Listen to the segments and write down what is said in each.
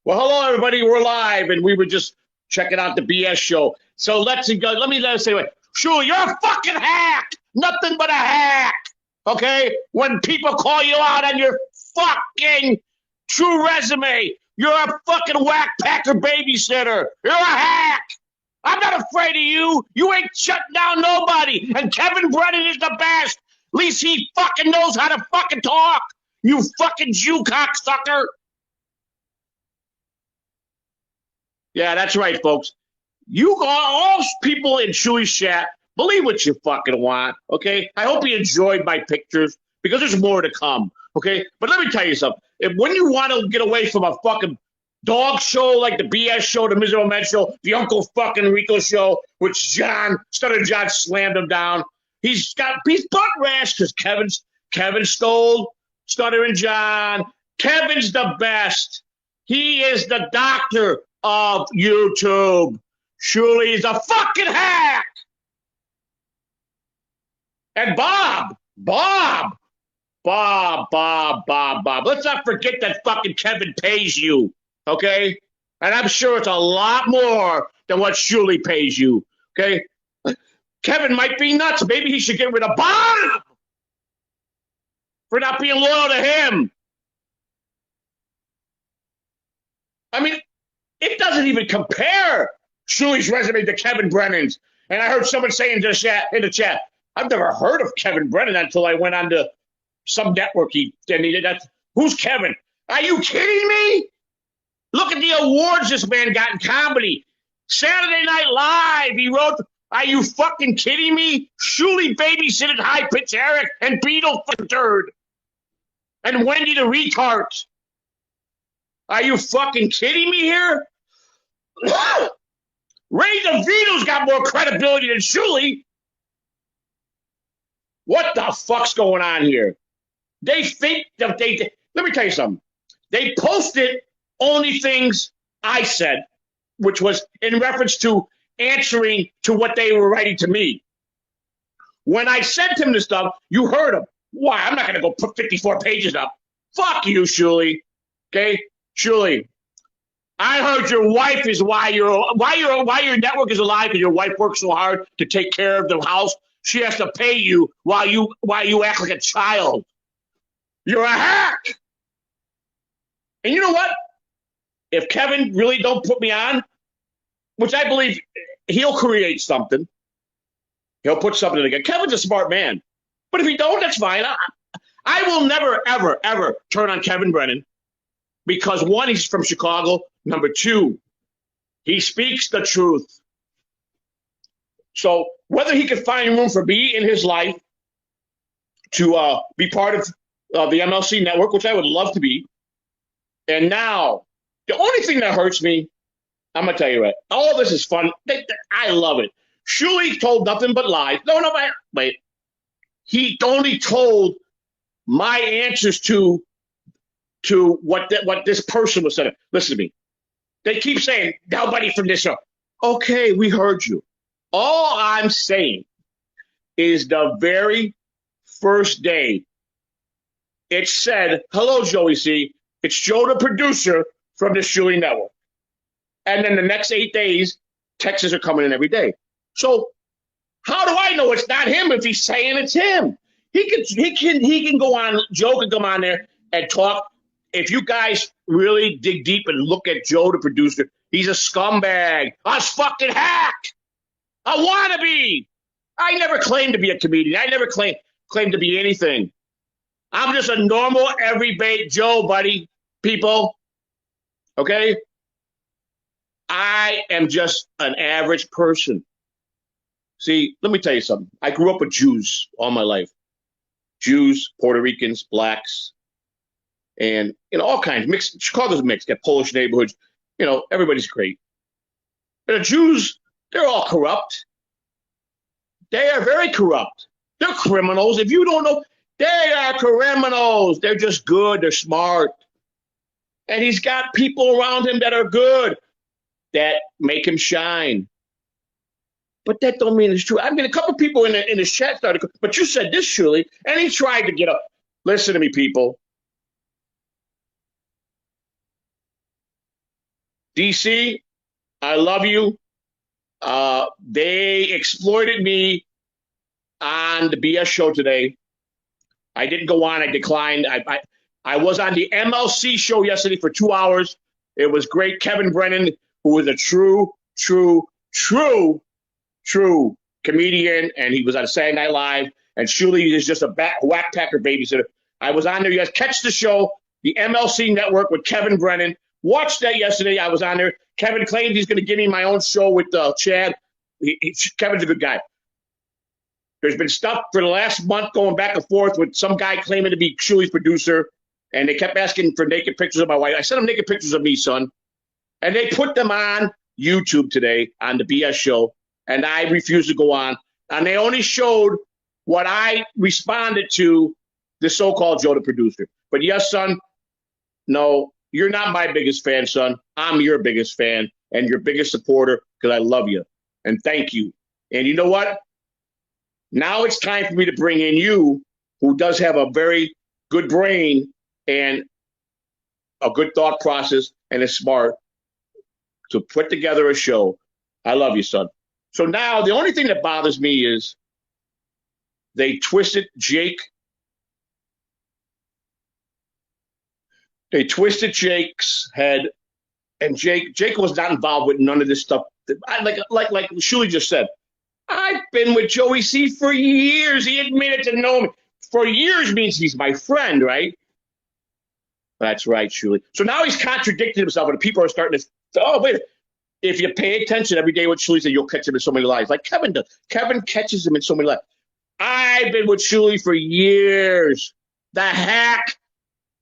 Well, hello everybody. We're live, and we were just checking out the BS show. So let's go. Let us say, wait, Shul, you're a fucking hack. Nothing but a hack. Okay. When people call you out on your fucking true resume, you're a fucking whack packer babysitter. You're a hack. I'm not afraid of you. You ain't shutting down nobody. And Kevin Brennan is the best. At least he fucking knows how to fucking talk. You fucking Jew cocksucker. Yeah, that's right, folks. You all people in Chewy's chat, believe what you fucking want, okay? I hope you enjoyed my pictures because there's more to come, okay? But let me tell you something. When you want to get away from a fucking dog show like the BS show, the Miserable Men show, the Uncle fucking Rico show, which Stutter John slammed him down. He's butt rash because Kevin stole Stutter and John. Kevin's the best. He is the doctor of YouTube. Surely he's a fucking hack. And Bob. Let's not forget that fucking Kevin pays you, okay? And I'm sure it's a lot more than what Shuley pays you, okay? Kevin might be nuts. Maybe he should get rid of Bob for not being loyal to him. I mean, it doesn't even compare Shuley's resume to Kevin Brennan's. And I heard someone saying in the chat, I've never heard of Kevin Brennan until I went on to some network. Who's Kevin? Are you kidding me? Look at the awards this man got in comedy. Saturday Night Live, he wrote, are you fucking kidding me? Shuley babysitted High Pitch Eric and Beetle Third. And Wendy the retard. Are you fucking kidding me here? Ray DeVito's got more credibility than Shuley. What the fuck's going on here? They think that let me tell you something. They posted only things I said, which was in reference to answering to what they were writing to me. When I sent him this stuff, you heard him. Why? I'm not going to go put 54 pages up. Fuck you, Shuley. Okay? Shuley, I heard your wife is why your network is alive because your wife works so hard to take care of the house. She has to pay you while you act like a child. You're a hack. And you know what? If Kevin really don't put me on, which I believe he'll create something. He'll put something together. Kevin's a smart man. But if he don't, that's fine. I will never, ever, ever turn on Kevin Brennan because, one, he's from Chicago. Number two, he speaks the truth. So whether he could find room for me in his life to be part of the MLC network, which I would love to be. And now, the only thing that hurts me, I'm going to tell you what, all this is fun. I love it. Shuley told nothing but lies. No, wait. He only told my answers to what this person was saying. Listen to me. They keep saying, nobody from this show. Okay, we heard you. All I'm saying is the very first day it said, hello, Joey.C. It's Joe, the producer from the Shuley Network. And then the next 8 days, texts are coming in every day. So how do I know it's not him if he's saying it's him? He can go on, Joe can come on there and talk. If you guys really dig deep and look at Joe, the producer, he's a scumbag, a fucking hack, a wannabe. I never claimed to be a comedian. I never claimed to be anything. I'm just a normal, everyday Joe, buddy, people. Okay? I am just an average person. See, let me tell you something. I grew up with Jews all my life. Jews, Puerto Ricans, blacks, and all kinds. Mixed. Chicago's mixed. Got Polish neighborhoods. Everybody's great. But the Jews, they're all corrupt. They are very corrupt. They're criminals. If you don't know, they are criminals. They're just good. They're smart. And he's got people around him that are good, that make him shine. But that don't mean it's true. I mean, a couple people in the chat started, but you said this, Shuley, and he tried to get up. Listen to me, people. DC, I love you. They exploited me on the BS show today. I didn't go on. I declined. I was on the MLC show yesterday for 2 hours. It was great. Kevin Brennan, who was a true comedian, and he was on Saturday Night Live. And Shuli is just a whack packer babysitter. I was on there. You guys catch the show, the MLC Network with Kevin Brennan. Watched that yesterday. I was on there. Kevin claims he's going to give me my own show with Chad. Kevin's a good guy. There's been stuff for the last month going back and forth with some guy claiming to be Shuli's producer, and they kept asking for naked pictures of my wife. I sent them naked pictures of me, son, and they put them on YouTube today on the BS show, and I refused to go on. And they only showed what I responded to the so-called Joe the producer. But yes, son, no, you're not my biggest fan, son. I'm your biggest fan and your biggest supporter because I love you. And thank you. And you know what? Now it's time for me to bring in you, who does have a very good brain and a good thought process and is smart, to put together a show. I love you, son. So now the only thing that bothers me is they twisted Jake. They twisted Jake's head, and Jake was not involved with none of this stuff. Like Shuli just said, I've been with Joey.C for years. He admitted to know me. For years means he's my friend, right? That's right, Shuli. So now he's contradicting himself, and people are starting to, oh, wait. If you pay attention every day with Shuli, you'll catch him in so many lies. Like Kevin does. Kevin catches him in so many lies. I've been with Shuli for years. The hack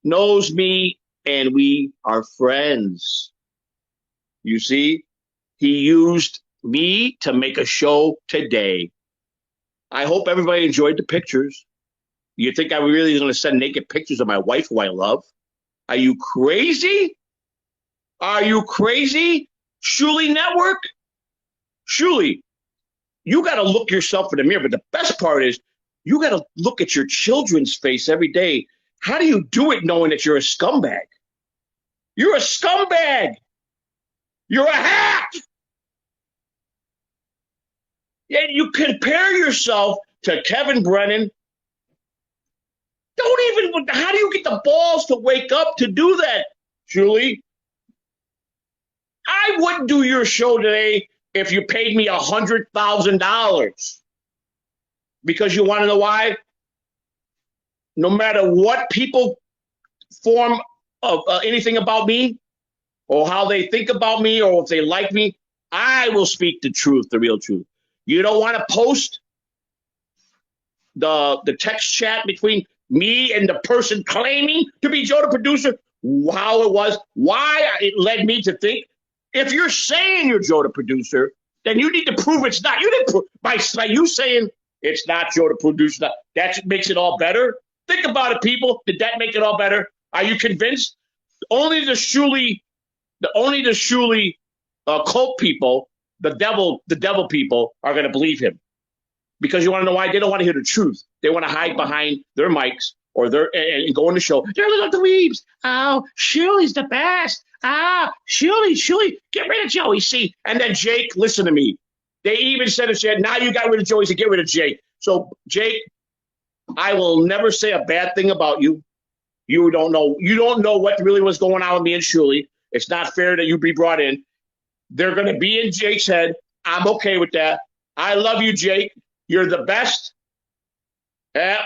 knows me, and we are friends. You see? He used me to make a show today. I hope everybody enjoyed the pictures. You think I really is going to send naked pictures of my wife, who I love? Are you crazy? Are you crazy? Shuli Network? Shuli, you got to look yourself in the mirror. But the best part is you got to look at your children's face every day. How do you do it knowing that you're a scumbag? You're a scumbag. You're a hack. Yet you compare yourself to Kevin Brennan. How do you get the balls to wake up to do that, Julie? I wouldn't do your show today if you paid me $100,000. Because you want to know why? No matter what people form of anything about me, or how they think about me, or if they like me, I will speak the truth, the real truth. You don't want to post the text chat between me and the person claiming to be Joe the producer, how it was, why it led me to think, if you're saying you're Joe the producer, then you need to prove it's not. You didn't prove by you saying it's not Joe the producer. That makes it all better. Think about it, people. Did that make it all better? Are you convinced? Only the Shuli cult people, the devil people are going to believe him. Because you want to know why? They don't want to hear the truth. They want to hide behind their mics or and go on the show. They're little dweebs. Oh, Shuli's the best. Ah, Shuli, get rid of Joey.C. And then Jake, listen to me. They even said, now you got rid of Joey, so get rid of Jake. So, Jake, I will never say a bad thing about you. You don't know what really was going on with me and Shuli. It's not fair that you be brought in. They're going to be in Jake's head. I'm okay with that. I love you, Jake. You're the best. Yeah,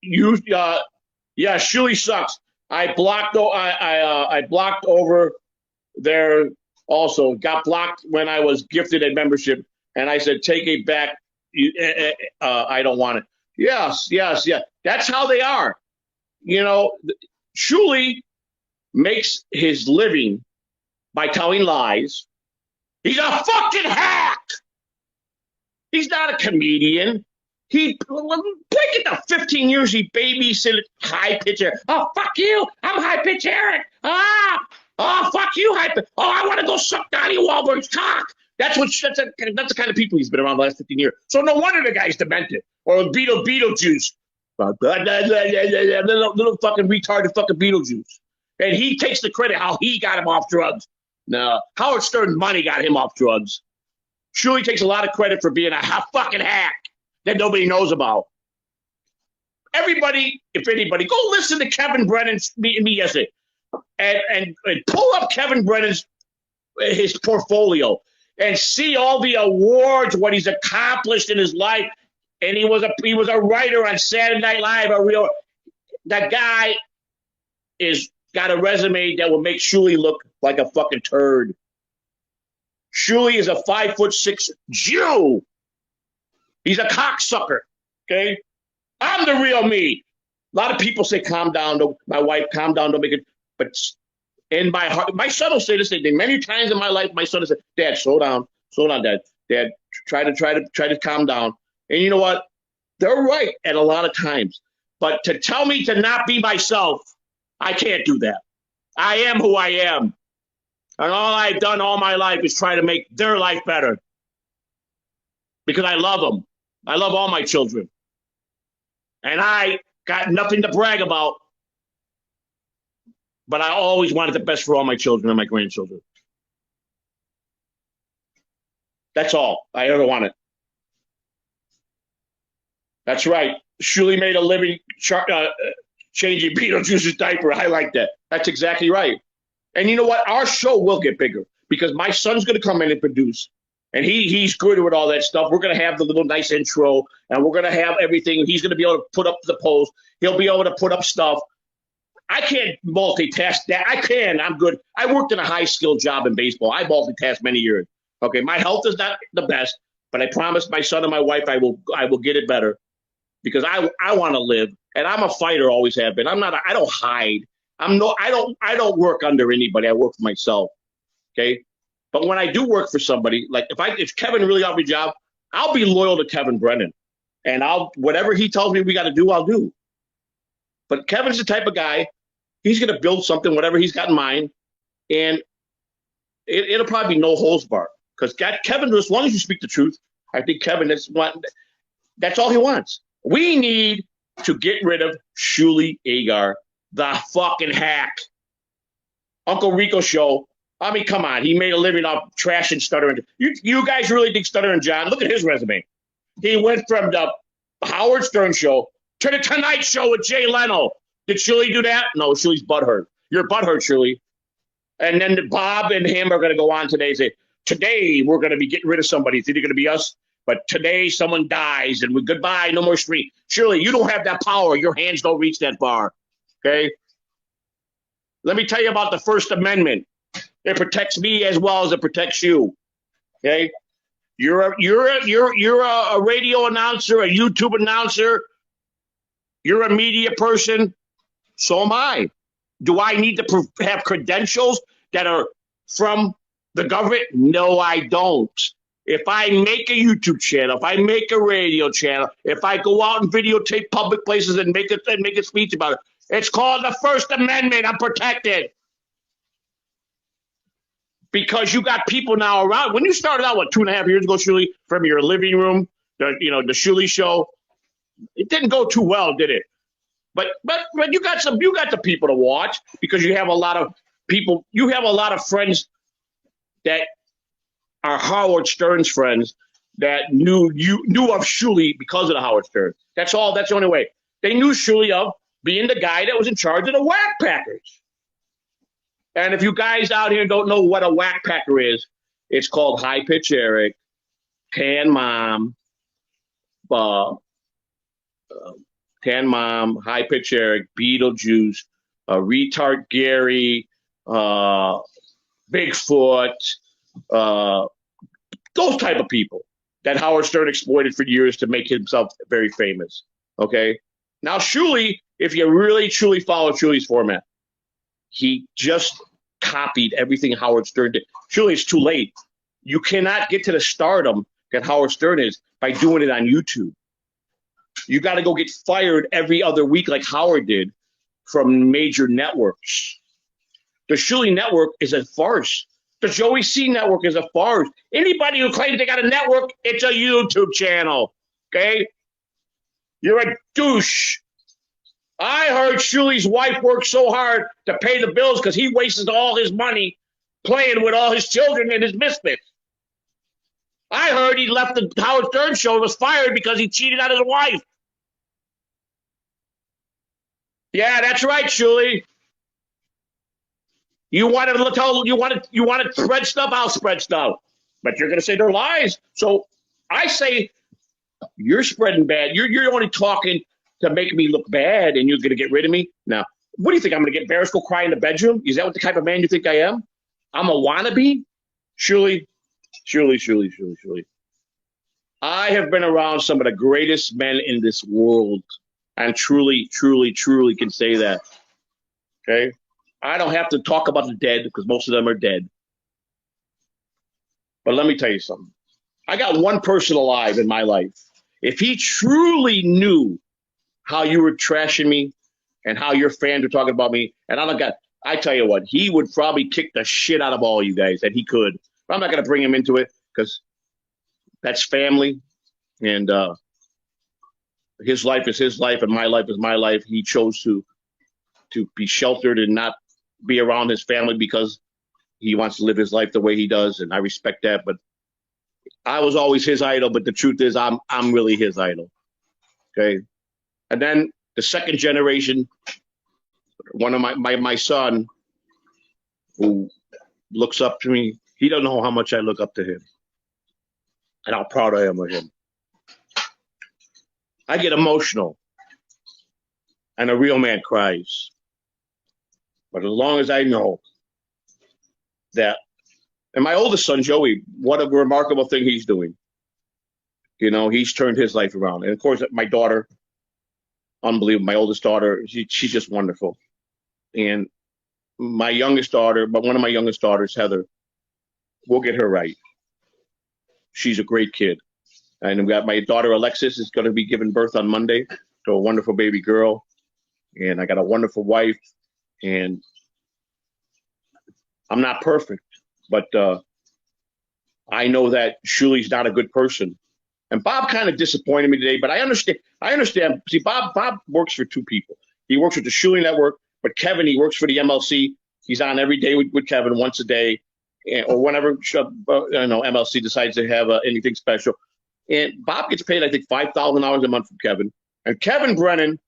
Shuli sucks. I blocked over there also. Got blocked when I was gifted a membership, and I said, take it back. I don't want it. Yes. That's how they are. You know, Shuli makes his living by telling lies. He's a fucking hack. He's not a comedian. He break it to 15 years. He babysitted high pitcher. Oh, fuck you! I'm high pitch Eric. Oh, fuck you, high pitch. Oh, I want to go suck Donnie Wahlberg's cock. That's the kind of people he's been around the last 15 years. So no wonder the guy's demented or Beetlejuice, little fucking retarded fucking Beetlejuice. And he takes the credit how he got him off drugs. No, Howard Stern's money got him off drugs. Shuli takes a lot of credit for being a fucking hack that nobody knows about. Everybody, if anybody, go listen to Kevin Brennan's me yesterday, and pull up Kevin Brennan's his portfolio and see all the awards, what he's accomplished in his life. And he was a writer on Saturday Night Live. That guy is got a resume that will make Shuli look like a fucking turd. Shuli is a 5'6" Jew. He's a cocksucker. Okay, I'm the real me. A lot of people say, "Calm down." My wife, calm down. Don't make it. But in my heart, my son will say the same thing. Many times in my life, my son has said, "Dad, slow down, Dad. Dad, try to calm down." And you know what? They're right at a lot of times. But to tell me to not be myself, I can't do that. I am who I am. And all I've done all my life is try to make their life better. Because I love them. I love all my children. And I got nothing to brag about. But I always wanted the best for all my children and my grandchildren. That's all I ever wanted. That's right. Shuli made a living changing Beetlejuice's diaper. I like that. That's exactly right. And you know what? Our show will get bigger because my son's going to come in and produce. And he's good with all that stuff. We're going to have the little nice intro, and we're going to have everything. He's going to be able to put up the post. He'll be able to put up stuff. I can't multitask that. I can. I'm good. I worked in a high-skilled job in baseball. I multitasked many years. Okay, my health is not the best, but I promised my son and my wife I will get it better because I want to live, and I'm a fighter. Always have been. I don't hide. I don't work under anybody. I work for myself. Okay. But when I do work for somebody, like if Kevin really offered me a job, I'll be loyal to Kevin Brennan, and whatever he tells me we got to do, I'll do. But Kevin's the type of guy, he's going to build something, whatever he's got in mind, and it'll probably be no holds barred. Because Kevin, as long as you speak the truth, I think Kevin, that's all he wants. We need to get rid of Shuli Agar, the fucking hack. Uncle Rico show. I mean, come on. He made a living off trash and stuttering. You guys really think Stuttering John? Look at his resume. He went from the Howard Stern show to the Tonight Show with Jay Leno. Did Shuli do that? No, Shuli's butthurt. You're butthurt, Shuli. And then Bob and him are going to go on today and say, today we're going to be getting rid of somebody. It's either going to be us, but today someone dies and goodbye, no more street. Shuli, you don't have that power. Your hands don't reach that far. Okay? Let me tell you about the First Amendment. It protects me as well as it protects you. Okay? You're a radio announcer, a YouTube announcer. You're a media person. So am I. Do I need to have credentials that are from the government? No, I don't. If I make a YouTube channel, if I make a radio channel, if I go out and videotape public places and make a speech about it, it's called the First Amendment. I'm protected. Because you got people now around. When you started out, 2.5 years ago, Shuli, from your living room, the Shuli show, it didn't go too well, did it? But you got the people to watch because you have a lot of people. You have a lot of friends that are Howard Stern's friends that knew of Shuli because of the Howard Stern. That's all. That's the only way. They knew Shuli of being the guy that was in charge of the Whack Packers. And if you guys out here don't know what a Whack Packer is, it's called High Pitch Eric, Tan Mom, High Pitch Eric, Beetlejuice, Retard Gary, Bigfoot, those type of people that Howard Stern exploited for years to make himself very famous. Okay? Now, Shuli, if you really truly follow Shuli's format, he just copied everything Howard Stern did. Shuli, it's too late. You cannot get to the stardom that Howard Stern is by doing it on YouTube. You got to go get fired every other week like Howard did from major networks. The Shuli network is a farce. The Joey.C network is a farce. Anybody who claims they got a network, it's a YouTube channel. Okay? You're a douche. I heard Shuli's wife worked so hard to pay the bills because he wastes all his money playing with all his children and his misfits. I heard he left the Howard Stern show and was fired because he cheated on his wife. Yeah, that's right, Shuli. You want to spread stuff, I'll spread stuff. But you're going to say they're lies. So I say you're spreading bad. You're only talking to make me look bad, and you're going to get rid of me. Now, what do you think? I'm going to get Barris go cry in the bedroom? Is that what the type of man you think I am? I'm a wannabe? Shuli. I have been around some of the greatest men in this world, and truly can say that. Okay? I don't have to talk about the dead because most of them are dead. But let me tell you something. I got one person alive in my life. If he truly knew how you were trashing me and how your fans were talking about me, and I tell you what, he would probably kick the shit out of all you guys, and he could. But I'm not going to bring him into it because that's family, and his life is his life, and my life is my life. He chose to be sheltered and not be around his family because he wants to live his life the way he does, and I respect that. But I was always his idol, but the truth is I'm really his idol. Okay? And then the second generation, one of my son who looks up to me, he doesn't know how much I look up to him and how proud I am of him. I get emotional and a real man cries. But as long as I know that, and my oldest son, Joey, what a remarkable thing he's doing. You know, he's turned his life around. And of course, my daughter, unbelievable. My oldest daughter, she's just wonderful. And my youngest daughter, but one of my youngest daughters, Heather, we'll get her right. She's a great kid. And we got my daughter, Alexis, is going to be giving birth on Monday to a wonderful baby girl. And I got a wonderful wife. And I'm not perfect, but I know that Shuli's not a good person. And Bob kind of disappointed me today, but I understand. See, Bob works for two people. He works with the Shuli Network, but Kevin, he works for the MLC. He's on every day with Kevin once a day, or whenever MLC decides to have anything special. And Bob gets paid, I think, $5,000 a month from Kevin. And Kevin Brennan,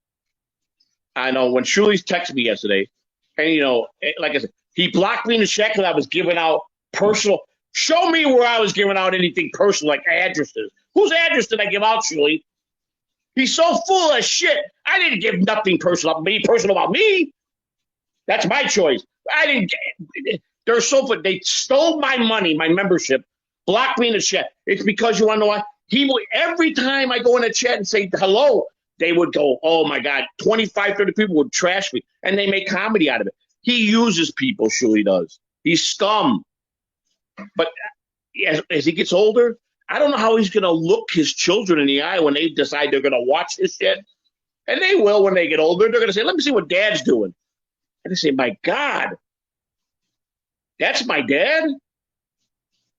I know when Shuli's texted me yesterday, and like I said, he blocked me in the chat because I was giving out personal. Show me where I was giving out anything personal, like addresses. Whose address did I give out, Shuli? He's so full of shit. I didn't give nothing personal about me. That's my choice. I didn't. They're so full. They stole my money, my membership, blocked me in the chat. It's because you want to know why? Every time I go in the chat and say hello, they would go, oh my God, 25, 30 people would trash me. And they make comedy out of it. He uses people, Shuli does. He's scum. But as he gets older, I don't know how he's going to look his children in the eye when they decide they're going to watch this shit. And they will when they get older. They're going to say, let me see what dad's doing. And they say, my God, that's my dad?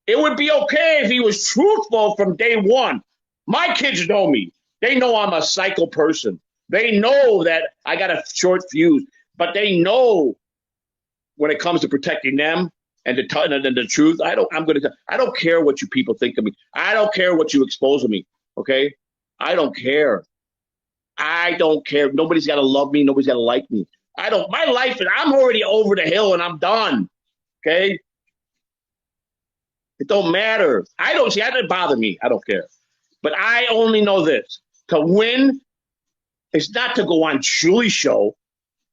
It would be okay if he was truthful from day one. My kids know me. They know I'm a psycho person. They know that I got a short fuse, but they know when it comes to protecting them and the truth. I don't care what you people think of me. I don't care what you expose of me. Okay, I don't care. I don't care. Nobody's got to love me. Nobody's got to like me. My life is. I'm already over the hill and I'm done. Okay. It don't matter. That doesn't bother me. I don't care. But I only know this. To win is not to go on Julie show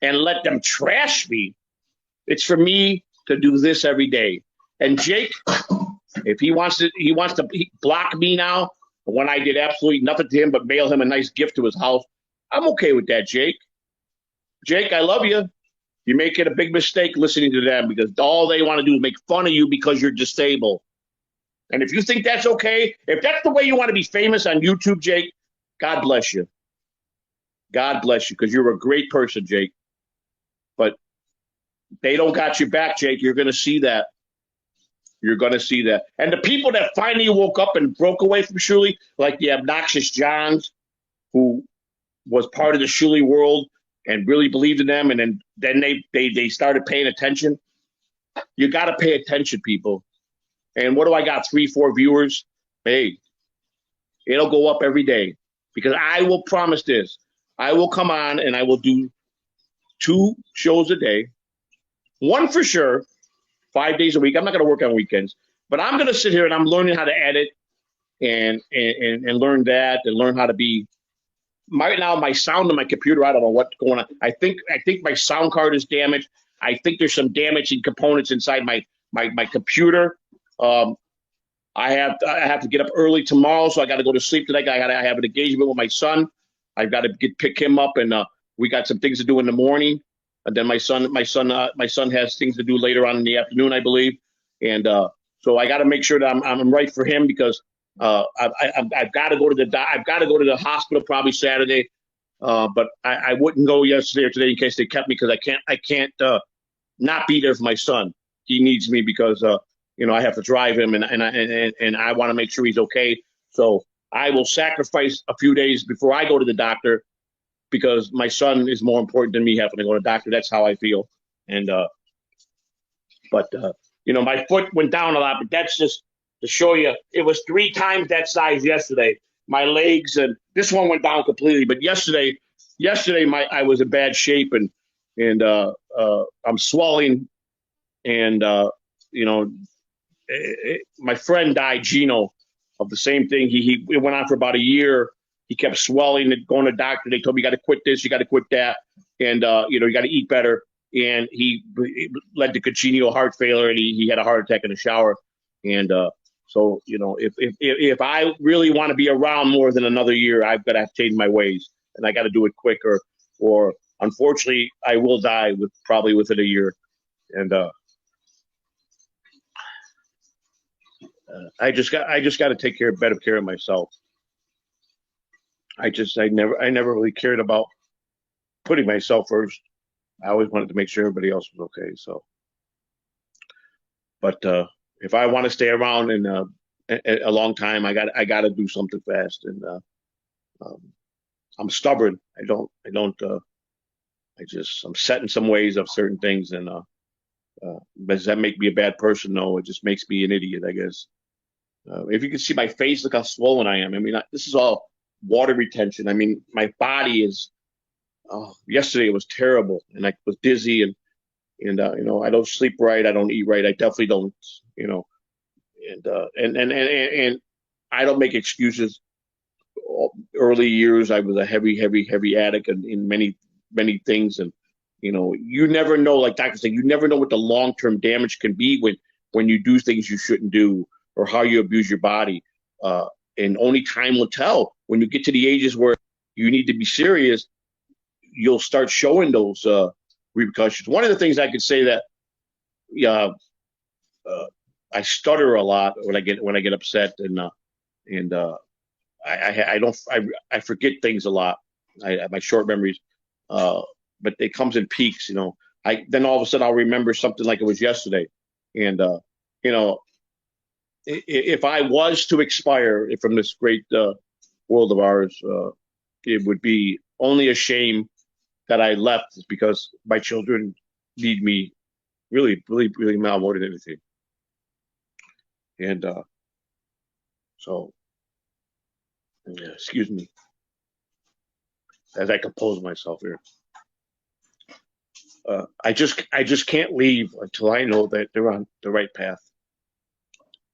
and let them trash me. It's for me to do this every day. And Jake, if he wants to block me now when I did absolutely nothing to him but mail him a nice gift to his house. I'm okay with that, Jake. Jake, I love you. You're making a big mistake listening to them because all they want to do is make fun of you because you're disabled. And if you think that's okay, if that's the way you want to be famous on YouTube, Jake, God bless you. God bless you because you're a great person, Jake. But they don't got your back, Jake. You're going to see that. You're going to see that. And the people that finally woke up and broke away from Shuli, like the obnoxious Johns, who was part of the Shuli world and really believed in them, and then they started paying attention. You got to pay attention, people. And what do I got? 3, 4 viewers? Hey, it'll go up every day because I will promise this. I will come on and I will do 2 shows a day, one for sure, 5 days a week. I'm not going to work on weekends, but I'm going to sit here and I'm learning how to edit and learn that and learn how to be. Right now, my sound on my computer, I don't know what's going on. I think my sound card is damaged. I think there's some damaging components inside my computer. Um, I have to get up early tomorrow, so I got to go to sleep tonight. I have an engagement with my son. I've got to pick him up, and we got some things to do in the morning. And then my son has things to do later on in the afternoon, I believe. And so I got to make sure that I'm right for him because I've got to go to the hospital probably Saturday. But I wouldn't go yesterday or today in case they kept me because I can't not be there for my son. He needs me because I have to drive him, and I want to make sure he's okay. So I will sacrifice a few days before I go to the doctor because my son is more important than me having to go to the doctor. That's how I feel. And but my foot went down a lot, but that's just to show you. It was 3 times that size yesterday. My legs and this one went down completely. But yesterday, I was in bad shape and I'm swelling and my friend died, Gino, of the same thing. It went on for about a year. He kept swelling and going to the doctor. They told me you got to quit this, you got to quit that, and you got to eat better. And it led to congenital heart failure, and he had a heart attack in the shower. And so if I really want to be around more than another year, I've got to have to change my ways, and I got to do it quicker, or unfortunately, I will die probably within a year. And I just got to take better care of myself. I never really cared about putting myself first. I always wanted to make sure everybody else was okay. So, but if I want to stay around in a long time, I got to do something fast. And I'm stubborn. I'm set in some ways of certain things. And does that make me a bad person? No, it just makes me an idiot, I guess. If you can see my face, look how swollen I am. I mean, this is all water retention. I mean, my body is. Yesterday it was terrible, and I was dizzy, and I don't sleep right. I don't eat right. I definitely don't. And I don't make excuses. Early years, I was a heavy addict in many things, and you never know. Like doctors say, you never know what the long-term damage can be when you do things you shouldn't do or how you abuse your body. And only time will tell. When you get to the ages where you need to be serious, you'll start showing those repercussions. One of the things I could say that I stutter a lot when I get upset, and I forget things a lot. I have my short memories, but it comes in peaks. Then all of a sudden I'll remember something like it was yesterday, and if I was to expire from this great world of ours, it would be only a shame that I left because my children need me really, really, really now more than anything. And so, yeah, excuse me, as I compose myself here. I just can't leave until I know that they're on the right path.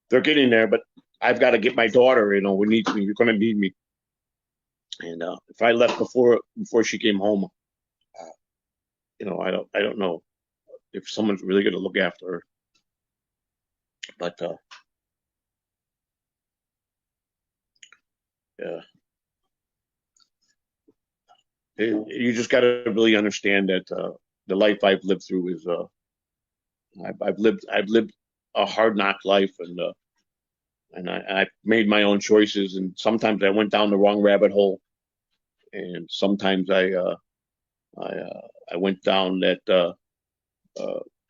They're getting there, but I've got to get my daughter. We need me. You're going to need me. And if I left before she came home, I don't know if someone's really going to look after her. But yeah, you just got to really understand that the life I've lived through is I've lived a hard knock life, and I made my own choices, and sometimes I went down the wrong rabbit hole, and sometimes I went down that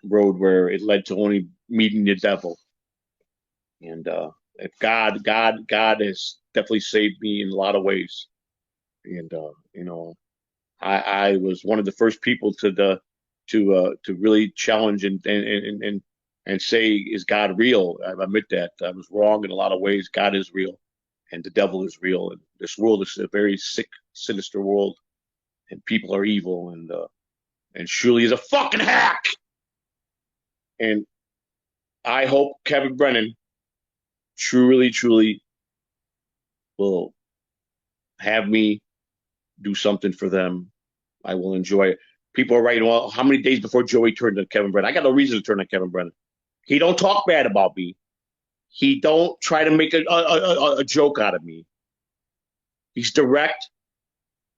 road where it led to only meeting the devil. And if God has definitely saved me in a lot of ways. And I was one of the first people to really challenge and and say, is God real? I admit that I was wrong in a lot of ways. God is real, and the devil is real, and this world is a very sick, sinister world, and people are evil, and Shuli is a fucking hack. And I hope Kevin Brennan truly, truly will have me do something for them. I will enjoy it. People are writing, well, how many days before Joey turned to Kevin Brennan? I got no reason to turn to Kevin Brennan. He don't talk bad about me. He don't try to make a joke out of me. He's direct.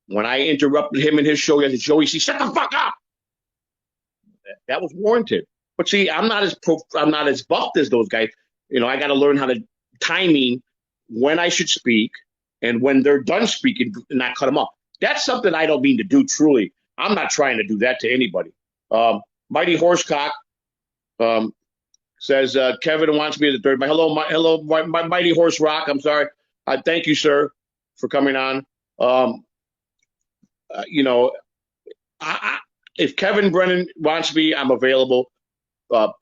When I interrupted him in his show, he said, Joey.C, shut the fuck up. That was warranted. But see, I'm not as buffed as those guys. You know, I got to learn how to timing when I should speak and when they're done speaking and not cut them off. That's something I don't mean to do. Truly, I'm not trying to do that to anybody. Mighty Horsecock says Kevin wants me at the third. Hello, my Mighty Horse Rock. I'm sorry. Thank you, sir, for coming on. You know, if Kevin Brennan wants me, I'm available.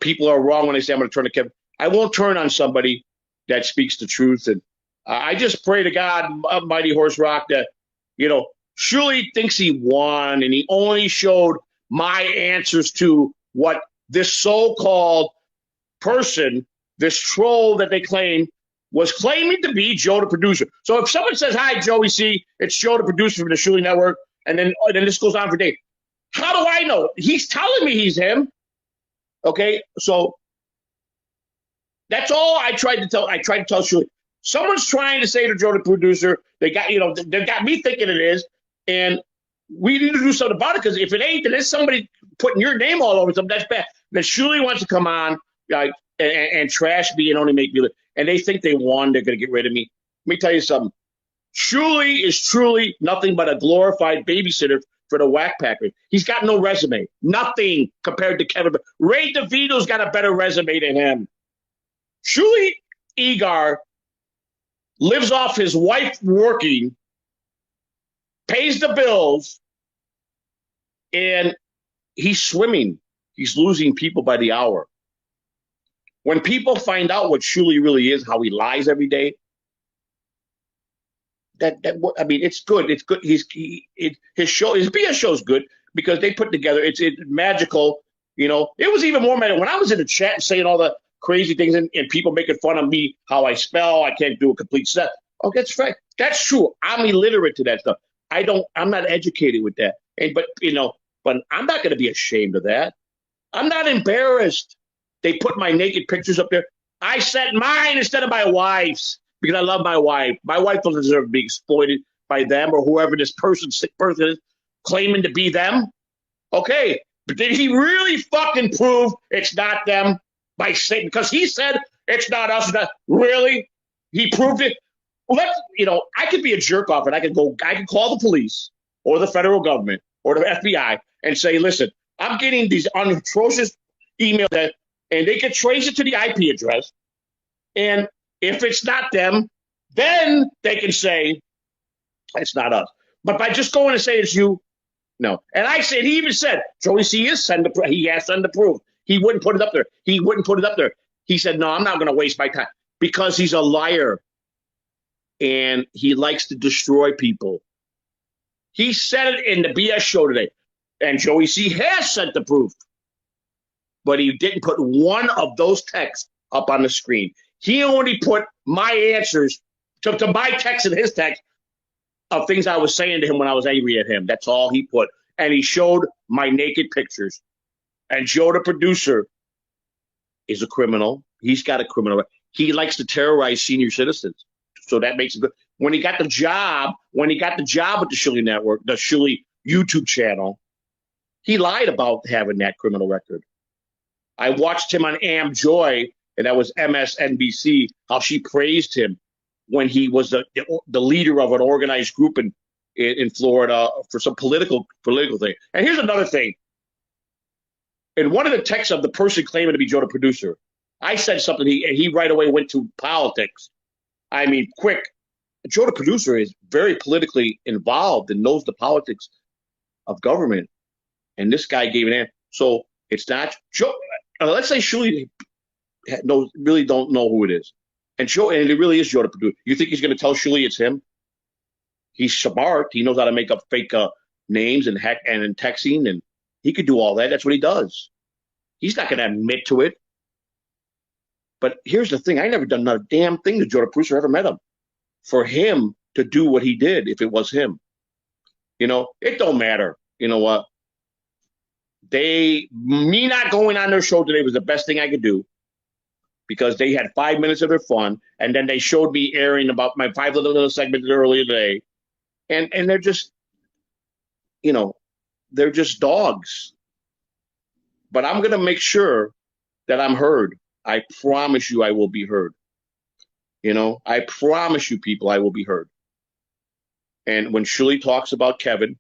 People are wrong when they say I'm going to turn to Kevin. I won't turn on somebody that speaks the truth. And I just pray to God, Mighty Horse Rock, that, you know, Shuli thinks he won and he only showed my answers to what this so-called person, this troll that they claim, was claiming to be Joe the producer. So if someone says, hi, Joey.C, it's Joe the producer from the Shuli Network, and then this goes on for days, how do I know? He's telling me he's him. Okay, so that's all I tried to tell. I tried to tell Shuli. Someone's trying to say to Joe the producer, they got me thinking it is, and we need to do something about it, because if it ain't, then there's somebody putting your name all over something. That's bad. Then Shuli wants to come on and trash me and only make me look. And they think they won. They're going to get rid of me. Let me tell you something. Shuli is truly nothing but a glorified babysitter for the whack packer. He's got no resume. Nothing compared to Kevin. Ray DeVito's got a better resume than him. Shuli Egar lives off his wife working, pays the bills, and he's swimming. He's losing people by the hour. When people find out what Shuli really is, how he lies every day, I mean, it's good. It's good. His BS show is good because they put together. It's magical. You know, it was even more magical when I was in the chat saying all the crazy things and people making fun of me, how I spell. I can't do a complete set. Oh, that's right. That's true. I'm illiterate to that stuff. I'm not educated with that. But I'm not going to be ashamed of that. I'm not embarrassed. They put my naked pictures up there. I sent mine instead of my wife's because I love my wife. My wife doesn't deserve to be exploited by them or whoever this sick person is, claiming to be them. Okay, but did he really fucking prove it's not them by saying, because he said it's not us? Really? He proved it? Well, I could be a jerk off and I could call the police or the federal government or the FBI and say, listen, I'm getting these atrocious emails and they can trace it to the IP address. And if it's not them, then they can say it's not us. But by just going and saying it's you, no. And he even said, Joey.C is he has send the proof. He wouldn't put it up there. He said, no, I'm not going to waste my time because he's a liar and he likes to destroy people. He said it in the BS show today. And Joey.C has sent the proof. But he didn't put one of those texts up on the screen. He only put my answers to my text and his text of things I was saying to him when I was angry at him. That's all he put. And he showed my naked pictures. And Joe, the producer, is a criminal. He's got a criminal. He likes to terrorize senior citizens. So that makes it good. When he got the job with the Shuli Network, the Shuli YouTube channel, he lied about having that criminal record. I watched him on Am Joy, and that was MSNBC, how she praised him when he was the leader of an organized group in Florida for some political thing. And here's another thing. In one of the texts of the person claiming to be Joe the producer, I said something, and he right away went to politics. I mean, quick. Joe the producer is very politically involved and knows the politics of government. And this guy gave an answer. So it's not Joe. Let's say Shuli really don't know who it is. And it really is Joe the producer. You think he's going to tell Shuli it's him? He's smart. He knows how to make up fake names and texting, and he could do all that. That's what he does. He's not going to admit to it. But here's the thing: I never done a damn thing to Joe the producer. Ever met him? For him to do what he did, if it was him, it don't matter. You know what? Me not going on their show today was the best thing I could do, because they had 5 minutes of their fun, and then they showed me airing about my 5 little segments earlier today, and they're just, they're just dogs. But I'm gonna make sure that I'm heard. I promise you, I will be heard. I promise you, people, I will be heard. And when Shuli talks about Kevin,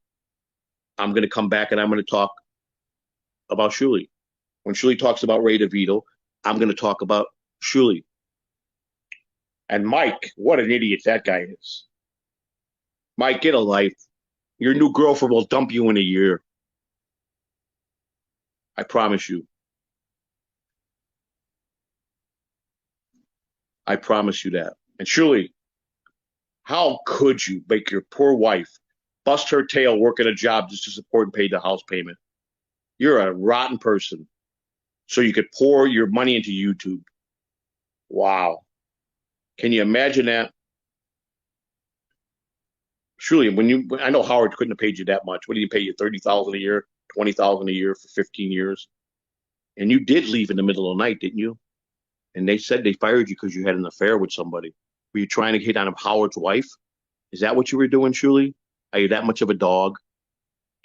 I'm gonna come back and I'm gonna talk about Shuli. When Shuli talks about Ray DeVito, I'm going to talk about Shuli. And Mike, what an idiot that guy is. Mike, get a life. Your new girlfriend will dump you in a year. I promise you. I promise you that. And Shuli, how could you make your poor wife bust her tail working a job just to support and pay the house payment? You're a rotten person. So you could pour your money into YouTube. Wow. Can you imagine that? Surely, I know Howard couldn't have paid you that much. What did he pay you? $30,000 a year, $20,000 a year for 15 years? And you did leave in the middle of the night, didn't you? And they said they fired you because you had an affair with somebody. Were you trying to hit on Howard's wife? Is that what you were doing, Shuli? Are you that much of a dog?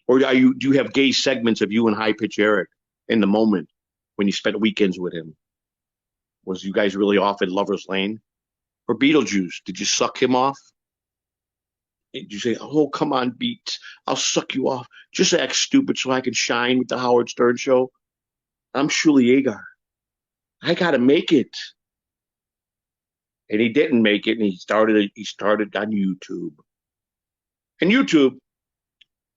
Or do you have gay segments of you and High Pitch Eric in the moment when you spent weekends with him? Was you guys really off in Lover's Lane? Or Beetlejuice, did you suck him off? Did you say, oh, come on, Beat, I'll suck you off. Just act stupid so I can shine with the Howard Stern show? I'm Shuli Agar. I got to make it. And he didn't make it, and he started on YouTube. And YouTube,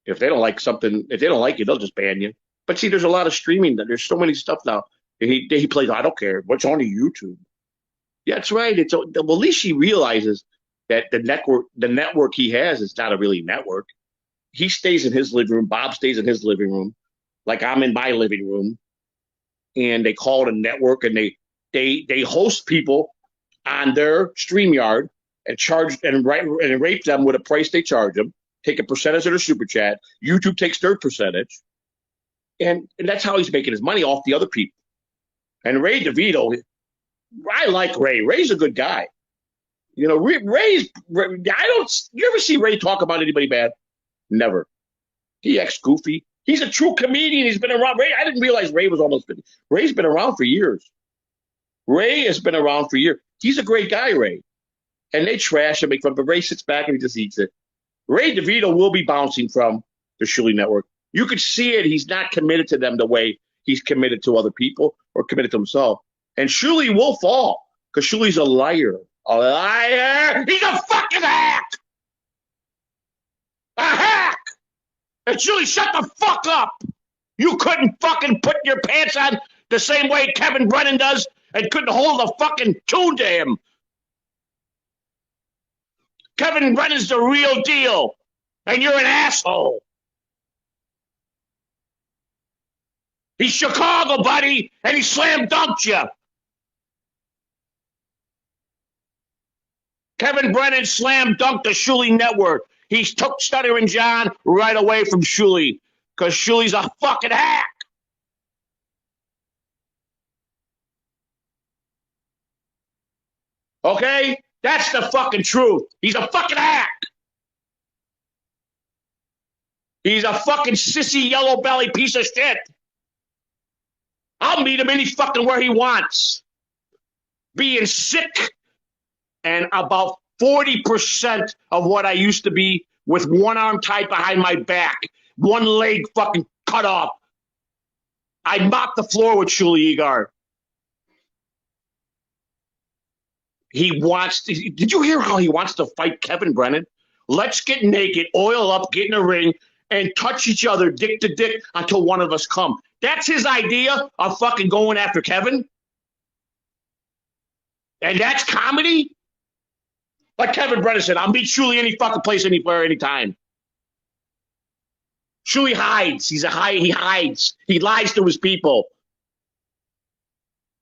if they don't like something, if they don't like you, they'll just ban you. But see, there's a lot of streaming. There's so many stuff now. He plays, I don't care. What's on YouTube? Yeah, that's right. Well, at least he realizes that the network he has is not a really network. He stays in his living room. Bob stays in his living room, like I'm in my living room. And they call it a network, and they host people on their StreamYard and charge and rate them with a price they charge them. Take a percentage of their super chat. YouTube takes their percentage, and that's how he's making his money off the other people. And Ray DeVito, I like Ray. Ray's a good guy. Ray's. You ever see Ray talk about anybody bad? Never. He acts goofy. He's a true comedian. He's been around. Ray, I didn't realize Ray was almost 50. Ray's been around for years. Ray has been around for years. He's a great guy, Ray. And they trash and make fun, but Ray sits back and he just eats it. Ray DeVito will be bouncing from the Shuli Network. You could see it. He's not committed to them the way he's committed to other people or committed to himself. And Shuli will fall because Shuli's a liar. A liar. He's a fucking hack. A hack. And Shuli, shut the fuck up. You couldn't fucking put your pants on the same way Kevin Brennan does and couldn't hold a fucking tune to him. Kevin Brennan's the real deal, and you're an asshole. He's Chicago, buddy, and he slam dunked you. Kevin Brennan slam dunked the Shuli Network. He took Stuttering John right away from Shuli because Shuli's a fucking hack. Okay? That's the fucking truth. He's a fucking hack. He's a fucking sissy yellow belly piece of shit. I'll meet him any fucking where he wants. Being sick and about 40% of what I used to be with one arm tied behind my back, one leg fucking cut off. I mopped the floor with Shuli Egar. Did you hear how he wants to fight Kevin Brennan? Let's get naked, oil up, get in a ring, and touch each other dick to dick until one of us come. That's his idea of fucking going after Kevin? And that's comedy? Like Kevin Brennan said, I'll meet Shuli any fucking place, anywhere, anytime. Shuli hides. He hides. He lies to his people.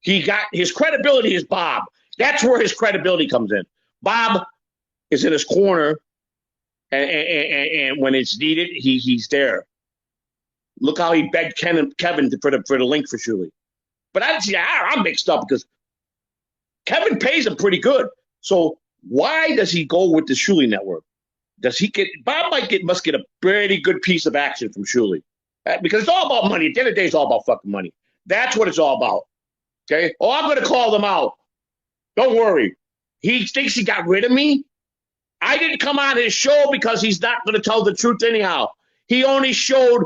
He got his credibility is Bob. That's where his credibility comes in. Bob is in his corner, and when it's needed, he's there. Look how he begged Kevin for the link for Shuli. But I'm mixed up because Kevin pays him pretty good. So why does he go with the Shuli network? Does he get Bob must get a pretty good piece of action from Shuli. Because it's all about money. At the end of the day, it's all about fucking money. That's what it's all about. Okay? Oh, I'm gonna call them out. Don't worry. He thinks he got rid of me. I didn't come on his show because he's not gonna tell the truth anyhow. He only showed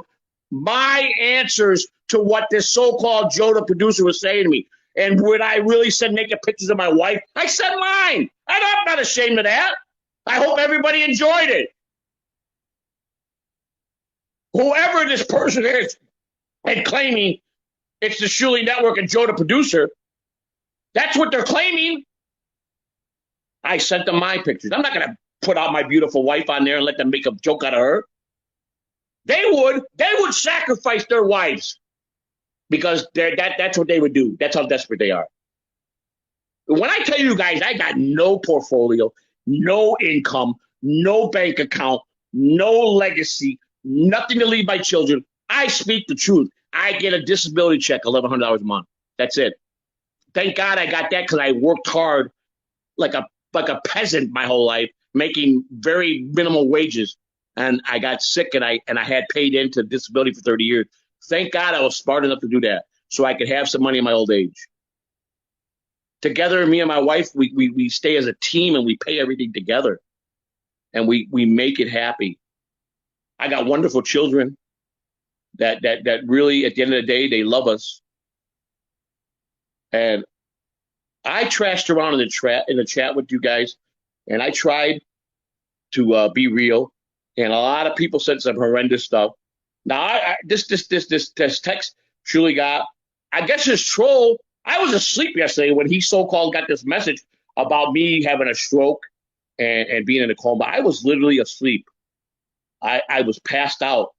my answers to what this so-called Joe, the producer, was saying to me. And would I really send naked pictures of my wife? I said mine. I'm not ashamed of that. I hope everybody enjoyed it. Whoever this person is and claiming it's the Shuli Network and Joe, the producer, that's what they're claiming. I sent them my pictures. I'm not going to put out my beautiful wife on there and let them make a joke out of her. They would sacrifice their wives because that's what they would do. That's how desperate they are. When I tell you guys, I got no portfolio, no income, no bank account, no legacy, nothing to leave my children. I speak the truth. I get a disability check, $1,100 a month. That's it. Thank God I got that because I worked hard like a peasant my whole life, making very minimal wages. And I got sick and I had paid into disability for 30 years. Thank God I was smart enough to do that so I could have some money in my old age. Together, me and my wife, we stay as a team and we pay everything together. And we make it happy. I got wonderful children that really, at the end of the day, they love us. And I trashed around in the chat with you guys, and I tried to be real. And a lot of people said some horrendous stuff. Now, this text Shuli got, I guess his troll. I was asleep yesterday when he so-called got this message about me having a stroke and being in a coma. I was literally asleep. I was passed out,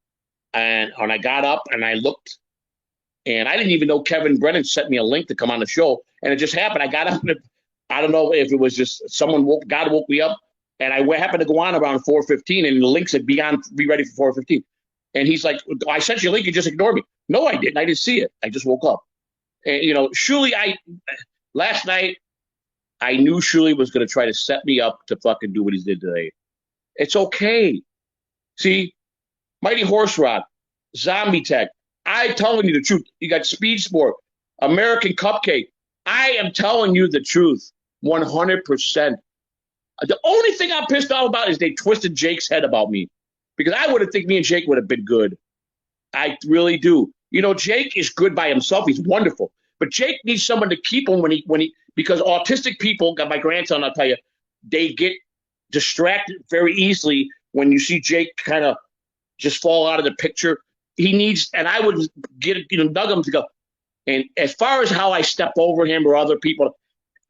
and I got up and I looked, and I didn't even know Kevin Brennan sent me a link to come on the show, and it just happened. I got up, and I don't know if it was just God woke me up, and I happened to go on around 4:15, and the link said be ready for 4:15, and he's like, I sent you a link, you just ignored me. No, I didn't. I didn't see it. I just woke up. And, Shuli, last night, I knew Shuli was going to try to set me up to fucking do what he did today. It's okay. See, Mighty Horse Rock, Zombie Tech, I'm telling you the truth. You got Speed Sport, American Cupcake. I am telling you the truth, 100%. The only thing I'm pissed off about is they twisted Jake's head about me because I would have think me and Jake would have been good. I really do. Jake is good by himself. He's wonderful. But Jake needs someone to keep him because autistic people, got my grandson, I'll tell you, they get distracted very easily when you see Jake kind of just fall out of the picture. He needs, and I would nug him to go. And as far as how I step over him or other people,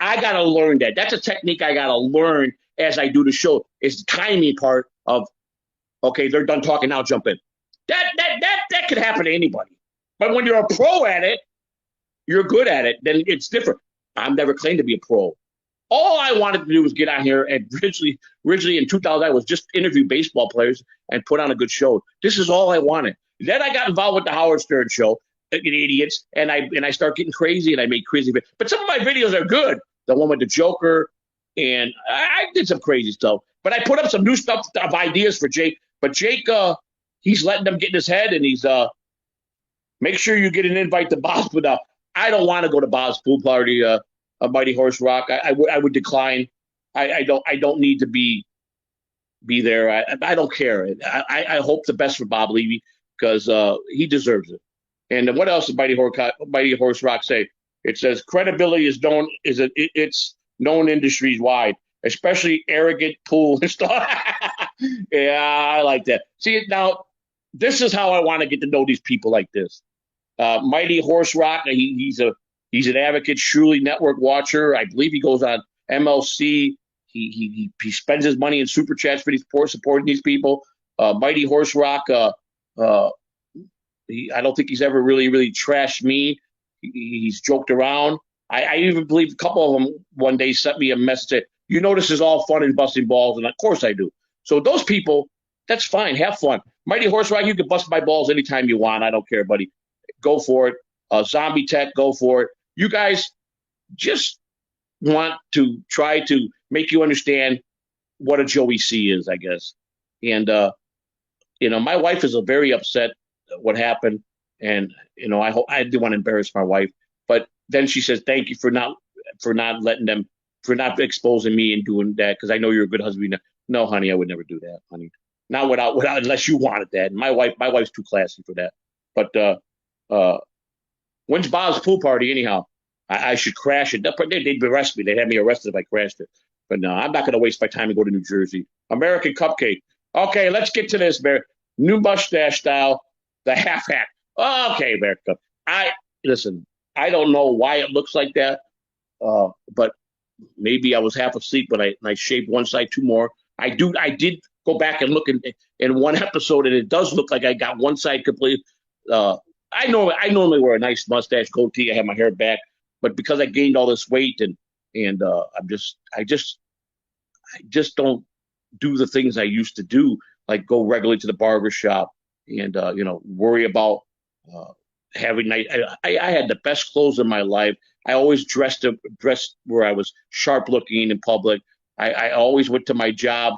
I got to learn that. That's a technique I got to learn as I do the show. It's the timing part of, okay, they're done talking, now jump in. That could happen to anybody. But when you're a pro at it, you're good at it, then it's different. I've never claimed to be a pro. All I wanted to do was get on here, and originally in 2000, I was just interview baseball players and put on a good show. This is all I wanted. Then I got involved with the Howard Stern show, idiots, and I start getting crazy, and I make crazy videos. But some of my videos are good. The one with the Joker, and I did some crazy stuff. But I put up some new stuff of ideas for Jake. But Jake, he's letting them get in his head, and he's make sure you get an invite to Bob's. But I don't want to go to Bob's pool party. A Mighty Horse Rock. I would decline. I don't need to be there. I don't care. I hope the best for Bob Levy because he deserves it. And what else did Mighty Horse Rock say? It says credibility is known it's known industries wide, especially arrogant pool and stuff. Yeah, I like that. See, now this is how I want to get to know these people like this. Mighty Horse Rock. He's He's an advocate, Shuli network watcher. I believe he goes on MLC. He spends his money in super chats for these poor supporting these people. Mighty Horse Rock. Uh, I don't think he's ever really trashed me. He's joked around. I even believe a couple of them one day sent me a message that, you know, this is all fun and busting balls, and of course I do. So those people, that's fine. Have fun. Mighty Horse Rock, you can bust my balls anytime you want. I don't care, buddy. Go for it. Zombie Tech, go for it. You guys just want to try to make you understand what a Joey-C is, I guess. And, my wife is very upset what happened. And, I didn't want to embarrass my wife. But then she says, thank you for not letting them, for not exposing me and doing that, because I know you're a good husband. No, honey, I would never do that, honey. Not without unless you wanted that. And my wife's too classy for that. But when's Bob's pool party anyhow? I should crash it. They'd arrest me. They'd have me arrested if I crashed it. But no, I'm not going to waste my time and go to New Jersey. American Cupcake. Okay, let's get to this, Bear. New mustache style, the half hat. Okay, Bear Cup. Listen. I don't know why it looks like that, but maybe I was half asleep when I shaved one side two more. I did go back and look in one episode, and it does look like I got one side complete. I normally wear a nice mustache, goatee. I have my hair back, but because I gained all this weight and I just don't do the things I used to do, like go regularly to the barber shop and worry about having night. I had the best clothes in my life. I always dressed where I was sharp looking in public. I always went to my job,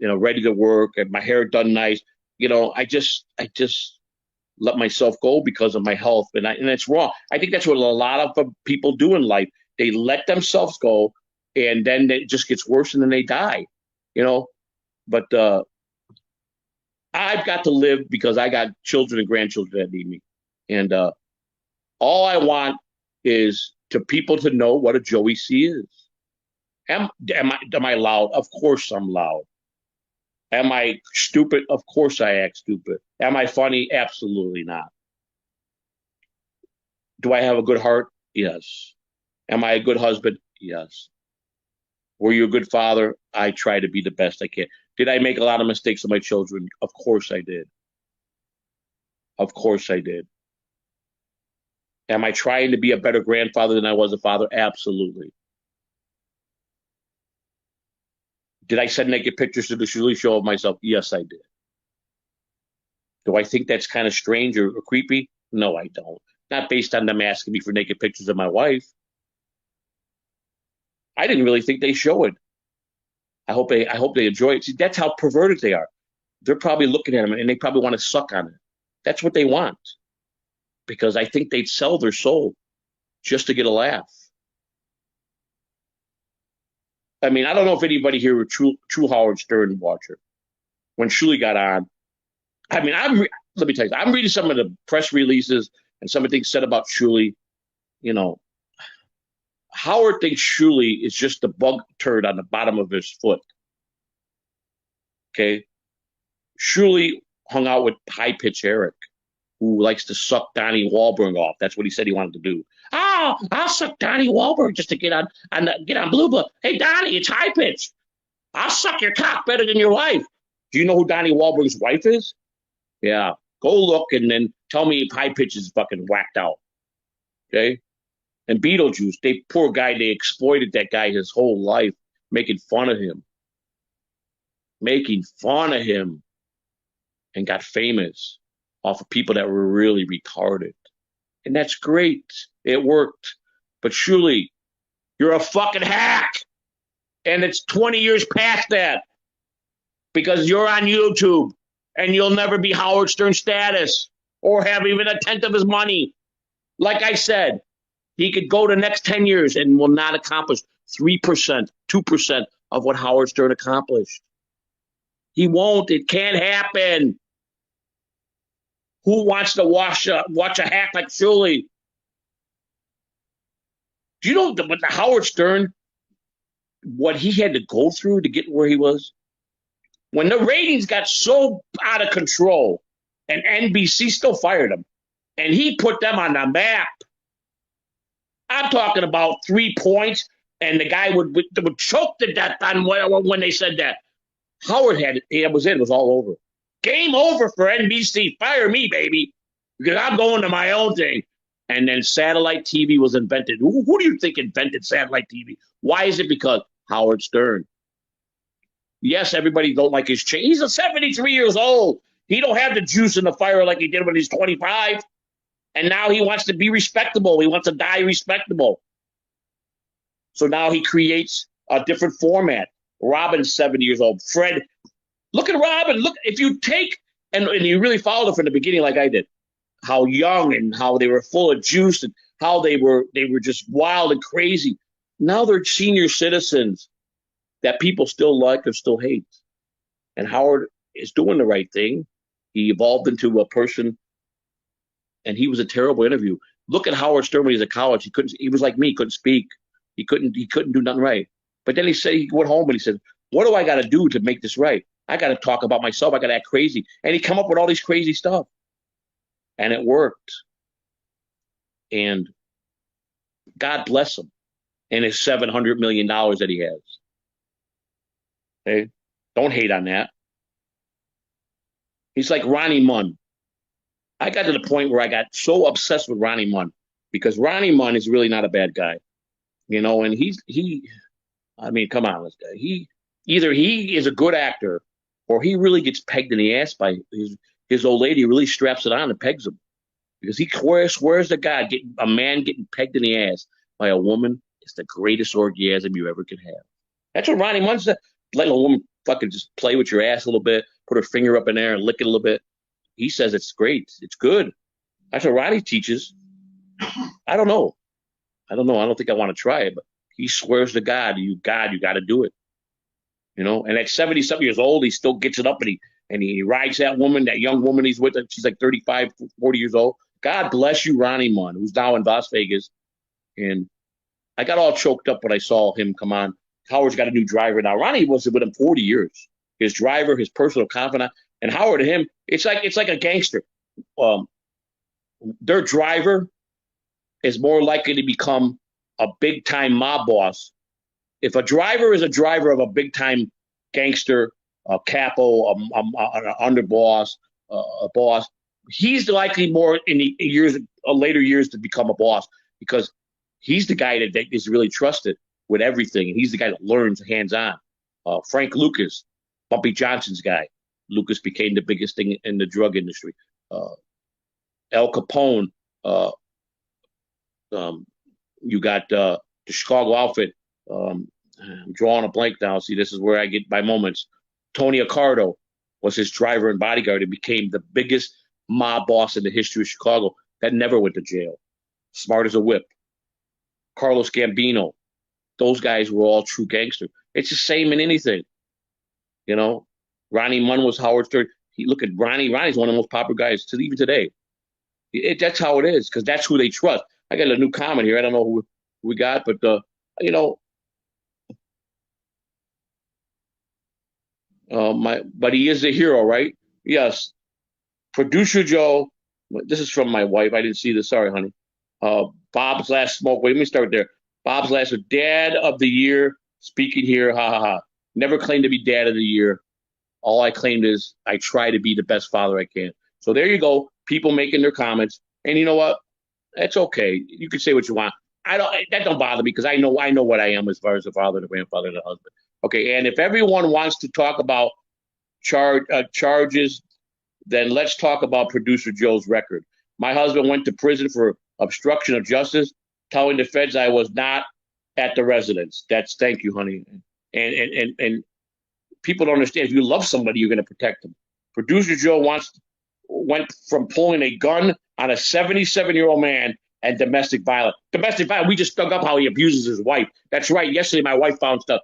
ready to work, and my hair done nice. I just let myself go because of my health, and it's wrong. I think that's what a lot of people do in life. They let themselves go, and then it just gets worse, and then they die. But I've got to live because I got children and grandchildren that need me, and all I want is to people to know what a Joey-C is. Am I loud? Of course I'm loud. Am I stupid? Of course I act stupid. Am I funny? Absolutely not. Do I have a good heart? Yes. Am I a good husband? Yes. Were you a good father? I try to be the best I can. Did I make a lot of mistakes with my children? Of course I did. Of course I did. Am I trying to be a better grandfather than I was a father? Absolutely. Did I send naked pictures to the Shirley show of myself? Yes, I did. Do I think that's kind of strange or creepy? No, I don't. Not based on them asking me for naked pictures of my wife. I didn't really think they show it. I hope they enjoy it. See, that's how perverted they are. They're probably looking at them and they probably want to suck on it. That's what they want. Because I think they'd sell their soul just to get a laugh. I mean, I don't know if anybody here was true Howard Stern watcher. When Shuli got on, I mean, let me tell you, I'm reading some of the press releases and some of the things said about Shuli. Howard thinks Shuli is just the bug turd on the bottom of his foot. Okay? Shuli hung out with High Pitch Eric, who likes to suck Donnie Wahlberg off. That's what he said he wanted to do. Oh, I'll suck Donnie Wahlberg just to get on Blue Book. Hey, Donnie, it's High Pitch. I'll suck your cock better than your wife. Do you know who Donnie Wahlberg's wife is? Yeah. Go look and then tell me if High Pitch is fucking whacked out. Okay? And Beetlejuice, poor guy, they exploited that guy his whole life, making fun of him. And got famous off of people that were really retarded. And that's great. It worked. But Shuli, you're a fucking hack. And it's 20 years past that. Because you're on YouTube. And you'll never be Howard Stern status. Or have even a tenth of his money. Like I said, he could go the next 10 years and will not accomplish 3%, 2% of what Howard Stern accomplished. He won't. It can't happen. Who wants to watch a hack like Shuli? Do you know what the Howard Stern, what he had to go through to get where he was? When the ratings got so out of control, and NBC still fired him, and he put them on the map. I'm talking about 3 points, and the guy would choke to death on when they said that. Howard had it was it. It was all over. Game over for NBC. Fire me, baby, because I'm going to my own thing. And then satellite TV was invented. Who do you think invented satellite TV? Why is it? Because Howard Stern. Yes, everybody don't like his change. He's a 73 years old. He don't have the juice in the fire like he did when he's 25. And now he wants to be respectable. He wants to die respectable. So now he creates a different format. Robin's 70 years old. Fred, look at Robin. Look, if you take, and you really followed it from the beginning like I did, how young and how they were full of juice and how they were just wild and crazy. Now they're senior citizens that people still like or still hate. And Howard is doing the right thing. He evolved into a person, and he was a terrible interview. Look at Howard Stern when he was at college. He was like me, couldn't speak. He couldn't do nothing right. But then he went home and he said, what do I got to do to make this right? I got to talk about myself. I got to act crazy. And he come up with all these crazy stuff. And it worked. And God bless him and his $700 million that he has. Okay? Don't hate on that. He's like Ronnie Munn. I got to the point where I got so obsessed with Ronnie Munn because Ronnie Munn is really not a bad guy. You know, and I mean, come on, this guy. Either he is a good actor or he really gets pegged in the ass by his old lady really straps it on and pegs him. Because he swears to God, a man getting pegged in the ass by a woman is the greatest orgasm you ever could have. That's what Ronnie Munn said. Let a woman fucking just play with your ass a little bit, put her finger up in there and lick it a little bit. He says it's great. It's good. That's what Ronnie teaches. I don't know. I don't think I want to try it, but he swears to God, you got to do it. You know, and at 70-something years old, he still gets it up and he rides that woman, that young woman he's with. She's like 35, 40 years old. God bless you, Ronnie Munn, who's now in Las Vegas. And I got all choked up when I saw him come on. Howard's got a new driver now. Ronnie was with him 40 years. His driver, his personal confidant, and Howard and him, it's like a gangster. Their driver is more likely to become a big-time mob boss. If a driver is a driver of a big-time gangster, a capo, an underboss, a boss, he's likely more in the later years to become a boss because he's the guy that is really trusted with everything, and he's the guy that learns hands-on. Frank Lucas, Bumpy Johnson's guy. Lucas became the biggest thing in the drug industry. Al Capone. You got the Chicago outfit. I'm drawing a blank now. See, this is where I get my moments. Tony Accardo was his driver and bodyguard and became the biggest mob boss in the history of Chicago that never went to jail. Smart as a whip. Carlos Gambino. Those guys were all true gangsters. It's the same in anything. You know, Ronnie Munn was Howard Stern. Look at Ronnie. Ronnie's one of the most popular guys even today. That's how it is because that's who they trust. I got a new comment here. I don't know who we got, but you know, but he is a hero, right? Yes. Producer Joe. This is from my wife. I didn't see this. Sorry, honey. Bob's last smoke. Wait, let me start there. Bob's last dad of the year. Speaking here. Ha ha ha. Never claimed to be dad of the year. All I claimed is I try to be the best father I can. So there you go. People making their comments, and you know what? That's okay. You can say what you want. That don't bother me because I know what I am as far as a father, and a grandfather, and a husband. Okay, and if everyone wants to talk about charges, then let's talk about Producer Joe's record. My husband went to prison for obstruction of justice, telling the feds I was not at the residence. Thank you, honey. And people don't understand. If you love somebody, you're going to protect them. Producer Joe went from pulling a gun on a 77-year-old man and domestic violence. Domestic violence, we just dug up how he abuses his wife. That's right. Yesterday, my wife found stuff.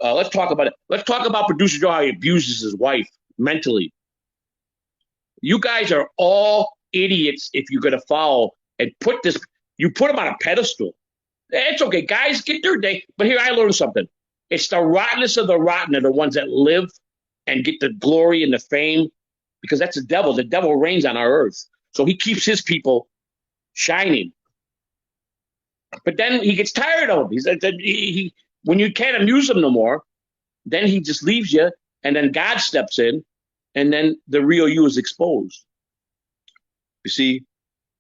Let's talk about it. Let's talk about Producer Joe, how he abuses his wife mentally. You guys are all idiots if you're going to follow and put him on a pedestal. It's okay. Guys, get their day. But here, I learned something. It's the rottenness of the rotten are the ones that live and get the glory and the fame because that's the devil. The devil reigns on our earth. So he keeps his people shining. But then he gets tired of him. When you can't amuse him no more, then he just leaves you, and then God steps in, and then the real you is exposed. You see,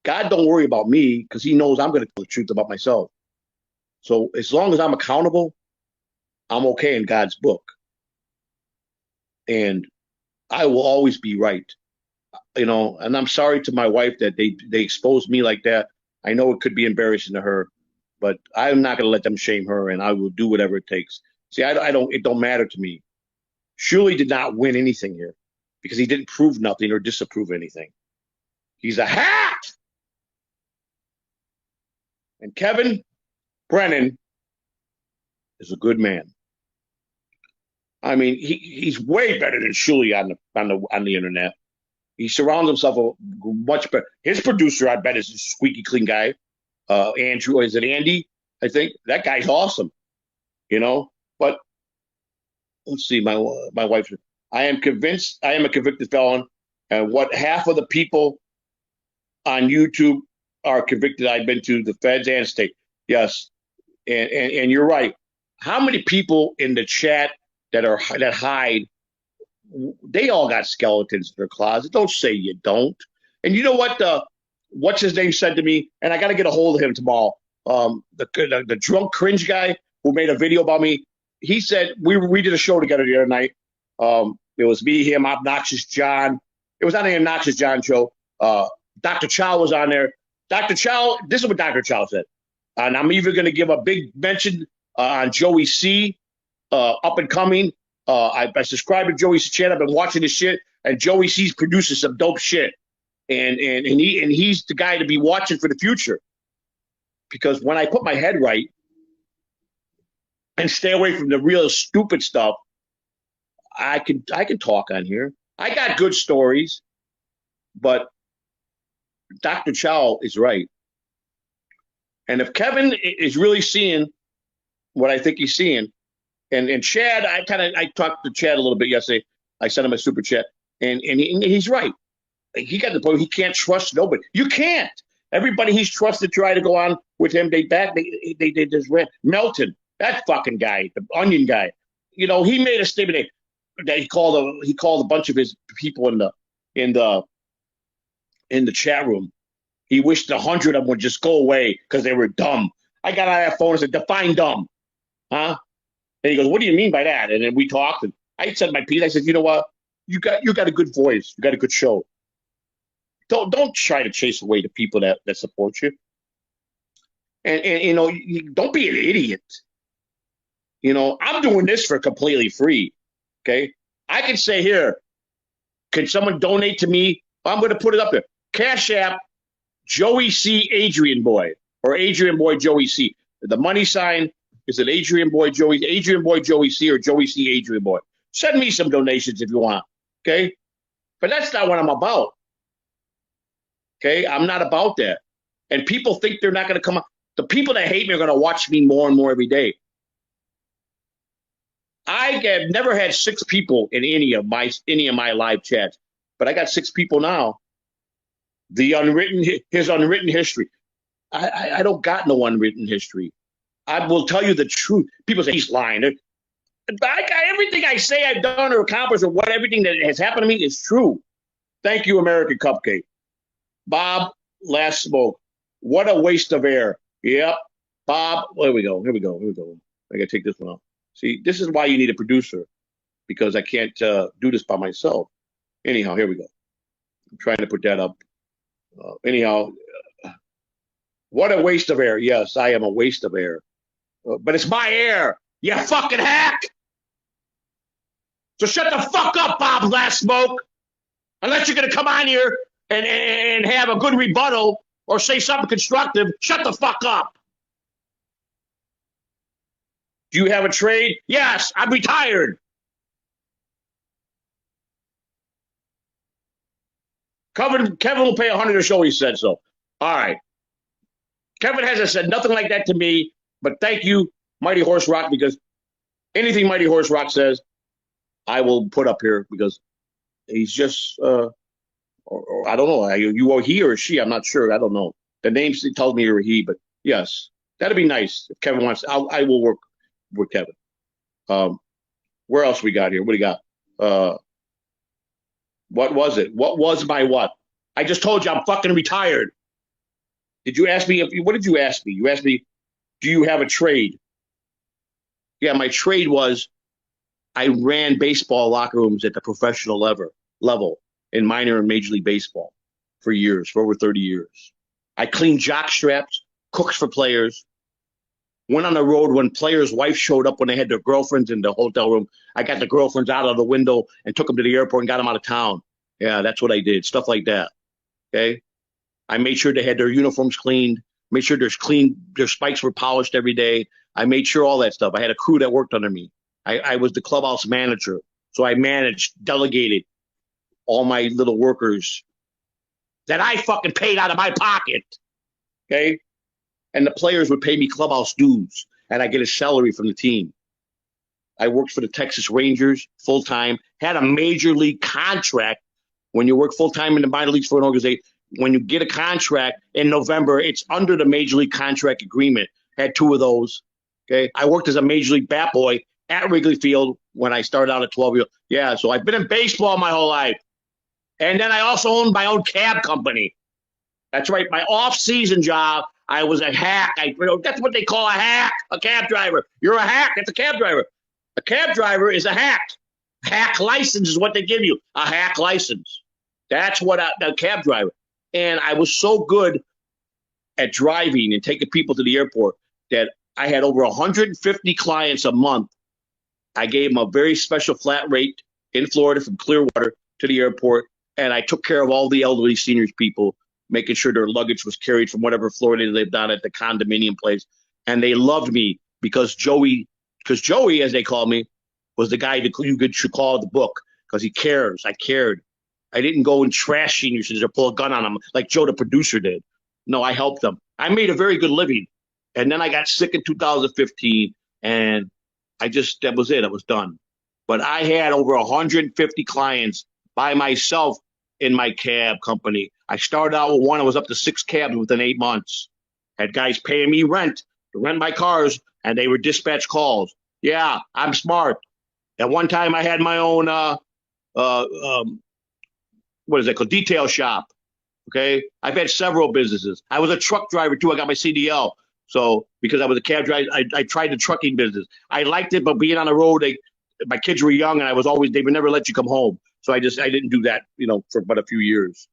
God don't worry about me because he knows I'm going to tell the truth about myself. So as long as I'm accountable, I'm okay in God's book. And I will always be right. And I'm sorry to my wife that they exposed me like that. I know it could be embarrassing to her, but I'm not going to let them shame her, and I will do whatever it takes. See, I don't. It don't matter to me. Shuli did not win anything here because he didn't prove nothing or disapprove anything. He's a hack. And Kevin Brennan is a good man. I mean, he's way better than Shuli on the internet. He surrounds himself with much better. His producer, I bet, is a squeaky clean guy. Andrew, is it Andy? I think that guy's awesome. But let's see, my wife. I am convinced I am a convicted felon, and what half of the people on YouTube are convicted. I've been to the feds and state. Yes, and you're right. How many people in the chat that hide? They all got skeletons in their closet. Don't say you don't. And you know what? What's his name said to me? And I got to get a hold of him tomorrow. The drunk cringe guy who made a video about me. He said we did a show together the other night. It was me, him, Obnoxious John. It was on the Obnoxious John show. Dr. Chow was on there. Dr. Chow. This is what Dr. Chow said. And I'm even going to give a big mention on Joey.C. Up and coming. I subscribe to Joey.C channel. I've been watching this shit, and Joey.C's producing some dope shit. And he's the guy to be watching for the future. Because when I put my head right and stay away from the real stupid stuff, I can talk on here. I got good stories, but Dr. Chow is right. And if Kevin is really seeing what I think he's seeing, and Chad, I talked to Chad a little bit yesterday. I sent him a super chat, and he's right. He got the point. He can't trust nobody. You can't. Everybody he's trusted tried to go on with him. They just ran. Melton, that fucking guy, the onion guy. He made a statement that he called a bunch of his people in the chat room. He wished 100 of them would just go away because they were dumb. I got on that phone and said, "Define dumb, huh?" And he goes, "What do you mean by that?" And then we talked, and I said my piece. I said, "You know what? You got a good voice. You got a good show. Don't try to chase away the people that support you. And don't be an idiot. I'm doing this for completely free. Okay, I can say here, can someone donate to me? I'm going to put it up there. Cash App, Joey.C Adrian Boy, or Adrian Boy Joey.C. The money sign is it Adrian Boy Joey.C, or Joey.C Adrian Boy. Send me some donations if you want. Okay, but that's not what I'm about. Okay, I'm not about that. And people think they're not going to come up. The people that hate me are going to watch me more and more every day. I have never had 6 people in any of my live chats, but I got 6 people now. His unwritten history. I don't got no unwritten history. I will tell you the truth. People say he's lying. Everything I say I've done or accomplished, or everything that has happened to me is true. Thank you, American Cupcake. Bob, last smoke. What a waste of air. Yep. Bob, here we go. I got to take this one off. See, this is why you need a producer, because I can't do this by myself. Anyhow, here we go. I'm trying to put that up. Anyhow, what a waste of air. Yes, I am a waste of air. But it's my air. You fucking hack. So shut the fuck up, Bob Last Smoke. Unless you're going to come on here and have a good rebuttal or say something constructive, shut the fuck up. Do you have a trade? Yes, I'm retired. Kevin will pay 100 a show, he said so. All right. Kevin hasn't said nothing like that to me, but thank you, Mighty Horse Rock, because anything Mighty Horse Rock says, I will put up here, because he's just, or I don't know, you or he or she, I'm not sure, I don't know. The name tells me you're a he, but yes. That'd be nice if Kevin wants. I will work with Kevin. Um, where else we got here? What do you got? What was it? What was my what? I just told you I'm fucking retired. Did you ask me if? What did you ask me? You asked me, do you have a trade? Yeah, my trade was I ran baseball locker rooms at the professional level in minor and major league baseball for years, for over 30 years. I cleaned jock straps, cooks for players, went on the road when players' wives showed up when they had their girlfriends in the hotel room. I got the girlfriends out of the window and took them to the airport and got them out of town. Yeah, that's what I did. Stuff like that. Okay. I made sure they had their uniforms cleaned, made sure their spikes were polished every day. I made sure all that stuff. I had a crew that worked under me. I was the clubhouse manager. So I managed, delegated all my little workers that I fucking paid out of my pocket. Okay. And the players would pay me clubhouse dues and I get a salary from the team. I worked for the Texas Rangers full time, had a major league contract. When you work full time in the minor leagues for an organization, when you get a contract in November, it's under the major league contract agreement. Had two of those. Okay. I worked as a major league bat boy at Wrigley Field when I started out at 12 years. Yeah. So I've been in baseball my whole life. And then I also owned my own cab company. That's right. My off-season job, I was a hack. That's what they call a hack, a cab driver. You're a hack. That's a cab driver. A cab driver is a hack. Hack license is what they give you, a hack license. That's what a cab driver. And I was so good at driving and taking people to the airport that I had over 150 clients a month. I gave them a very special flat rate in Florida from Clearwater to the airport. And I took care of all the elderly seniors people, making sure their luggage was carried from whatever floor they lived on at the condominium place. And they loved me because Joey, as they called me, was the guy that you should call the book because he cares. I cared. I didn't go and trash seniors or pull a gun on them like Joe, the producer, did. No, I helped them. I made a very good living. And then I got sick in 2015 and that was it. I was done. But I had over 150 clients by myself in my cab company. I started out with one. I was up to 6 cabs within 8 months. Had guys paying me rent to rent my cars, and they were dispatch calls. Yeah, I'm smart. At one time, I had my own, what is that called? Detail shop. Okay. I've had several businesses. I was a truck driver too. I got my CDL. So because I was a cab driver, I tried the trucking business. I liked it, but being on the road, my kids were young and they would never let you come home. So I didn't do that, for but a few years.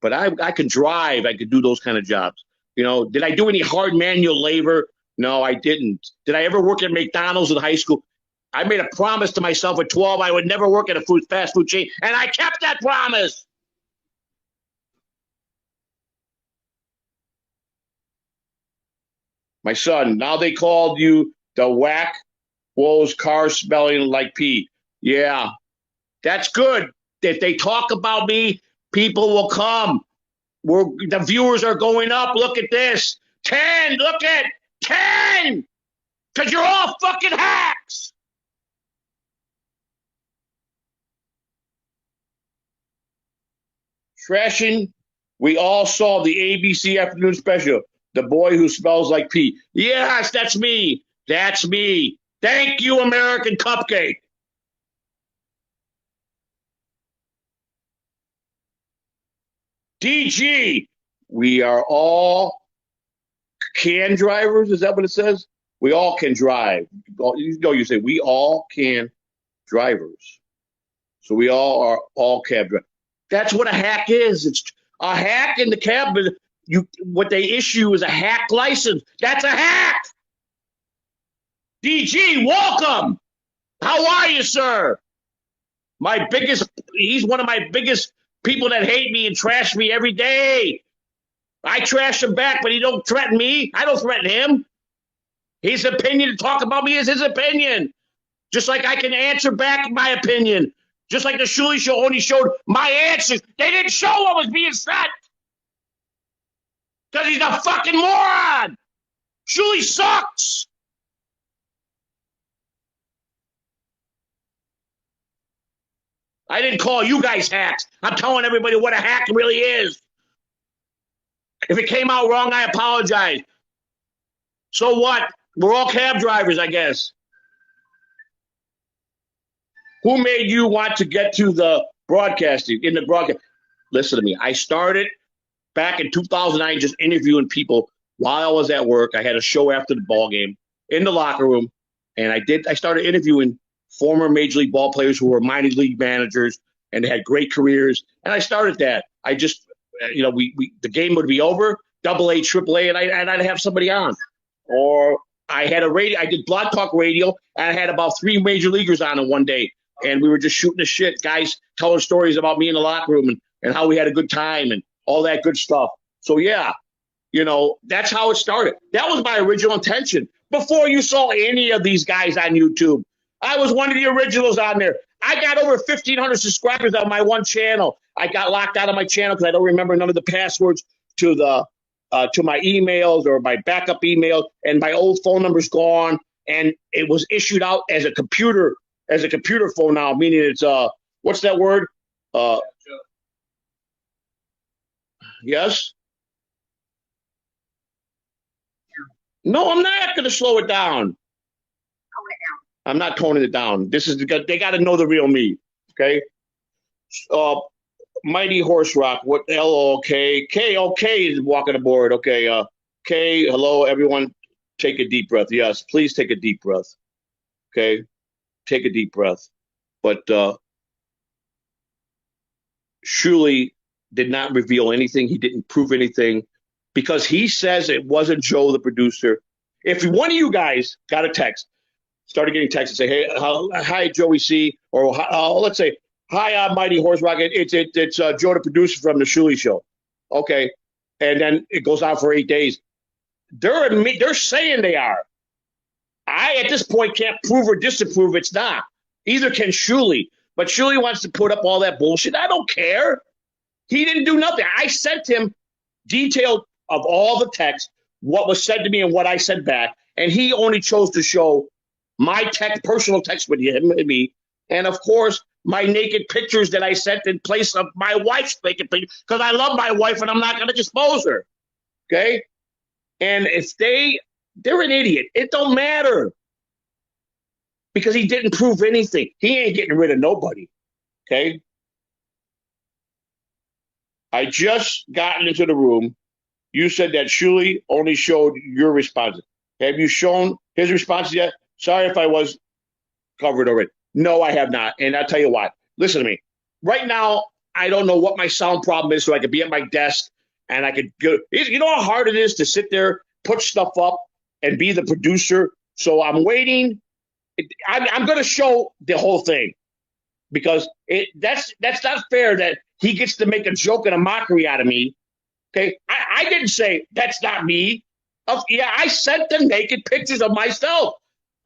But I could drive. I could do those kind of jobs. Did I do any hard manual labor? No, I didn't. Did I ever work at McDonald's in high school? I made a promise to myself at 12 I would never work at a fast food chain, and I kept that promise. My son, now they called you the whack woes car smelling like pee. Yeah, that's good. If they talk about me, people will come. The viewers are going up. Look at this. 10. Look at 10. Because you're all fucking hacks. Trashing. We all saw the ABC afternoon special. The boy who smells like pee. Yes, that's me. That's me. Thank you, American Cupcake. DG, we are all can drivers. Is that what it says? We all can drive. You say we all can drivers. So we all are all cab drivers. That's what a hack is. It's a hack in the cab. What they issue is a hack license. That's a hack. DG, welcome. How are you, sir? He's one of my biggest people that hate me and trash me every day. I trash him back, but he don't threaten me. I don't threaten him. His opinion to talk about me is his opinion. Just like I can answer back my opinion. Just like the Shuli Show only showed my answers. They didn't show what was being said. Because he's a fucking moron. Shuli sucks. I didn't call you guys hacks. I'm telling everybody what a hack really is. If it came out wrong, I apologize. So what? We're all cab drivers, I guess. Who made you want to get to the broadcasting, in the broadcast? Listen to me. I started back in 2009 just interviewing people while I was at work. I had a show after the ball game in the locker room, and I started interviewing former major league ball players who were minor league managers and they had great careers. And I started that. I just, the game would be over, double A, triple A, and I'd have somebody on. Or I had a radio, I did Blog Talk Radio, and I had about 3 major leaguers on in one day. And we were just shooting the shit, guys telling stories about me in the locker room and how we had a good time and all that good stuff. So, yeah, that's how it started. That was my original intention. Before you saw any of these guys on YouTube, I was one of the originals on there. I got over 1,500 subscribers on my one channel. I got locked out of my channel because I don't remember none of the passwords to my emails or my backup email, and my old phone number's gone. And it was issued out as a computer phone now, meaning it's what's that word? Yes. No, I'm not going to slow it down. I'm not toning it down. They got to know the real me. Okay. Mighty Horse Rock. What L-O-K? K-O-K is walking aboard. Okay. K, hello, everyone. Take a deep breath. Yes, please take a deep breath. Okay. Take a deep breath. But Shuley did not reveal anything. He didn't prove anything because he says it wasn't Joe, the producer. If one of you guys got a text, started getting texts and say, hey, hi, Joey.C, or let's say, hi, Mighty Horse Rock. It's Joe, the producer from the Shuley Show. Okay. And then it goes on for 8 days. They're saying they are. I, at this point, can't prove or disapprove it's not. Either can Shuley. But Shuley wants to put up all that bullshit. I don't care. He didn't do nothing. I sent him detailed of all the text, what was said to me and what I said back. And he only chose to show my personal text with him and me. And, of course, my naked pictures that I sent in place of my wife's naked pictures because I love my wife and I'm not going to expose her. Okay? And if they're an idiot. It don't matter. Because he didn't prove anything. He ain't getting rid of nobody. Okay? I just gotten into the room. You said that Shuley only showed your responses. Have you shown his responses yet? Sorry if I was covered already. No, I have not. And I'll tell you what. Listen to me. Right now, I don't know what my sound problem is, so I could be at my desk and I could go. You know how hard it is to sit there, put stuff up, and be the producer? So I'm waiting. I'm going to show the whole thing because that's not fair that he gets to make a joke and a mockery out of me. Okay, I didn't say that's not me. Yeah, I sent them naked pictures of myself.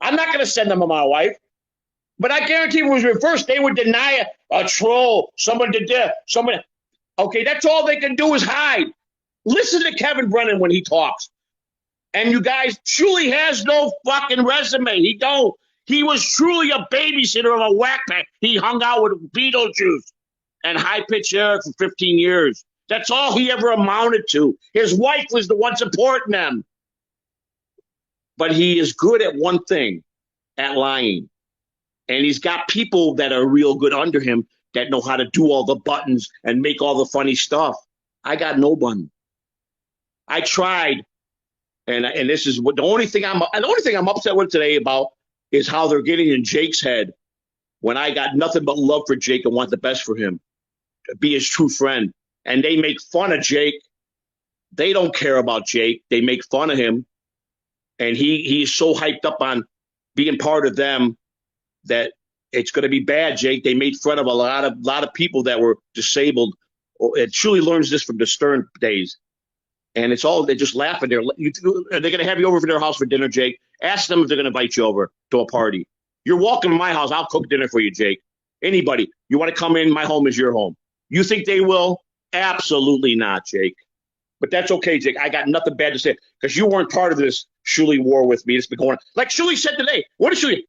I'm not going to send them to my wife. But I guarantee if it was reversed, they would deny a troll. Someone did that. Okay, that's all they can do is hide. Listen to Kevin Brennan when he talks. And you guys, Shuley has no fucking resume. He don't. He was truly a babysitter of a whack pack. He hung out with Beetlejuice and High Pitch Eric for 15 years. That's all he ever amounted to. His wife was the one supporting them. But he is good at one thing, at lying. And he's got people that are real good under him that know how to do all the buttons and make all the funny stuff. I got no one. I tried. And this is what the only thing I'm upset with today about is how they're getting in Jake's head when I got nothing but love for Jake and want the best for him, be his true friend. And they make fun of Jake. They don't care about Jake. They make fun of him. And he's so hyped up on being part of them that it's going to be bad, Jake. They made fun of a lot of people that were disabled. It truly learns this from the Stern days. And they're just laughing. They're going to have you over to their house for dinner, Jake. Ask them if they're going to invite you over to a party. You're welcome to my house. I'll cook dinner for you, Jake. Anybody. You want to come in? My home is your home. You think they will? Absolutely not, Jake. But that's okay, Jake. I got nothing bad to say because you weren't part of this Shuley war with me. It's been going on. Like Shuley said today. What is Shuley?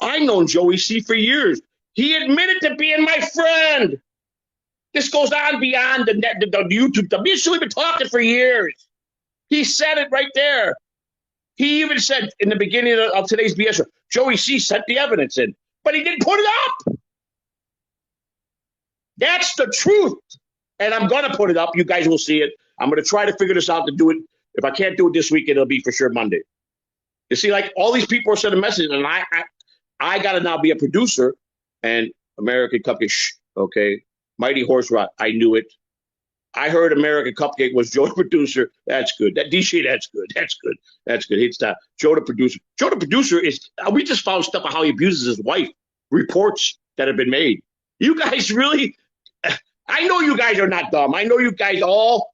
I've known Joey.C for years. He admitted to being my friend. This goes on beyond the YouTube. Me and Shuley been talking for years. He said it right there. He even said in the beginning of today's BS show, Joey.C sent the evidence in, but he didn't put it up. That's the truth. And I'm going to put it up. You guys will see it. I'm going to try to figure this out to do it. If I can't do it this week, it'll be for sure Monday. You see, like all these people are sending messages, and I got to now be a producer. And American Cupcake, okay. Mighty Horse Rock, I knew it. I heard American Cupcake was Joe the producer. That's good. That DC, that's good. That's good. That's good. He'd stop. Joe the producer. Joe the producer is, we just found stuff on how he abuses his wife, reports that have been made. You guys really, I know you guys are not dumb. I know you guys all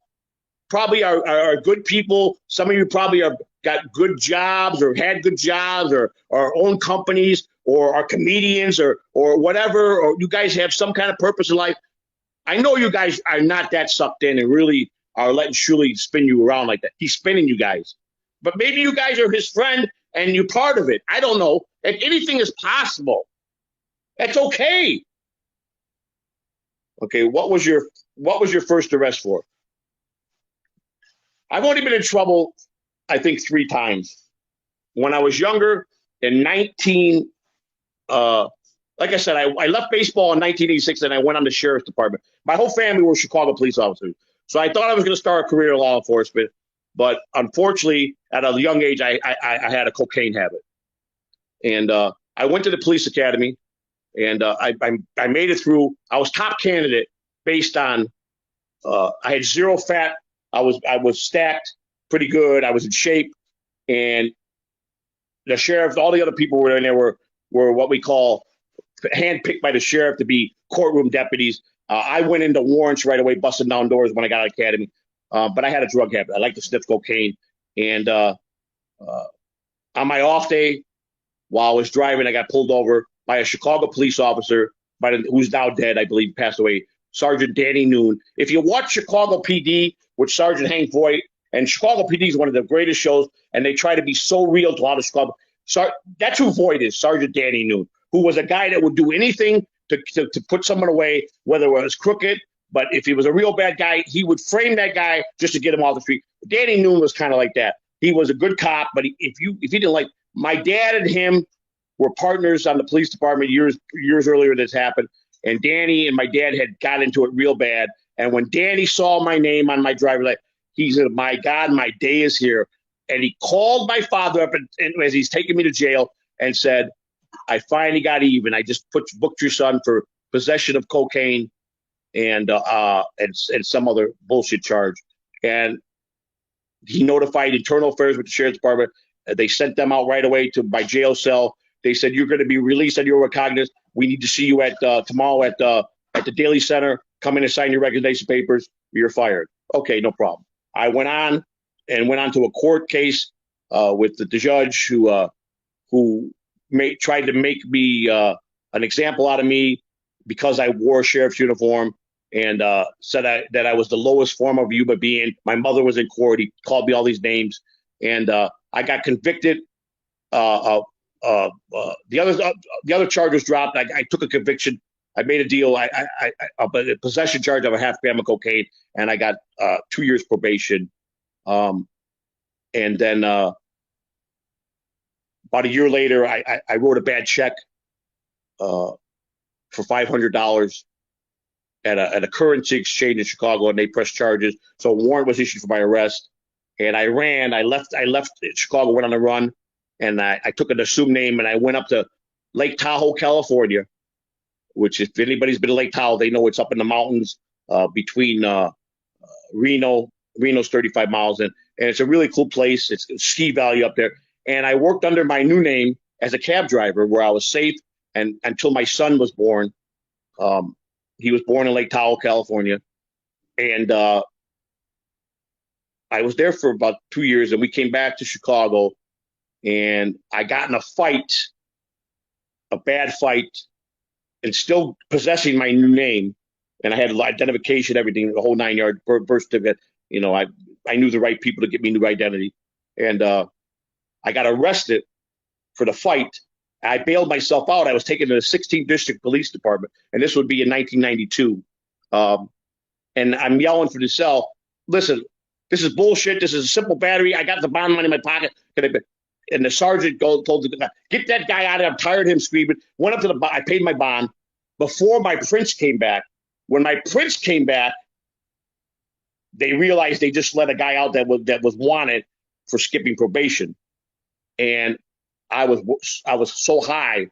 probably are good people. Some of you probably are got good jobs or had good jobs or own companies or are comedians or whatever, or you guys have some kind of purpose in life. I know you guys are not that sucked in and really are letting Shuli spin you around like that. He's spinning you guys. But maybe you guys are his friend and you're part of it. I don't know. If anything is possible, that's okay. Okay, what was your first arrest for? I've only been in trouble, I think, 3 times. When I was younger, in like I said, I left baseball in 1986 and I went on the sheriff's department. My whole family were Chicago police officers. So I thought I was going to start a career in law enforcement. But unfortunately, at a young age, I had a cocaine habit. And I went to the police academy and I made it through. I was top candidate based on I had 0 fat. I was stacked pretty good. I was in shape. And the sheriff, all the other people were in there were what we call handpicked by the sheriff to be courtroom deputies. I went into warrants right away, busting down doors when I got out of academy. But I had a drug habit. I like to sniff cocaine. And on my off day, while I was driving, I got pulled over by a Chicago police officer who's now dead, I believe, passed away, Sergeant Danny Noon. If you watch Chicago PD with Sergeant Hank Voigt, and Chicago PD is one of the greatest shows, and they try to be so real to all the Chicago. That's who Voigt is, Sergeant Danny Noon, who was a guy that would do anything to put someone away, whether it was crooked, but if he was a real bad guy, he would frame that guy just to get him off the street. Danny Noon was kind of like that. He was a good cop, but if he didn't like, my dad and him were partners on the police department years earlier this happened, and Danny and my dad had got into it real bad. And when Danny saw my name on my driver's license, he said, "My God, my day is here." And he called my father up and as he's taking me to jail and said, "I finally got even. I just booked your son for possession of cocaine and some other bullshit charge." And he notified internal affairs with the sheriff's department. They sent them out right away to my jail cell. They said, "You're going to be released on your recognizance. We need to see you at tomorrow at the Daily Center. Come in and sign your resignation papers. You're fired." Okay, no problem. I went on to a court case with the judge who tried to make me an example out of me because I wore a sheriff's uniform and said that I was the lowest form of a human being. My mother was in court. He called me all these names, and I got convicted. The other charges dropped. I took a conviction. I made a deal. I a possession charge of a half gram of cocaine, and I got 2 years probation. And then about a year later, I wrote a bad check for $500 at a currency exchange in Chicago, and they pressed charges. So a warrant was issued for my arrest, and I ran. I left Chicago, went on a run, and I took an assumed name, and I went up to Lake Tahoe, California, which if anybody's been to Lake Tahoe, they know it's up in the mountains between Reno. Reno's 35 miles in, and it's a really cool place. It's ski valley up there. And I worked under my new name as a cab driver where I was safe and until my son was born. He was born in Lake Tahoe, California. And I was there for about 2 years, and we came back to Chicago, and I got in a bad fight, and still possessing my new name. And I had identification, everything, the whole 9 yard birth certificate. You know, I knew the right people to get me new identity. And I got arrested for the fight. I bailed myself out. I was taken to the 16th District Police Department, and this would be in 1992. And I'm yelling for the cell, "Listen, This is bullshit. This is a simple battery. I got the bond money in my pocket. And the sergeant told the guy, get that guy out of there. I'm tired of him screaming. Went up to I paid my bond before my prince came back. When my prince came back, they realized they just let a guy out that was wanted for skipping probation. And I was so high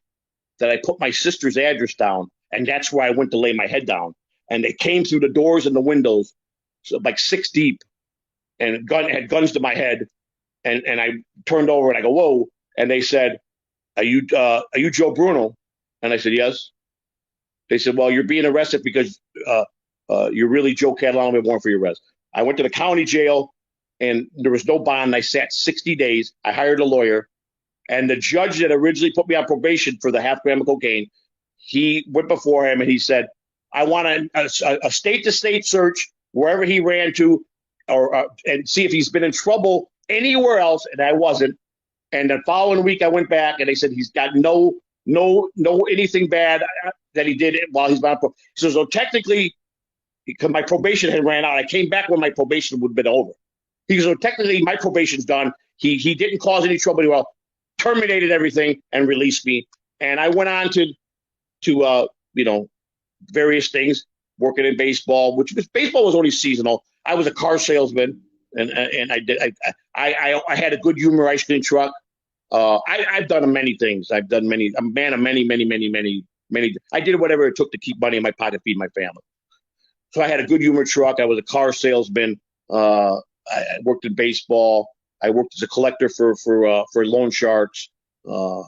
that I put my sister's address down, and that's where I went to lay my head down. And they came through the doors and the windows, so like 6 deep, and had guns to my head. And I turned over and I go, whoa. And they said, are you Joe Bruno? And I said, yes. They said, well, you're being arrested because you're really Joe Catalano. We have warrant for your arrest. I went to the county jail, and there was no bond. I sat 60 days. I hired a lawyer. And the judge that originally put me on probation for the half gram of cocaine, he went before him and he said, I want a state-to-state search wherever he ran to, and see if he's been in trouble anywhere else. And I wasn't. And the following week I went back and they said he's got no anything bad that he did while he's on probation. So technically, because my probation had ran out, I came back when my probation would have been over. He goes, so technically my probation's done. He didn't cause any trouble anywhere else. Terminated everything and released me. And I went on to various things, working in baseball, which baseball was only seasonal. I was a car salesman, and I had a good humor ice cream truck. I've done many things. I'm a man of many. I did whatever it took to keep money in my pocket, feed my family. So I had a good humor truck. I was a car salesman. I worked in baseball. I worked as a collector for loan sharks. I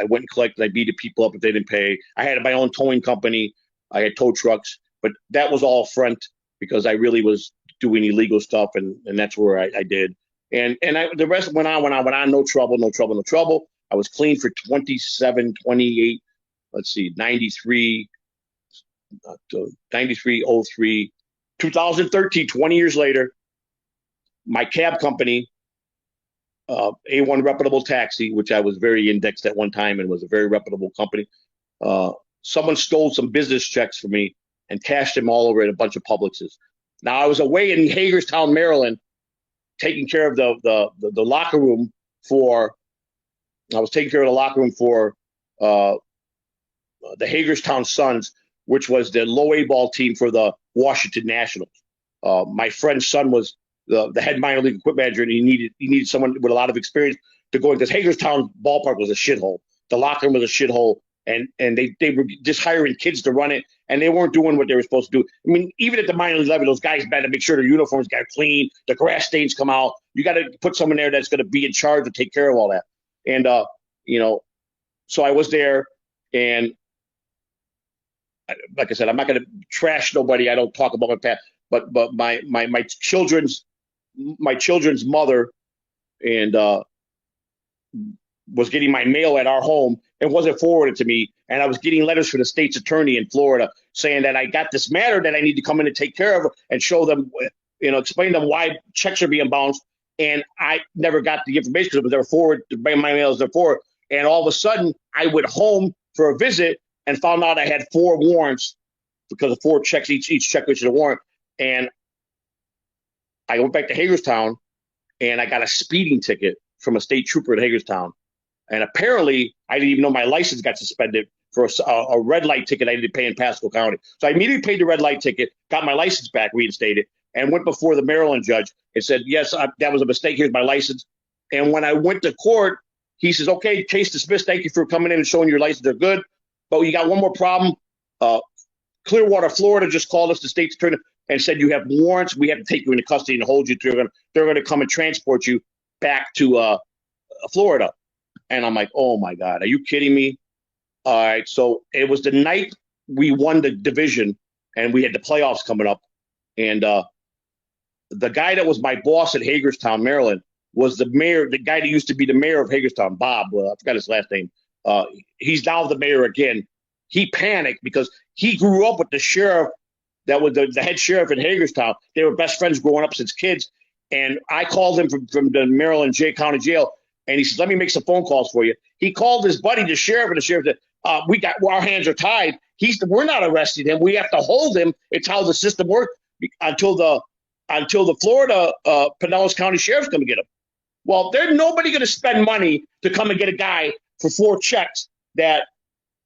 went and collected. I beat people up if they didn't pay. I had my own towing company. I had tow trucks, but that was all front because I really was doing illegal stuff, and that's where I did. And the rest went on. No trouble. I was clean for 27, 28. Let's see, 93, 03, 2013, 20 years later. My cab company, A1 Reputable Taxi, which I was very indexed at one time and was a very reputable company. Someone stole some business checks from me and cashed them all over at a bunch of Publixes. Now I was away in Hagerstown, Maryland, taking care of the locker room for. I was taking care of the locker room for the Hagerstown Suns, which was the low A ball team for the Washington Nationals. My friend's son was the head minor league equipment manager, and he needed someone with a lot of experience to go in, because Hagerstown ballpark was a shithole. The locker room was a shithole, and they were just hiring kids to run it, and they weren't doing what they were supposed to do. I mean, even at the minor league level, those guys had to make sure their uniforms got clean, the grass stains come out. You got to put someone there that's going to be in charge to take care of all that. And so I was there, and like I said, I'm not going to trash nobody. I don't talk about my past, but my children's mother and was getting my mail at our home and wasn't forwarded to me. And I was getting letters from the state's attorney in Florida saying that I got this matter that I need to come in and take care of and show them, explain to them why checks are being bounced. And I never got the information because it was never forwarded. My mail was never forwarded. And all of a sudden, I went home for a visit and found out I had 4 warrants because of 4 checks, each check which is a warrant. And I went back to Hagerstown, and I got a speeding ticket from a state trooper in Hagerstown. And apparently, I didn't even know my license got suspended for a red light ticket I didn't pay in Pasco County. So I immediately paid the red light ticket, got my license back, reinstated, and went before the Maryland judge and said, yes, that was a mistake. Here's my license. And when I went to court, he says, okay, case dismissed. Thank you for coming in and showing your license. They're good. But you got one more problem. Clearwater, Florida just called us, the state's attorney, and said you have warrants. We have to take you into custody and hold you. They're going to come and transport you back to Florida. And I'm like, oh, my God, are you kidding me? All right. So it was the night we won the division, and we had the playoffs coming up. And the guy that was my boss at Hagerstown, Maryland, was the mayor, the guy that used to be the mayor of Hagerstown, Bob. I forgot his last name. He's now the mayor again. He panicked because he grew up with the sheriff that was the head sheriff in Hagerstown. They were best friends growing up since kids. And I called him from the Maryland County Jail, and he says, let me make some phone calls for you. He called his buddy, the sheriff, and the sheriff said, our hands are tied. We're not arresting him. We have to hold him. It's how the system works until until the Florida Pinellas County Sheriff's come to get him. Well, there's nobody going to spend money to come and get a guy for 4 checks that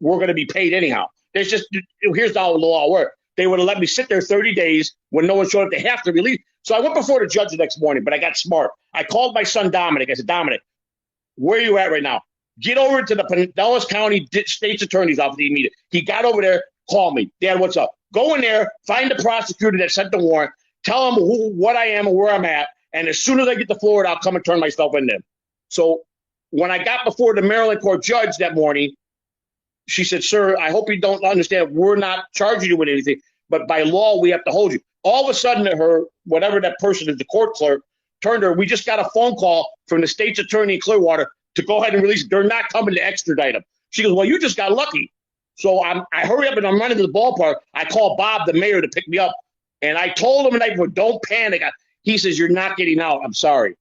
we're going to be paid anyhow. There's just, here's how the law works. They would have let me sit there 30 days when no one showed up. They have to release. So I went before the judge the next morning, but I got smart. I called my son, Dominic. I said, Dominic, where are you at right now? Get over to the Pinellas County State's Attorney's office immediately. He got over there, called me. Dad, what's up? Go in there, find the prosecutor that sent the warrant, tell him what I am and where I'm at, and as soon as I get to Florida, I'll come and turn myself in there. So when I got before the Maryland court judge that morning, she said, sir, I hope you don't understand. We're not charging you with anything, but by law, we have to hold you. All of a sudden, whatever that person is, the court clerk, turned her. We just got a phone call from the state's attorney in Clearwater to go ahead and release it. They're not coming to extradite him. She goes, well, you just got lucky. So I hurry up and I'm running to the ballpark. I call Bob, the mayor, to pick me up. And I told him the night before, don't panic. He says, you're not getting out. I'm sorry.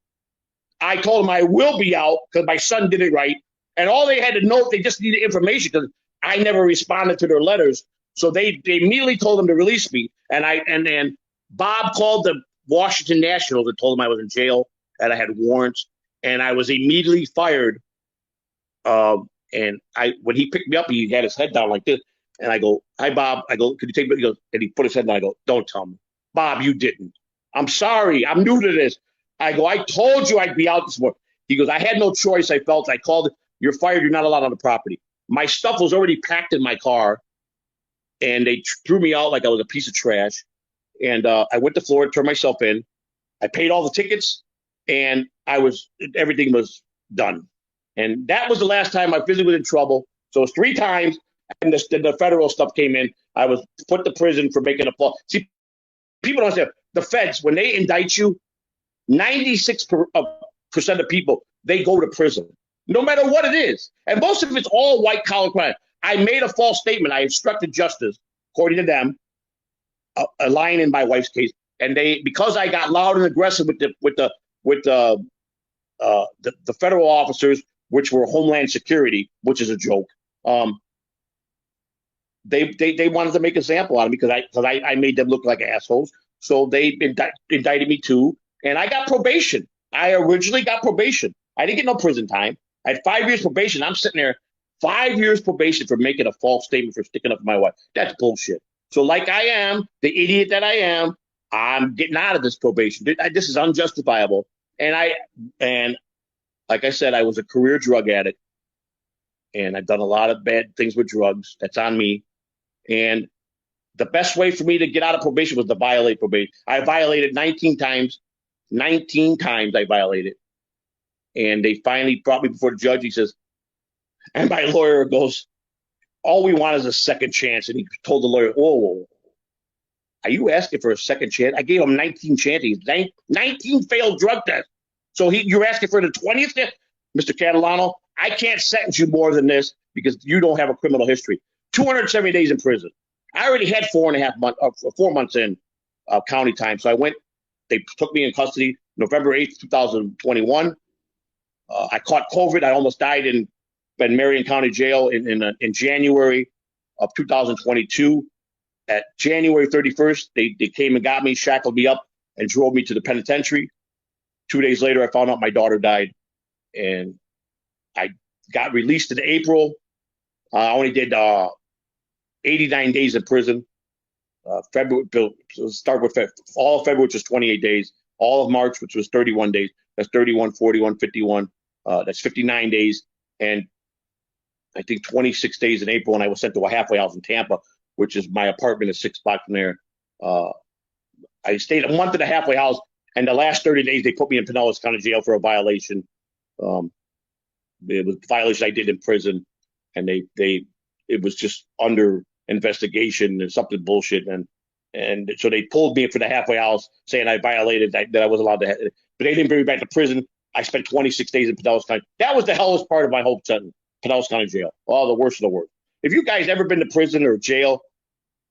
I told him I will be out because my son did it right. And all they had to know, they just needed information because I never responded to their letters. So they immediately told them to release me. And then Bob called the Washington Nationals and told them I was in jail and I had warrants. And I was immediately fired. And when he picked me up, he had his head down like this. And I go, hi, Bob. I go, could you take me? He goes, and he put his head down. I go, don't tell me. Bob, you didn't. I'm sorry. I'm new to this. I go, I told you I'd be out this morning. He goes, I had no choice. I called it. You're fired. You're not allowed on the property. My stuff was already packed in my car. And they threw me out like I was a piece of trash. And I went to Florida, turned myself in. I paid all the tickets. And everything was done. And that was the last time I physically was in trouble. So it was 3 times. And the federal stuff came in. I was put to prison for making a false. See, people don't understand. The feds, when they indict you, 96% of people, they go to prison, no matter what it is. And most of it's all white-collar crime. I made a false statement. I obstructed justice, according to them, a line in my wife's case. And because I got loud and aggressive with the federal officers, which were Homeland Security, which is a joke. They wanted to make an example out of me because I made them look like assholes. So they indicted me too, and I got probation. I originally got probation. I didn't get no prison time. I had 5 years probation. I'm sitting there, 5 years probation for making a false statement for sticking up for my wife. That's bullshit. So like I am, the idiot that I am, I'm getting out of this probation. This is unjustifiable. And like I said, I was a career drug addict, and I've done a lot of bad things with drugs. That's on me. And the best way for me to get out of probation was to violate probation. I violated 19 times. 19 times I violated. And they finally brought me before the judge. He says, and my lawyer goes, all we want is a second chance. And he told the lawyer, whoa, are you asking for a second chance? I gave him 19 chances. 19 failed drug tests. So you're asking for the 20th? Mr. Catalano, I can't sentence you more than this because you don't have a criminal history. 270 days in prison. I already had 4.5 months, 4 months in county time. So I went, they took me in custody November 8th, 2021. I caught COVID. I almost died in Marion County Jail in January of 2022. At January 31st, they came and got me, shackled me up, and drove me to the penitentiary. 2 days later, I found out my daughter died, and I got released in April. I only did 89 days in prison. February, start with all of February, which was 28 days. All of March, which was 31 days. That's 31, 41, 51. That's 59 days. And I think 26 days in April, and I was sent to a halfway house in Tampa, which is my apartment is 6 blocks from there. I stayed a month at a halfway house, and the last 30 days, they put me in Pinellas County Jail for a violation. It was a violation I did in prison, and it was just under investigation and something bullshit. And so they pulled me for the halfway house saying I violated that I was allowed to, but they didn't bring me back to prison. I spent 26 days in Pinellas County. That was the hellest part of my whole sentence, Pinellas County Jail. Oh, the worst of the worst. If you guys ever been to prison or jail,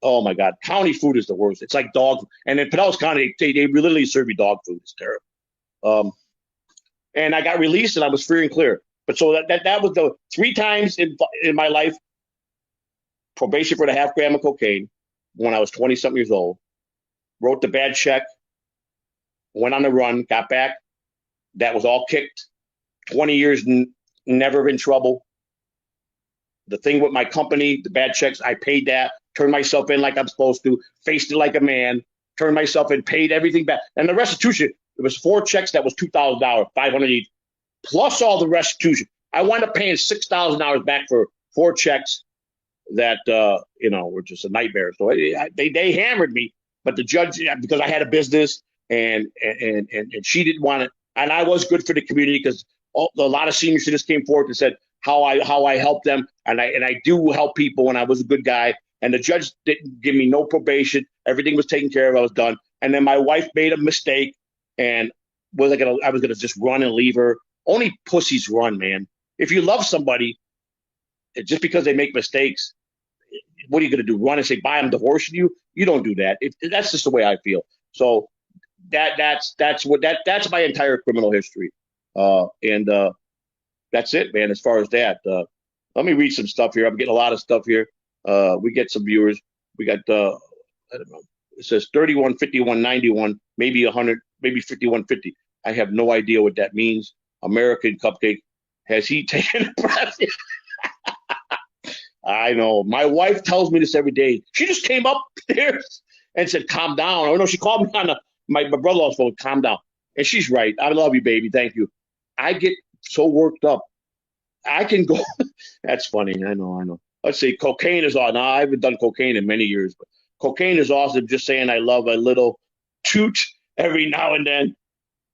oh my God, county food is the worst. It's like dog. And in Pinellas County, they literally serve you dog food. It's terrible. And I got released and I was free and clear. But so that was the 3 times in my life. Probation for the half gram of cocaine when I was 20-something years old. Wrote the bad check. went on a run, got back. That was all kicked. 20 years, never in trouble. The thing with my company, the bad checks, I paid that, turned myself in like I'm supposed to, faced it like a man, turned myself in, paid everything back. And the restitution, it was 4 checks that was $2,000, 500 each, plus all the restitution. I wound up paying $6,000 back for 4 checks that were just a nightmare. So they hammered me, but the judge, because I had a business and she didn't want it, and I was good for the community because a lot of senior citizens came forward and said how I helped them, and I do help people, and I was a good guy. And the judge didn't give me no probation. Everything was taken care of. I was done. And then my wife made a mistake, and I was gonna just run and leave her. Only pussies run, man. If you love somebody, just because they make mistakes, what are you going to do? Run and say, bye, I'm divorcing you? You don't do that. That's just the way I feel. So that's my entire criminal history. And that's it, man, as far as that. Let me read some stuff here. I'm getting a lot of stuff here. We get some viewers. We got, I don't know. It says 315191, maybe 100, maybe 5150. I have no idea what that means. American Cupcake. Has he taken a breath? I know. My wife tells me this every day. She just came upstairs and said, calm down. Oh, no, she called me on my brother-in-law's phone, calm down. And she's right. I love you, baby. Thank you. I get so worked up. I can go. That's funny. I know. Let's see. Cocaine is on. I haven't done cocaine in many years, but cocaine is awesome. Just saying I love a little toot every now and then.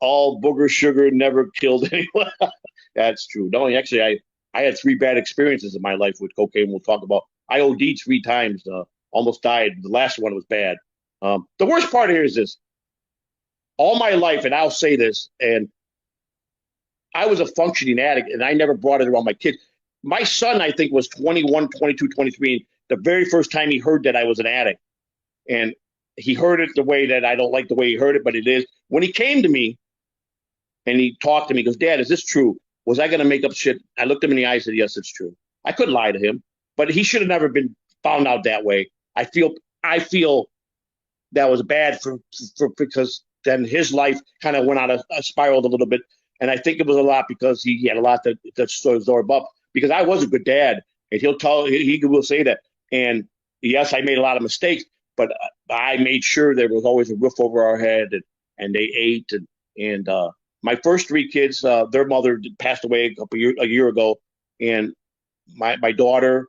All booger sugar never killed anyone. That's true. No, actually, I had 3 bad experiences in my life with cocaine. We'll talk about. I OD'd 3 times. Almost died. The last one was bad. The worst part here is this. All my life, and I'll say this, and I was a functioning addict, and I never brought it around my kids. My son, I think, was 21, 22, 23. The very first time he heard that I was an addict. And he heard it the way that I don't like the way he heard it, but it is. When he came to me and he talked to me, he goes, Dad, is this true? Was I going to make up shit? I looked him in the eye and said, yes, it's true. I couldn't lie to him, but he should have never been found out that way. I feel that was bad for because then his life kind of went out of spiraled a little bit. And I think it was a lot because he had a lot to absorb up because I was a good dad, and he will say that. And yes, I made a lot of mistakes, but I made sure there was always a roof over our head, and they ate. And my first 3 kids, their mother passed away a year ago, and my daughter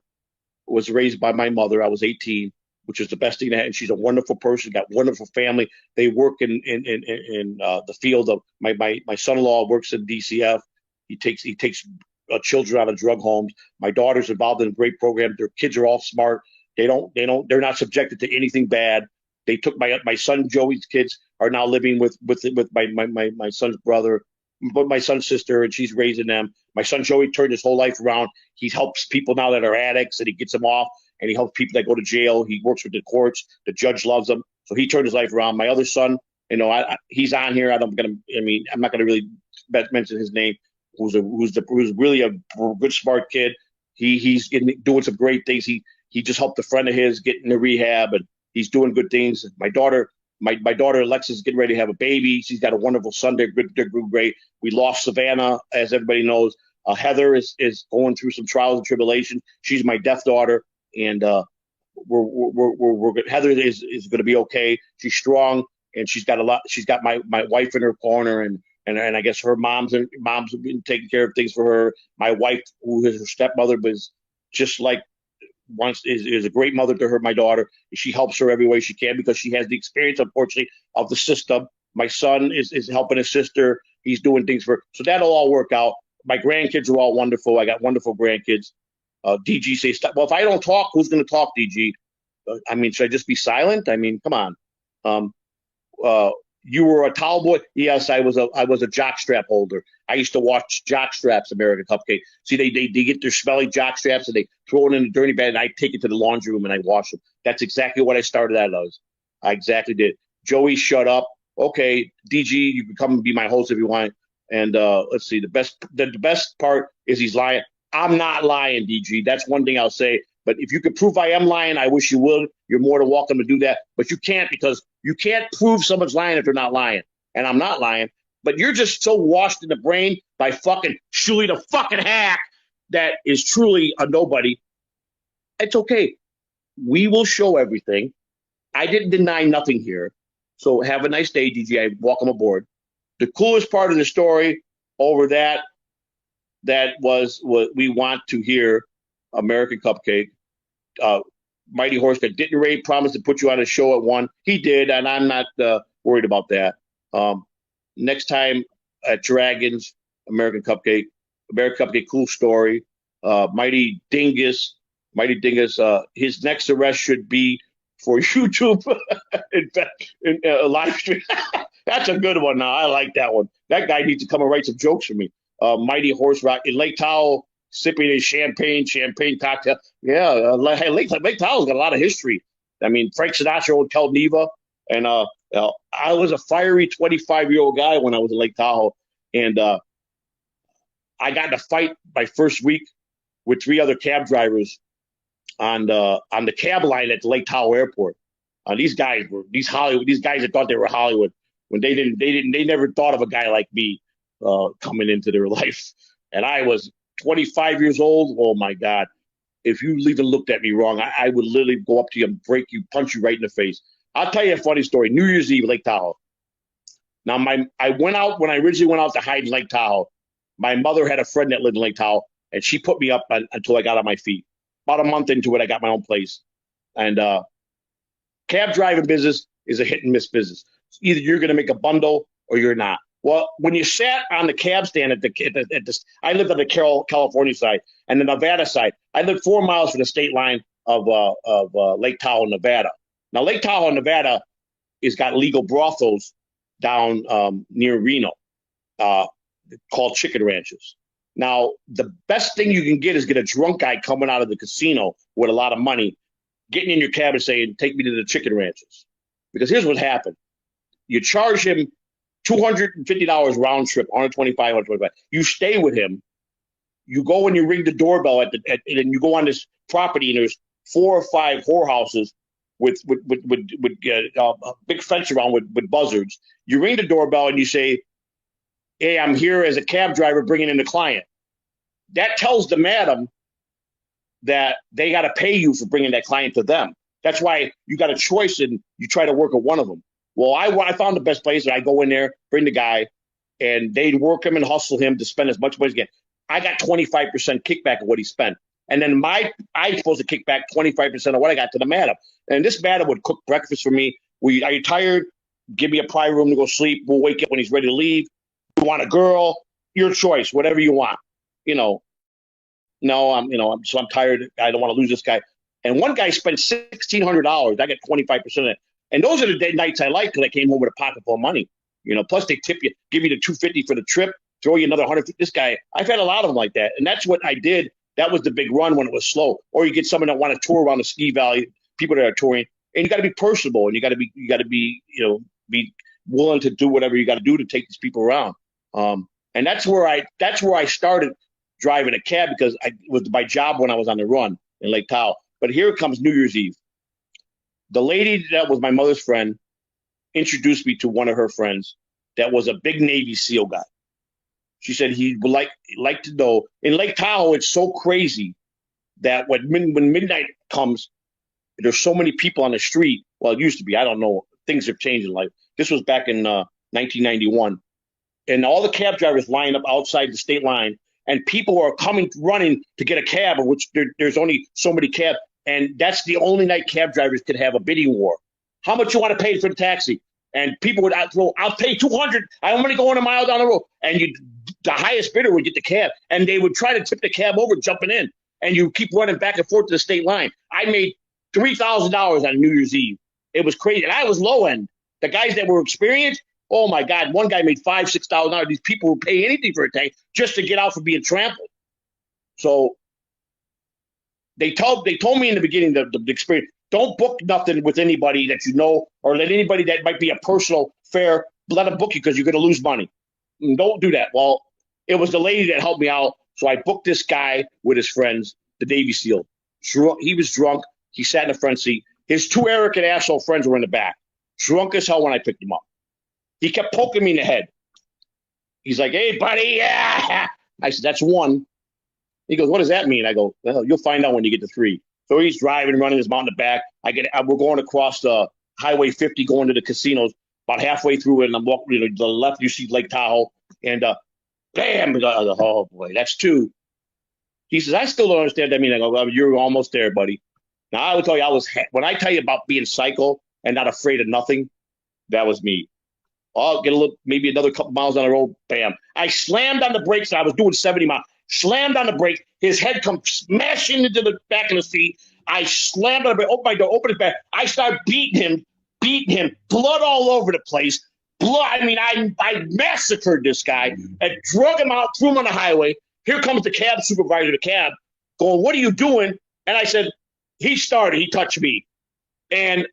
was raised by my mother. I was 18, which is the best thing. And she's a wonderful person, got wonderful family. They work in the field of my son-in-law works in DCF. He takes children out of drug homes. My daughter's involved in a great program. Their kids are all smart. They're not subjected to anything bad. They took my son Joey's kids are now living with my son's brother, but my son's sister, and she's raising them. My son Joey turned his whole life around. He helps people now that are addicts, and he gets them off, and he helps people that go to jail. He works with the courts. The judge loves him, so he turned his life around. My other son, he's on here. I'm not gonna really mention his name. Who's really a good, smart kid. He's doing some great things. He just helped a friend of his get into rehab, and he's doing good things. My daughter Alexis is getting ready to have a baby. She's got a wonderful son. They're great. We lost Savannah, as everybody knows. Heather is going through some trials and tribulations. She's my deaf daughter, and we're good. Heather is going to be okay. She's strong, and she's got a lot. She's got my wife in her corner, and I guess her mom's been taking care of things for her. My wife, who is her stepmother, was just like is a great mother to her, my daughter. She helps her every way she can because she has the experience, unfortunately, of the system. My son is helping his sister. He's doing things for her. So that'll all work out. My grandkids are all wonderful. I got wonderful grandkids. DG says, stop. Well, if I don't talk, who's going to talk, DG? Should I just be silent? Come on. You were a towel boy? Yes, I was a jockstrap holder. I used to watch jockstraps, American Cupcake. See, they get their smelly jockstraps and they throw it in the dirty bag, and I take it to the laundry room and I wash them. That's exactly what I started out as. I exactly did. Joey, shut up. Okay, DG, you can come and be my host if you want. And let's see, the best part is he's lying. I'm not lying, DG. That's one thing I'll say. But if you could prove I am lying, I wish you would. You're more than welcome to do that. But you can't, because you can't prove someone's lying if they're not lying. and I'm not lying, but you're just so washed in the brain by fucking Shuli the fucking hack that is truly a nobody. It's okay. We will show everything. I didn't deny nothing here. So have a nice day, DJ. Welcome aboard. The coolest part of the story over that was what we want to hear. American Cupcake, Mighty Horse that didn't really promise to put you on a show at 1. He did, and I'm not worried about that. Next time at Dragons, American Cupcake, cool story. Mighty Dingus, his next arrest should be for YouTube in live stream. That's a good one. Now I like that one. That guy needs to come and write some jokes for me. Mighty Horse Rock in Lake Tahoe, sipping his champagne cocktail. Yeah, Lake Tahoe's got a lot of history. I mean, Frank Sinatra, Hotel Neva, and I was a fiery 25-year-old guy when I was in Lake Tahoe, and I got in a fight my first week with 3 other cab drivers on the cab line at the Lake Tahoe Airport. These guys that thought they were Hollywood when they never thought of a guy like me coming into their life. And I was 25 years old. Oh my God. If you even looked at me wrong, I would literally go up to you and break you, punch you right in the face. I'll tell you a funny story. New Year's Eve, Lake Tahoe. Now, I went out, when I originally went out to hide in Lake Tahoe, my mother had a friend that lived in Lake Tahoe, and she put me up until I got on my feet. About a month into it, I got my own place. And cab driving business is a hit and miss business. Either you're going to make a bundle or you're not. Well, when you sat on the cab stand I lived on the California side and the Nevada side. I lived 4 miles from the state line of Lake Tahoe, Nevada. Now, Lake Tahoe, Nevada, has got legal brothels down near Reno called chicken ranches. Now, the best thing you can get is get a drunk guy coming out of the casino with a lot of money, getting in your cab and saying, take me to the chicken ranches. Because here's what happened. You charge him $250 round trip, 125. You stay with him. You go and you ring the doorbell and you go on this property and there's 4 or 5 whorehouses with a big fence around with buzzards. You ring the doorbell and you say, hey, I'm here as a cab driver bringing in the client. That tells the madam that they got to pay you for bringing that client to them. That's why you got a choice and you try to work at one of them. Well, I found the best place, and I go in there, bring the guy, and they'd work him and hustle him to spend as much money as he can. I got 25% kickback of what he spent. And then I'm supposed to kick back 25% of what I got to the madam. And this madam would cook breakfast for me. Are you tired? Give me a private room to go sleep. We'll wake up when he's ready to leave. You want a girl? Your choice, whatever you want. No, I'm tired. I don't want to lose this guy. And one guy spent $1,600. I got 25% of it. And those are the nights I like because I came home with a pocket full of money. Plus they tip you, give you the $250 for the trip, throw you another $100. This guy, I've had a lot of them like that. And that's what I did. That was the big run when it was slow. Or you get someone that want to tour around the ski valley, people that are touring, and you got to be personable and you got to be be willing to do whatever you got to do to take these people around. And that's where I started driving a cab because it was my job when I was on the run in Lake Tahoe. But here comes New Year's Eve. The lady that was my mother's friend introduced me to one of her friends that was a big Navy SEAL guy. She said he would like to know. In Lake Tahoe, it's so crazy that when midnight comes, there's so many people on the street. Well, it used to be. I don't know. Things have changed in life. This was back in 1991. And all the cab drivers line up outside the state line, and people are running to get a cab, of which there's only so many cabs. And that's the only night cab drivers could have a bidding war. How much you want to pay for the taxi? And people would throw, I'll pay $200. I'm only going a mile down the road. And the highest bidder would get the cab. And they would try to tip the cab over jumping in. And you keep running back and forth to the state line. I made $3,000 on New Year's Eve. It was crazy. And I was low end. The guys that were experienced, oh my God, one guy made $5,000, $6,000. These people would pay anything for a tank just to get out for being trampled. So they told me in the beginning the experience, don't book nothing with anybody that you know or let anybody that might be a personal fair, let them book you because you're going to lose money. Don't do that. Well, it was the lady that helped me out. So I booked this guy with his friends, the Navy SEAL. He was drunk. He sat in the front seat. His 2 arrogant asshole friends were in the back. Drunk as hell when I picked him up. He kept poking me in the head. He's like, "Hey, buddy, yeah." I said, "That's one." He goes, "What does that mean?" I go, "Well, you'll find out when you get to three." So he's driving, running his mount in the back. We're going across the Highway 50, going to the casinos. About halfway through it, and I'm walking to the left. You see Lake Tahoe, and bam! Oh boy, that's two. He says, "I still don't understand that mean." I go, "Well, you're almost there, buddy." Now I would tell you, when I tell you about being psycho and not afraid of nothing, that was me. I'll get a little, maybe another couple miles on the road. Bam! I slammed on the brakes. I was doing 70 miles. Slammed on the brake. His head comes smashing into the back of the seat. I slammed on the brake. Open my door. Open his back. I start beating him. Blood all over the place. Blood. I mean, I massacred this guy and drug him out, threw him on the highway. Here comes the cab supervisor of the cab, going, "What are you doing?" And I said, "He started. He touched me." And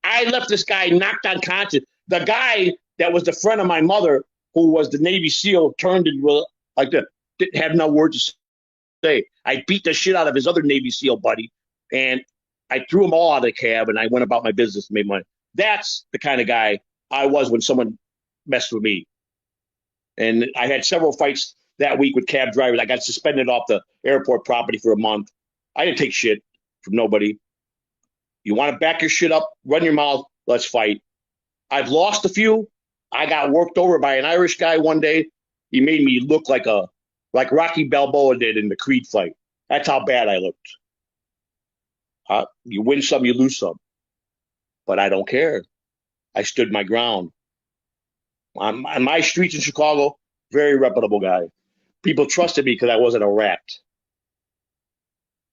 I left this guy knocked unconscious. The guy that was the friend of my mother, who was the Navy SEAL, turned into like the didn't have no words to say. I beat the shit out of his other Navy SEAL buddy, and I threw them all out of the cab, and I went about my business and made money. That's the kind of guy I was when someone messed with me. And I had several fights that week with cab drivers. I got suspended off the airport property for a month. I didn't take shit from nobody. You want to back your shit up, run your mouth, let's fight. I've lost a few. I got worked over by an Irish guy one day. He made me look like Rocky Balboa did in the Creed fight. That's how bad I looked. You win some, you lose some. But I don't care. I stood my ground. On my streets in Chicago, very reputable guy. People trusted me because I wasn't a rat.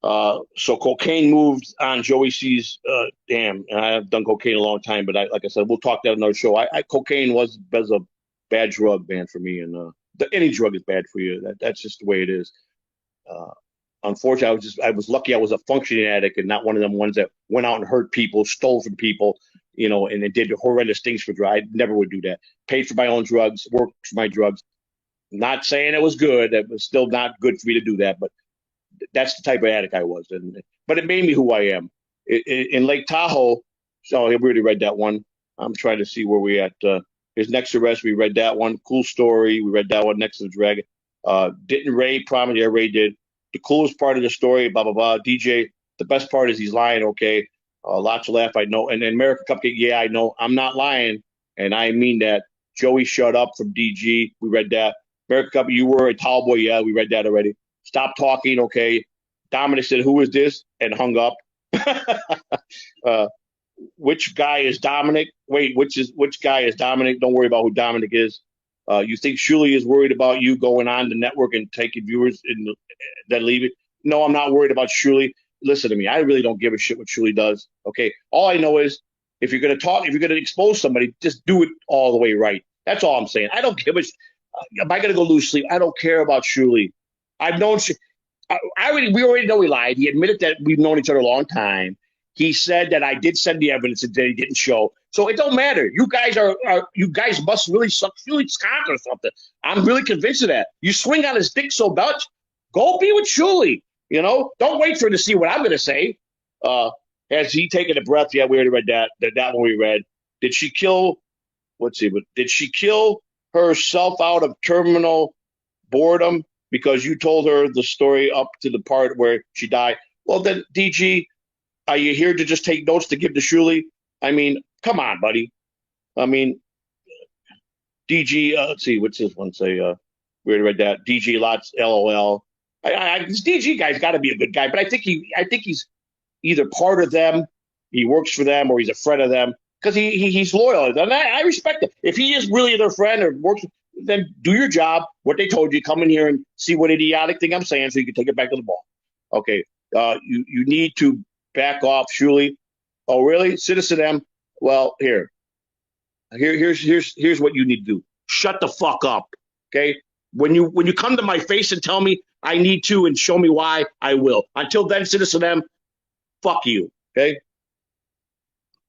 So cocaine moved on Joey-C's. Damn, and I've done cocaine a long time, but like I said, we'll talk that in another show. Cocaine was a bad drug, man, for me, and any drug is bad for you. That's just the way it is. Unfortunately, I was lucky I was a functioning addict and not one of them ones that went out and hurt people, stole from people, and it did horrendous things for drugs. I never would do that. Paid for my own drugs, worked for my drugs. Not saying it was good. It was still not good for me to do that, but that's the type of addict I was. But it made me who I am. In Lake Tahoe, so we already read that one. I'm trying to see where we at. His next arrest, we read that one. Cool story. We read that one. Next to the dragon. Didn't Ray promise? Yeah, Ray did. The coolest part of the story, blah, blah, blah. DJ, the best part is he's lying, okay? Lots of laugh, I know. And then American Cupcake, yeah, I know. I'm not lying, and I mean that. Joey shut up from DG. We read that. American Cupcake, you were a towel boy. Yeah, we read that already. Stop talking, okay? Dominic said, "Who is this?" and hung up. Which guy is Dominic? Wait, which guy is Dominic? Don't worry about who Dominic is. You think Shuli is worried about you going on the network and taking viewers and then leaving? No, I'm not worried about Shuli. Listen to me. I really don't give a shit what Shuli does. Okay. All I know is if you're going to expose somebody, just do it all the way right. That's all I'm saying. I don't give a shit. Am I going to go lose sleep? I don't care about Shuli. I've known. We already know he lied. He admitted that we've known each other a long time. He said that I did send the evidence that he didn't show. So it don't matter. You guys must really suck Shuli's cock or something. I'm really convinced of that. You swing on his dick so much, go be with Shuli. Don't wait for him to see what I'm going to say. Has he taken a breath? Yeah, we already read that. That one we read. Did she kill? Let's see. Did she kill herself out of terminal boredom because you told her the story up to the part where she died? Well, then, DG, are you here to just take notes to give to Shuli? I mean, come on, buddy. I mean, DG, let's see, what's this one say? We already read that. DG lots, LOL. This DG guy's got to be a good guy, but I think he's either part of them, he works for them, or he's a friend of them because he's loyal. And I respect it. If he is really their friend or works, then do your job. What they told you, come in here and see what idiotic thing I'm saying, so you can take it back to the ball. Okay, you need to back off, Shuli. Oh, really? Citizen M? Well, here's what you need to do. Shut the fuck up, okay? When you come to my face and tell me I need to and show me why, I will. Until then, Citizen M, fuck you, okay?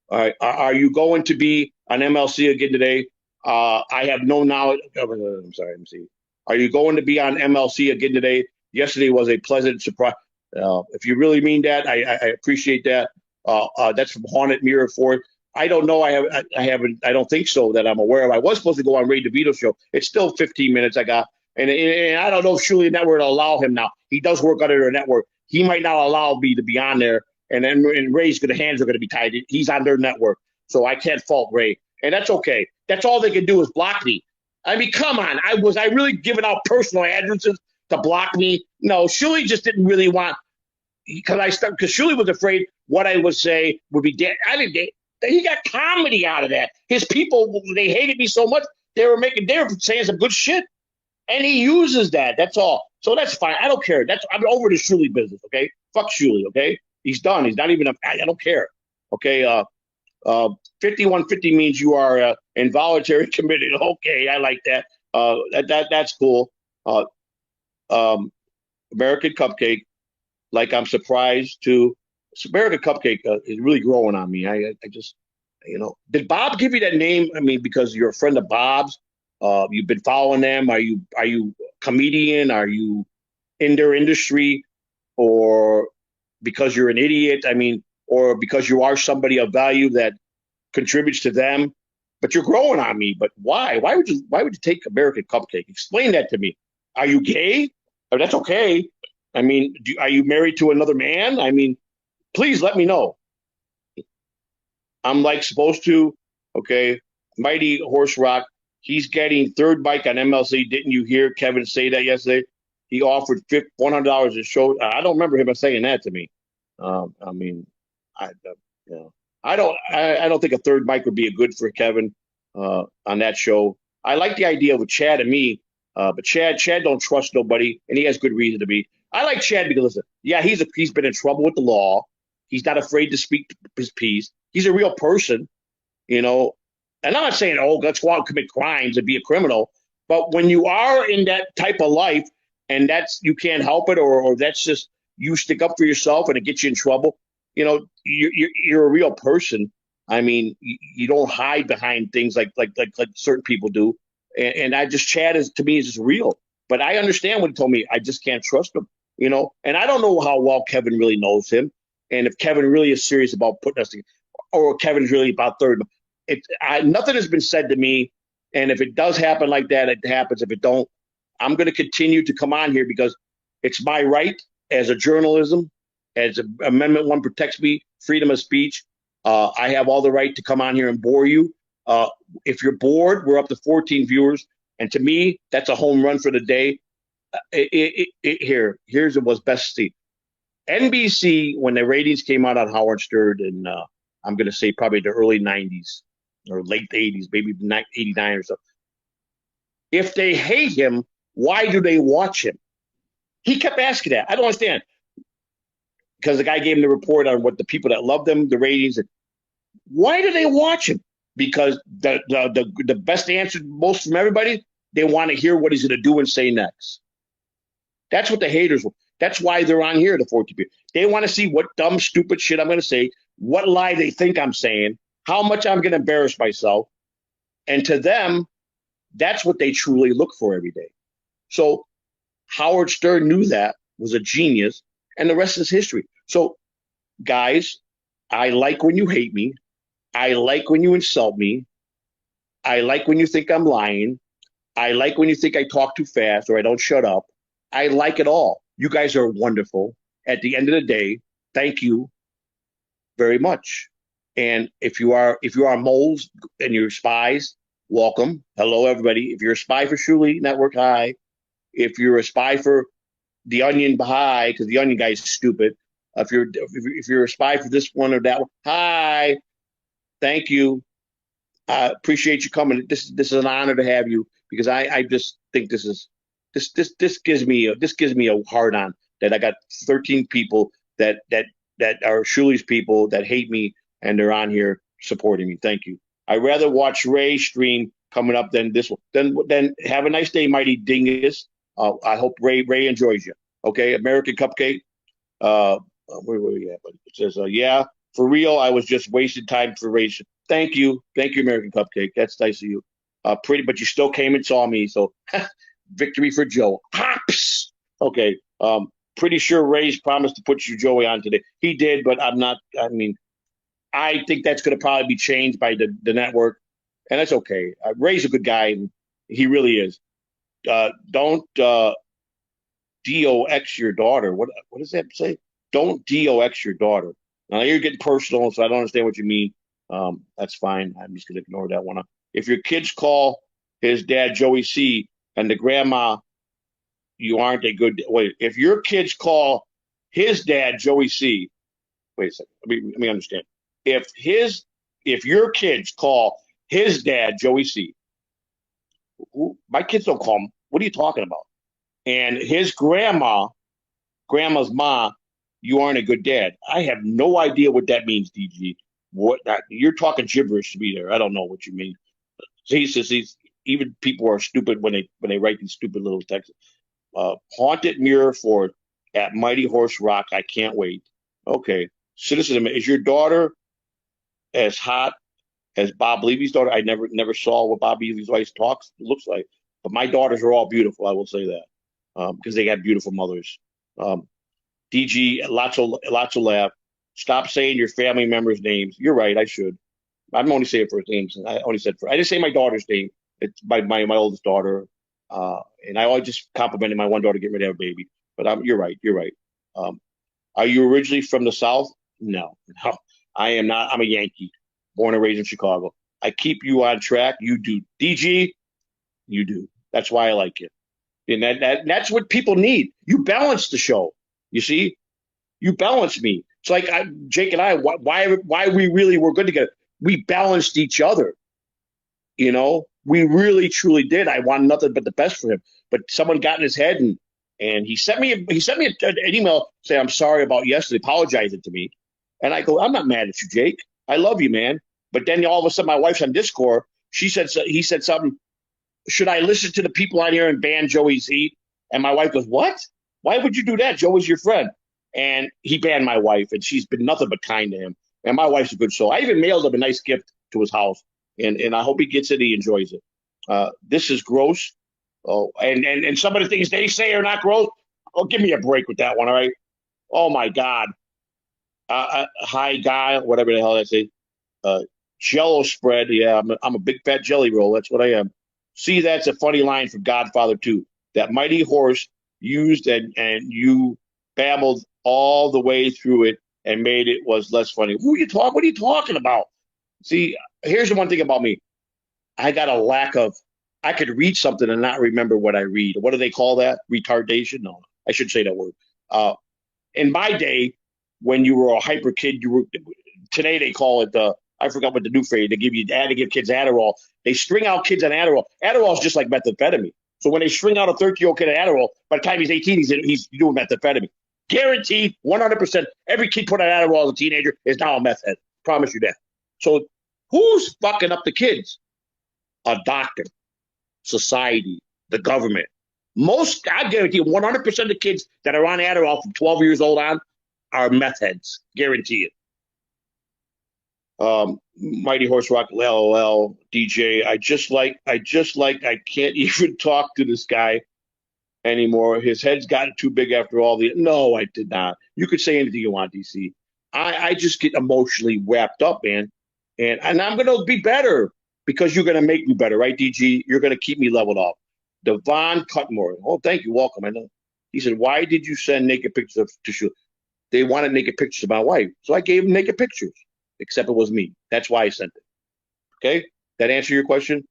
All right. Are you going to be on MLC again today? I have no knowledge. I'm sorry, MC. Are you going to be on MLC again today? Yesterday was a pleasant surprise. If you really mean that, I appreciate that. That's from Haunted Mirror Ford. I don't know. I haven't. I don't think so that I'm aware of. I was supposed to go on Ray DeVito's show. It's still 15 minutes. I got, and I don't know if Shuli Network will allow him now. He does work under their network. He might not allow me to be on there. And then Ray's hands are going to be tied. He's on their network, so I can't fault Ray, and that's okay. That's all they can do is block me. I mean, come on. I really giving out personal addresses to block me? No, Shuli just didn't really want because Shuli was afraid what I would say would be dead. I didn't. He got comedy out of that. His people, they hated me so much they were saying some good shit, and he uses that. That's all. So that's fine. I don't care. I'm over the Shuli business. Okay, fuck Shuli. Okay, he's done. He's not even. I don't care. Okay. 5150 means you are involuntary committed. Okay, I like that. That's cool. American Cupcake. Like I'm surprised to. American Cupcake is really growing on me. I just, did Bob give you that name? I mean, because you're a friend of Bob's. You've been following them. Are you a comedian? Are you in their industry, or because you're an idiot? I mean, or because you are somebody of value that contributes to them? But you're growing on me. But why? Why would you take American Cupcake? Explain that to me. Are you gay? Oh, that's okay. I mean, are you married to another man? I mean, please let me know. I'm like supposed to. Okay. Mighty Horse Rock. He's getting third bike on MLC. Didn't you hear Kevin say that yesterday? He offered $100 to show. I don't remember him saying that to me. I mean, I don't think a third mic would be a good for Kevin on that show. I like the idea with Chad and me, but Chad don't trust nobody, and he has good reason to be. I like Chad because listen, yeah, he's been in trouble with the law. He's not afraid to speak his piece. He's a real person, And I'm not saying, let's go out and commit crimes and be a criminal. But when you are in that type of life and you can't help it, or that's just you stick up for yourself and it gets you in trouble, you're a real person. I mean, you don't hide behind things like certain people do. And Chad to me is just real. But I understand what he told me. I just can't trust him, And I don't know how well Kevin really knows him. And if Kevin really is serious about putting us together, or Kevin's really about third, nothing has been said to me. And if it does happen like that, it happens. If it don't, I'm going to continue to come on here because it's my right as a journalism, as Amendment 1 protects me, freedom of speech. I have all the right to come on here and bore you. If you're bored, we're up to 14 viewers. And to me, that's a home run for the day. Here's what's best to see. NBC, when the ratings came out on Howard Stern, and I'm going to say probably the early 90s or late 80s, maybe 89 or so. If they hate him, why do they watch him? He kept asking that. I don't understand. Because the guy gave him the report on what the people that love them, the ratings. Why do they watch him? Because the best answer, most from everybody, they want to hear what he's going to do and say next. That's what the haters want. That's why they're on here, the 14 people. They want to see what dumb, stupid shit I'm going to say, what lie they think I'm saying, how much I'm going to embarrass myself. And to them, that's what they truly look for every day. So Howard Stern knew that, was a genius, and the rest is history. So, guys, I like when you hate me. I like when you insult me. I like when you think I'm lying. I like when you think I talk too fast or I don't shut up. I like it all. You guys are wonderful. At the end of the day, thank you very much. And if you are moles and you're spies, welcome. Hello, everybody. If you're a spy for Shuli Network, hi. If you're a spy for the Onion, hi, because the Onion guy is stupid. If you're a spy for this one or that one, hi. Thank you. I appreciate you coming. This is an honor to have you because I just think this gives me a hard on that I got 13 people that are Shuli's people that hate me and they're on here supporting me. Thank you. I'd rather watch Ray stream coming up than this one. Then have a nice day, Mighty Dingus. I hope Ray enjoys you. Okay, American Cupcake. Where were we at? It says, yeah, for real, I was just wasting time for Ray. Thank you, American Cupcake. That's nice of you. Pretty, but you still came and saw me, so victory for Joe. Hops. Okay. Pretty sure Ray's promised to put you Joey on today. He did, but I'm not. I mean, I think that's going to probably be changed by the network, and that's okay. Ray's a good guy, and he really is. Don't DOX your daughter. What does that say? Don't DOX your daughter. Now you're getting personal, so I don't understand what you mean. That's fine. I'm just going to ignore that one. If your kids call his dad Joey.C. and the grandma, you aren't a good. Wait, if your kids call his dad Joey.C. Wait a second. Let me understand. If his if your kids call his dad Joey.C. My kids don't call him. What are you talking about? And his grandma's mom, you aren't a good dad. I have no idea what that means, DG. You're talking gibberish to me there. I don't know what you mean. So he says even people are stupid when they write these stupid little texts. Haunted mirror for at Mighty Horse Rock. I can't wait. Okay, citizen, is your daughter as hot as Bob Levy's daughter? I never saw what Bob Levy's wife looks like, but my daughters are all beautiful. I will say that because they got beautiful mothers. DG, lots of laugh. Stop saying your family members' names. You're right. I should. I'm only saying first names. I didn't say my daughter's name. It's my oldest daughter. And I always just complimented my one daughter getting ready to have a baby. But you're right. You're right. Are you originally from the South? No. I am not. I'm a Yankee, born and raised in Chicago. I keep you on track. You do. DG, you do. That's why I like it. And that's what people need. You balance the show. You see? You balance me. It's like Jake and I, why we really were good together. We balanced each other. You know, we really truly did. I wanted nothing but the best for him. But someone got in his head and he sent me an email saying, I'm sorry about yesterday, apologizing to me. And I go, I'm not mad at you, Jake. I love you, man. But then all of a sudden my wife's on Discord. He said something. Should I listen to the people on here and ban Joey.C? And my wife goes, what? Why would you do that? Joey's your friend. And he banned my wife, and she's been nothing but kind to him. And my wife's a good soul. I even mailed him a nice gift to his house, and I hope he gets it. He enjoys it. This is gross. Oh, and some of the things they say are not gross. Oh, give me a break with that one, all right? Oh my God. Hi guy, whatever the hell I say. Jello spread. Yeah, I'm a big fat jelly roll. That's what I am. See, that's a funny line from Godfather 2. That mighty horse used and you babbled all the way through it and made it was less funny. What are you talking about? See, here's the one thing about me. I got a lack of, I could read something and not remember what I read. What do they call that? Retardation? No, I shouldn't say that word. In my day, when you were a hyper kid, today they call it I forgot what the new phrase. They had to give kids Adderall. They string out kids on Adderall. Adderall is just like methamphetamine. So when they string out a 13-year-old kid on Adderall, by the time he's 18, he's doing methamphetamine. Guaranteed, 100%. Every kid put on Adderall as a teenager is now a meth head. Promise you that. So who's fucking up the kids? A doctor, society, the government. I guarantee 100% of the kids that are on Adderall from 12 years old on are meth heads. Guarantee it. Mighty Horse Rock, LOL, DJ. I can't even talk to this guy anymore. His head's gotten too big after all the. No, I did not. You could say anything you want, DC. I just get emotionally wrapped up, man. And I'm going to be better because you're going to make me better, right, DG? You're going to keep me leveled up. Devon Cutmore. Oh, thank you. Welcome. I know. He said, why did you send naked pictures to shoot? They wanted naked pictures of my wife. So I gave them naked pictures, except it was me. That's why I sent it. Okay? That answer your question?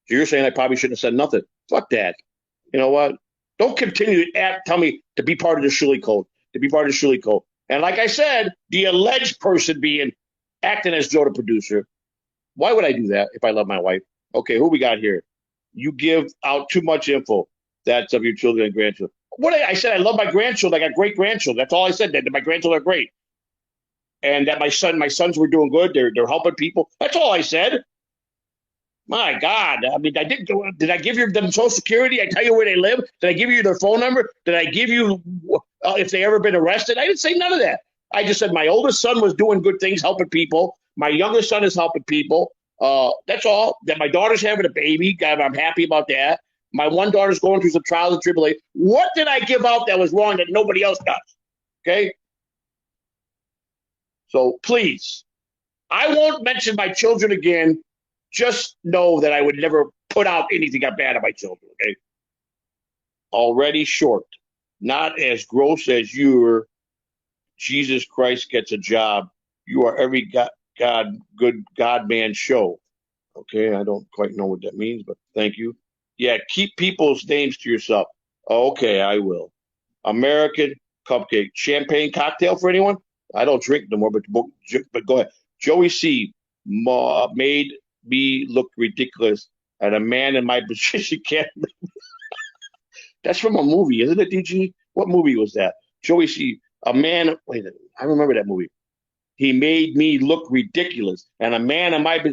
So you're saying I probably shouldn't have said nothing. Fuck that. You know what? Don't continue to tell me to be part of the Shirley Code. And like I said, the alleged person acting as Joe the producer. Why would I do that if I love my wife? Okay, who we got here? You give out too much info. That's of your children and grandchildren. I said I love my grandchildren. I got great grandchildren. That's all I said. That my grandchildren are great. And that my sons were doing good. They're helping people. That's all I said. My God. I mean, did I give you them Social Security? I tell you where they live? Did I give you their phone number? Did I give you if they ever been arrested? I didn't say none of that. I just said my oldest son was doing good things, helping people. My youngest son is helping people. That's all. That my daughter's having a baby. God, I'm happy about that. My one daughter's going through some trials and tribulations. What did I give out that was wrong that nobody else does? Okay? So please, I won't mention my children again. Just know that I would never put out anything bad on my children, okay? Already short. Not as gross as your Jesus Christ gets a job. You are every good God man show. Okay, I don't quite know what that means, but thank you. Yeah, keep people's names to yourself. Okay, I will. American cupcake, champagne cocktail for anyone? I don't drink no more, but go ahead. Joey.C. Made me look ridiculous, and a man in my position can't. That's from a movie, isn't it, DG? What movie was that? Joey.C. A man. Wait, I remember that movie. He made me look ridiculous, and a man in my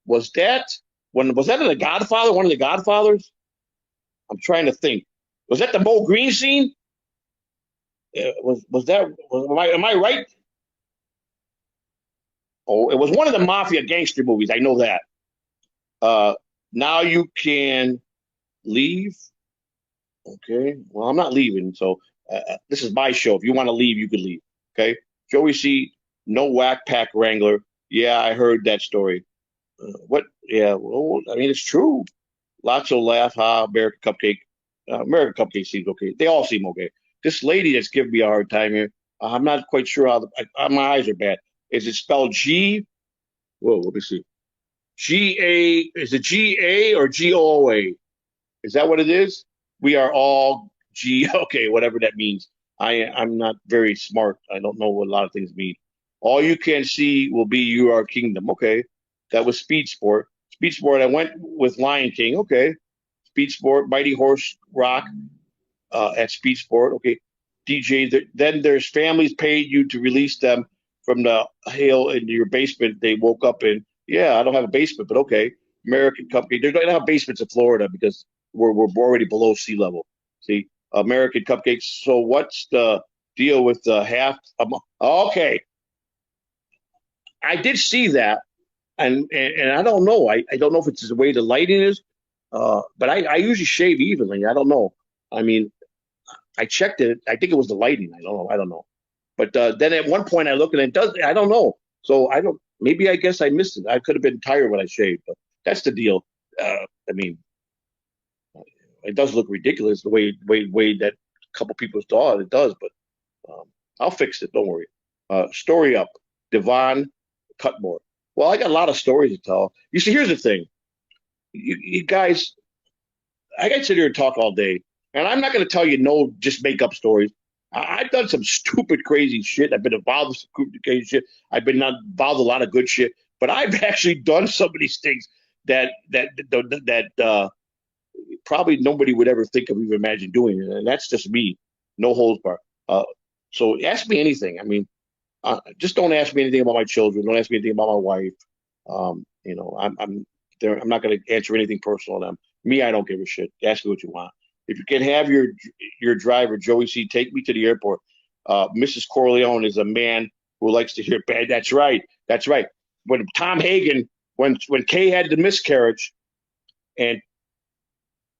was that was that in The Godfather? One of the Godfathers? I'm trying to think. Was that the Mo Green scene? Was that? Am I right? Oh, it was one of the mafia gangster movies. I know that. Uh, now you can leave. Okay. Well, I'm not leaving. So this is my show. If you want to leave, you can leave. Okay. Joey.C. No whack pack wrangler. Yeah, I heard that story. What? Yeah. Well, I mean, it's true. Lots of laugh. Ha, American Cupcake. American Cupcake seems okay. They all seem okay. This lady that's giving me a hard time here. I'm not quite sure how my eyes are bad. Is it spelled G? Whoa, let me see. Is it GA or GOA? Is that what it is? We are all G. Okay, whatever that means. I'm not very smart. I don't know what a lot of things mean. All you can see will be you are kingdom. Okay, that was Speed Sport. Speed Sport. I went with Lion King. Okay, Speed Sport, Mighty Horse Rock at Speed Sport. Okay, DJ. Then there's families paid you to release them from the hail into your basement. They woke up in. Yeah, I don't have a basement, but okay. American company. They don't have basements in Florida because we're already below sea level. See, American cupcakes. So what's the deal with the half? Okay, I did see that, and I don't know. I don't know if it's the way the lighting is, but I usually shave evenly. I don't know. I mean, I checked it. I think it was the lighting. I don't know. I don't know. But then at one point I look and it does. I don't know. So I don't. Maybe I guess I missed it. I could have been tired when I shaved, but that's the deal. I mean, it does look ridiculous the way that a couple people thought it does, but I'll fix it. Don't worry. Story up, Devon Cutmore. Well, I got a lot of stories to tell. You see, here's the thing. You guys, I can sit here and talk all day, and I'm not going to tell you no, just make up stories. I've done some stupid, crazy shit. I've been involved with some stupid, crazy shit. I've been involved with a lot of good shit, but I've actually done some of these things that probably nobody would ever think of even imagine doing it. And that's just me, no holds bar. So ask me anything. I mean, just don't ask me anything about my children. Don't ask me anything about my wife. I'm there. I'm not going to answer anything personal to them. Me, I don't give a shit. Ask me what you want. If you can have your driver, Joey.C, take me to the airport. Mrs. Corleone is a man who likes to hear bad. That's right. That's right. When Tom Hagen, when Kay had the miscarriage, and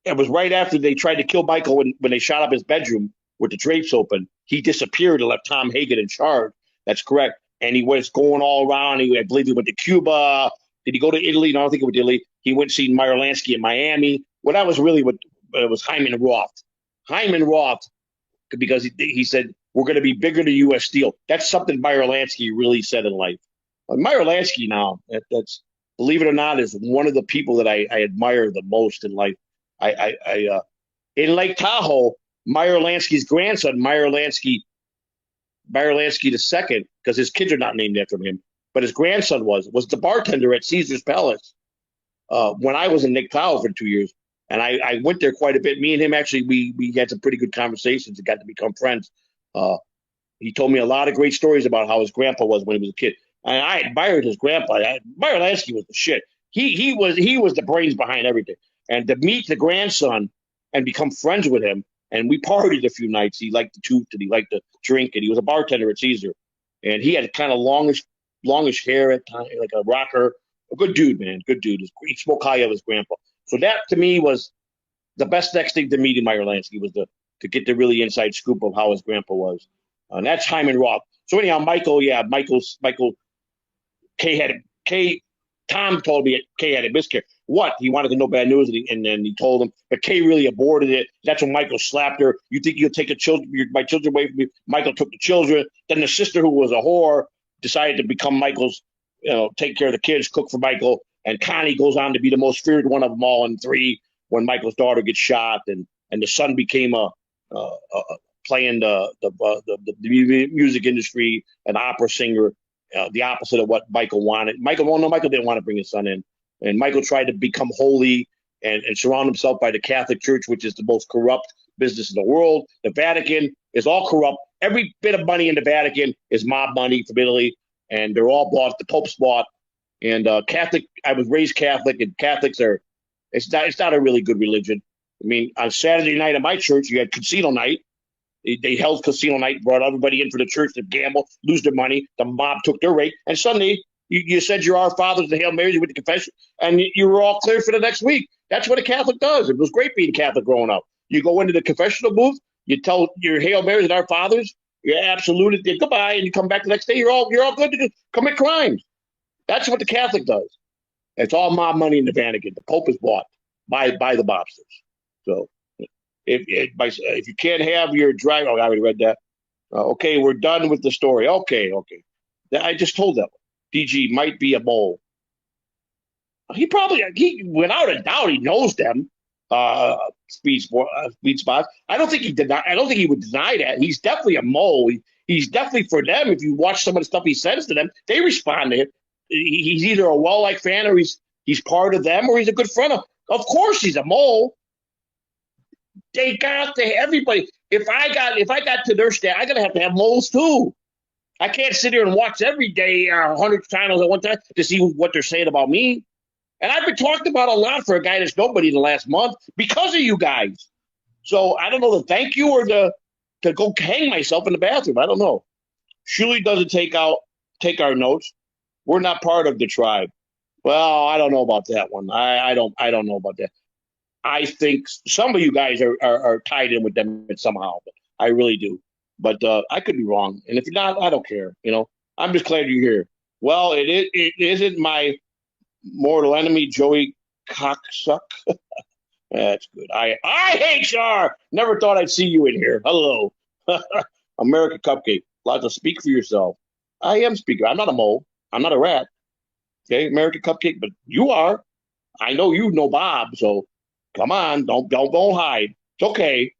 it was right after they tried to kill Michael when they shot up his bedroom with the drapes open. He disappeared and left Tom Hagen in charge. That's correct. And he was going all around. I believe he went to Cuba. Did he go to Italy? No, I don't think he went to Italy. He went to see Meyer Lansky in Miami. Well, that was really what it was. Hyman Roth. Hyman Roth, because he said we're going to be bigger than U.S. Steel. That's something Meyer Lansky really said in life. Meyer Lansky now, that's believe it or not, is one of the people that I admire the most in life. In Lake Tahoe, Meyer Lansky's grandson, Meyer Lansky II, because his kids are not named after him, but his grandson was the bartender at Caesar's Palace when I was in Lake Tahoe for 2 years. And I went there quite a bit. Me and him, actually, we had some pretty good conversations and got to become friends. He told me a lot of great stories about how his grandpa was when he was a kid. And I admired his grandpa. Meyer Lansky was the shit. He was the brains behind everything. And to meet the grandson and become friends with him, and we partied a few nights. He liked to toot and he liked to drink, and he was a bartender at Caesar. And he had kind of longish hair at times, like a rocker. A good dude, man. Good dude. He spoke high of his grandpa. So that to me was the best next thing to meeting Meyer Lansky was to get the really inside scoop of how his grandpa was. And that's Hyman Roth. So anyhow, Michael Kay had Kay. Tom told me Kay had a miscarriage. What? He wanted to know bad news, and then he told him. But Kay really aborted it. That's when Michael slapped her. You think you'll take my children away from me? Michael took the children. Then the sister, who was a whore, decided to become Michael's, take care of the kids, cook for Michael. And Connie goes on to be the most feared one of them all in 3 when Michael's daughter gets shot, and the son became playing the music industry, an opera singer, the opposite of what Michael wanted. Michael didn't want to bring his son in, and Michael tried to become holy and surround himself by the Catholic Church, which is the most corrupt business in the world. The Vatican is all corrupt. Every bit of money in the Vatican is mob money from Italy, and they're all bought. The Pope's bought, and Catholic. I was raised Catholic, and Catholics are. It's not a really good religion. I mean, on Saturday night at my church, you had casino night. They held casino night, brought everybody in for the church to gamble, lose their money. The mob took their rate. And Sunday, you said your Our Fathers, the Hail Marys with the confession, and you were all clear for the next week. That's what a Catholic does. It was great being Catholic growing up. You go into the confessional booth, you tell your Hail Marys and Our Fathers, you absolute it, goodbye, and you come back the next day, you're all good to commit crimes. That's what the Catholic does. It's all mob money in the Vatican. The Pope is bought by the mobsters. So if you can't have your drive, I already read that. Okay, we're done with the story. Okay. I just told them. DG might be a mole. He without a doubt, he knows them. Speed spots. I don't think he would deny that. He's definitely a mole. He's definitely for them. If you watch some of the stuff he sends to them, they respond to it. He's either a well-liked fan, or he's part of them, or he's a good friend of. Of course, he's a mole. They got to everybody. If I got to their stat, I gotta have to have moles too. I can't sit here and watch every day 100 channels at one time to see what they're saying about me. And I've been talked about a lot for a guy that's nobody in the last month because of you guys. So I don't know the thank you or to go hang myself in the bathroom. I don't know. Shuli doesn't take our notes. We're not part of the tribe. Well, I don't know about that one. I don't know about that. I think some of you guys are tied in with them somehow, but I really do. But I could be wrong, and if you're not, I don't care. I'm just glad you're here. Well, it isn't my mortal enemy, Joey Cocksuck. That's good. I HR never thought I'd see you in here. Hello, American Cupcake. Allowed to speak for yourself. I am speaking. I'm not a mole. I'm not a rat. Okay, American Cupcake, but you are. I know you know Bob, so come on, don't hide. It's okay.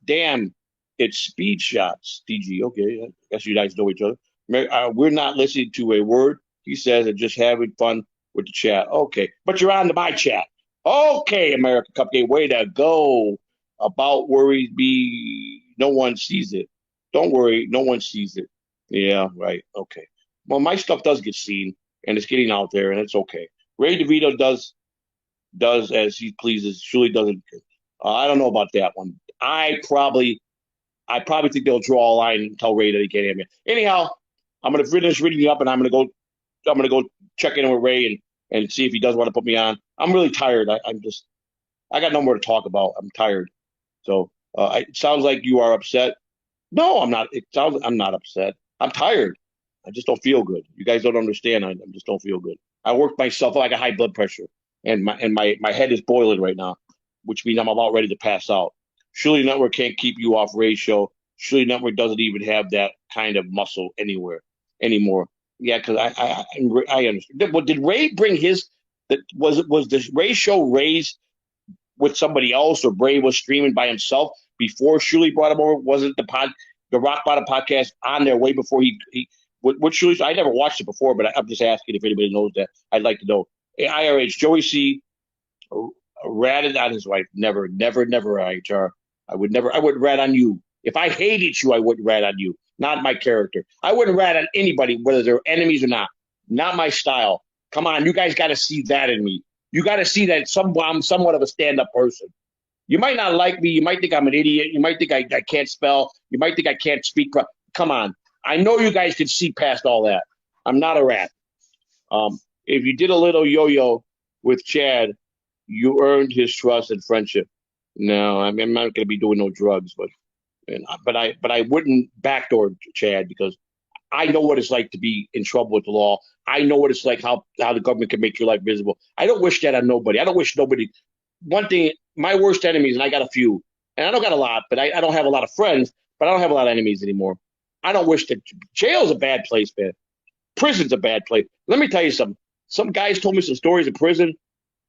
Damn, it's speed shots, DG. Okay, I guess you guys know each other. We're not listening to a word he says and just having fun with the chat. Okay, but you're on to my chat. Okay, American Cupcake, way to go. About worries be no one sees it. Don't worry, no one sees it. Yeah, right. Okay. Well, my stuff does get seen, and it's getting out there, and it's okay. Ray DeVito does as he pleases. Shuli doesn't. I don't know about that one. I probably think they'll draw a line and tell Ray that he can't have me. Anyhow, I'm gonna finish reading up, and I'm gonna go check in with Ray and see if he does want to put me on. I'm really tired. I got no more to talk about. I'm tired. So it sounds like you are upset. No, I'm not. I'm not upset. I'm tired. I just don't feel good. You guys don't understand. I just don't feel good. I worked myself like a high blood pressure, and my head is boiling right now, which means I'm about ready to pass out. Shuli Network can't keep you off Ray's show. Shuli Network doesn't even have that kind of muscle anymore. Yeah, because I understand. Well, did Ray bring his? Was the Ray show raised with somebody else, or Ray was streaming by himself before Shuli brought him over? Wasn't the Rock Bottom podcast on there way before he what Shuli? I never watched it before, but I'm just asking if anybody knows that. I'd like to know. IRH Joey.C. ratted on his wife. Never, IHR. I wouldn't rat on you. If I hated you, I wouldn't rat on you. Not my character. I wouldn't rat on anybody, whether they're enemies or not. Not my style. Come on, you guys got to see that in me. You got to see that I'm somewhat of a stand-up person. You might not like me. You might think I'm an idiot. You might think I can't spell. You might think I can't speak. Come on. I know you guys can see past all that. I'm not a rat. If you did a little yo-yo with Chad, you earned his trust and friendship. No, I'm not going to be doing no drugs, but I wouldn't backdoor Chad because I know what it's like to be in trouble with the law. I know what it's like how the government can make your life miserable. I don't wish that on nobody. I don't wish nobody. One thing, my worst enemies, and I got a few, and I don't got a lot, but I don't have a lot of friends, but I don't have a lot of enemies anymore. I don't wish that jail's a bad place, man. Prison's a bad place. Let me tell you something. Some guys told me some stories in prison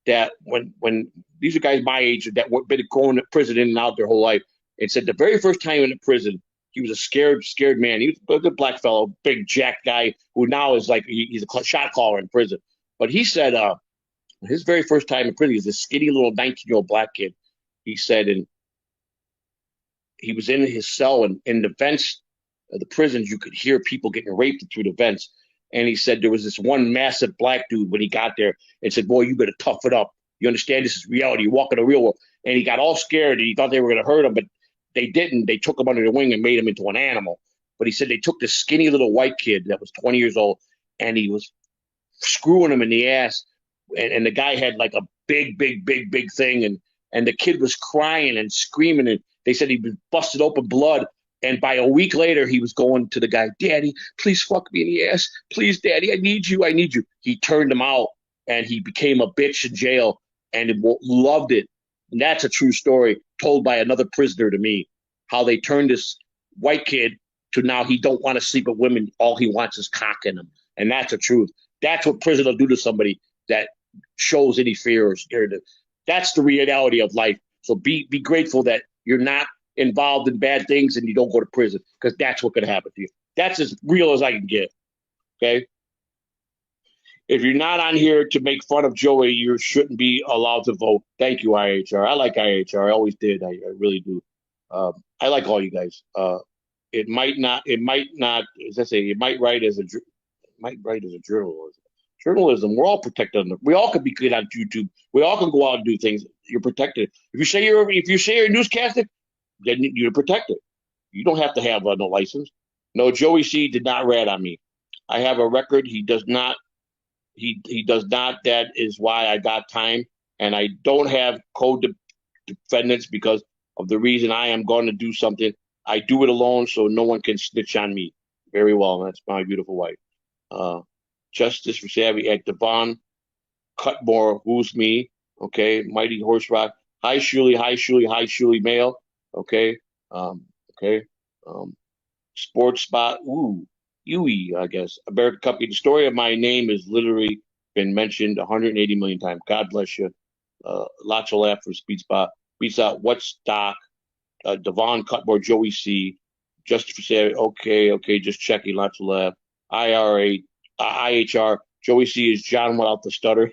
that when these are guys my age that been going to prison in and out their whole life, and said the very first time in the prison, he was a scared man. He was a good black fellow, big jack guy who now is like he's a shot caller in prison. But he said his very first time in prison, he's a skinny little 19-year-old black kid. He said, and he was in his cell, and in the vents of the prisons, you could hear people getting raped through the vents. And he said there was this one massive black dude when he got there and said, "Boy, you better tough it up. You understand this is reality. You walk in the real world." And he got all scared and he thought they were going to hurt him, but they didn't. They took him under the wing and made him into an animal. But he said they took this skinny little white kid that was 20 years old and he was screwing him in the ass. And the guy had like a big thing. And the kid was crying and screaming. And they said he was busted open blood. And by a week later, he was going to the guy, "Daddy, please fuck me in the ass. Please, Daddy, I need you. I need you." He turned him out and he became a bitch in jail and loved it. And that's a true story told by another prisoner to me, how they turned this white kid to now he don't want to sleep with women. All he wants is cock in him. And that's the truth. That's what prison will do to somebody that shows any fear or scared. That's the reality of life. So be grateful that you're not involved in bad things and you don't go to prison, because that's what could happen to you. That's as real as I can get. Okay. If you're not on here to make fun of Joey, you shouldn't be allowed to vote. Thank you, IHR. I like IHR. I always did. I really do. I like all you guys. It might not, as I say, it might write as a journalist. Journalism, we're all protected. We all could be good on YouTube. We all can go out and do things. You're protected. If you say you're a newscaster, then you're protected. You don't have to have no license. No, Joey.C did not rat on me. I have a record. He does not. He does not. That is why I got time, and I don't have co-defendants because of the reason I am going to do something. I do it alone, so no one can snitch on me. Very well. That's my beautiful wife. Justice for Savvy at Devon Cutmore, who's me? Okay, Mighty Horse Rock. Hi, Shuli. Hi, Shuli. Hi, Shuli Mail. Okay. Okay. Sports Spot. Ooh. Yui, I guess. American Company. The story of my name has literally been mentioned 180 million times. God bless you. Lots of laugh for Speed Spot. Beats out What's Doc? Devon Cutmore, Joey.C. Justice for Savvy. Okay. Just checking. Lots of laugh. IHR. Joey.C is John without the stutter.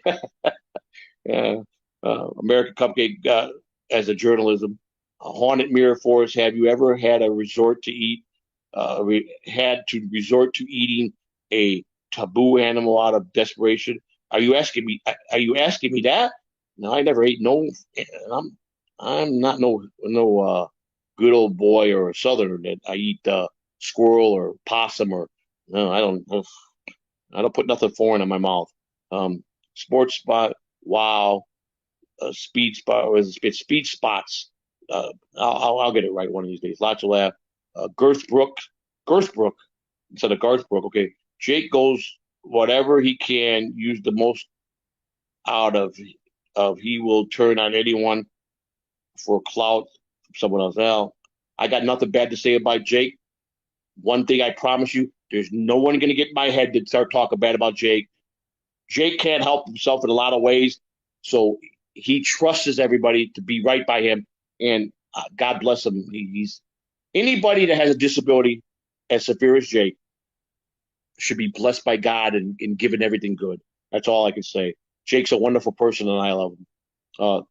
American Cupcake as a journalism. Haunted Mirror Forest. Have you ever had a resort to eat? Resort to eating a taboo animal out of desperation? Are you asking me? Are you asking me that? No, I never ate no. I'm not no good old boy or a southerner that I eat squirrel or possum or no. I don't put nothing foreign in my mouth. Sports Spot. Wow. Speed Spot. Was it Speed Spots? I'll get it right one of these days. Lots of laugh. Girthbrook instead of Garthbrook. Okay. Jake goes whatever he can, use the most out of he will turn on anyone for clout from someone else. Now, I got nothing bad to say about Jake. One thing I promise you, there's no one going to get in my head to start talking bad about Jake. Jake can't help himself in a lot of ways, so he trusts everybody to be right by him, and God bless him. He's anybody that has a disability as severe as Jake should be blessed by God and given everything good. That's all I can say. Jake's a wonderful person, and I love him.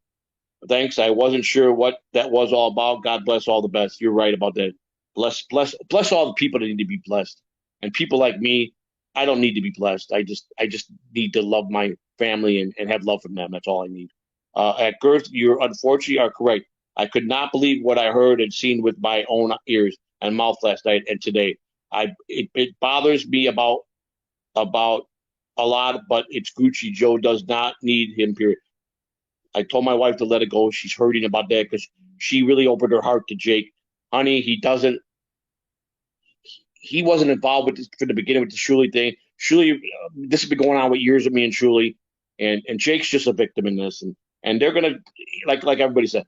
Thanks. I wasn't sure what that was all about. God bless all the best. You're right about that. Bless all the people that need to be blessed. And people like me, I don't need to be blessed. I just need to love my family and have love from them. That's all I need. At Girth, you unfortunately are correct. I could not believe what I heard and seen with my own ears and mouth last night and today. It bothers me about a lot, but it's Gucci. Joe does not need him, period. I told my wife to let it go. She's hurting about that because she really opened her heart to Jake. Honey, he doesn't he wasn't involved with this from the beginning with the Shuli thing. Shuli, this has been going on with years with me and Shuli, and Jake's just a victim in this, and they're gonna like everybody said,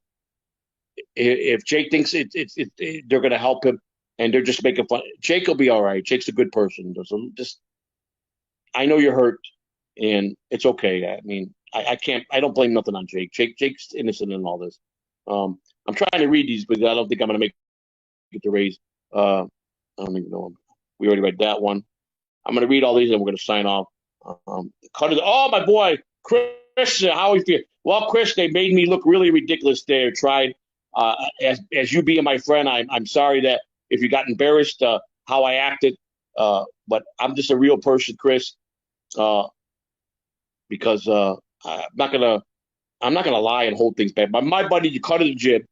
if Jake thinks they're gonna help him, and they're just making fun. Jake will be all right. Jake's a good person. So just I know you're hurt, and it's okay. I mean, I can't. I don't blame nothing on Jake. Jake's innocent in all this. I'm trying to read these, but I don't think I'm gonna make it to raise. I don't even know. We already read that one. I'm gonna read all these, and we're gonna sign off. Cut it. Oh, my boy, Chris, how you feel? Well, Chris, they made me look really ridiculous there. Tried as you being my friend, I'm sorry that if you got embarrassed how I acted, but I'm just a real person, Chris. Uh, because I'm not gonna lie and hold things back. But my buddy, you cut the jib.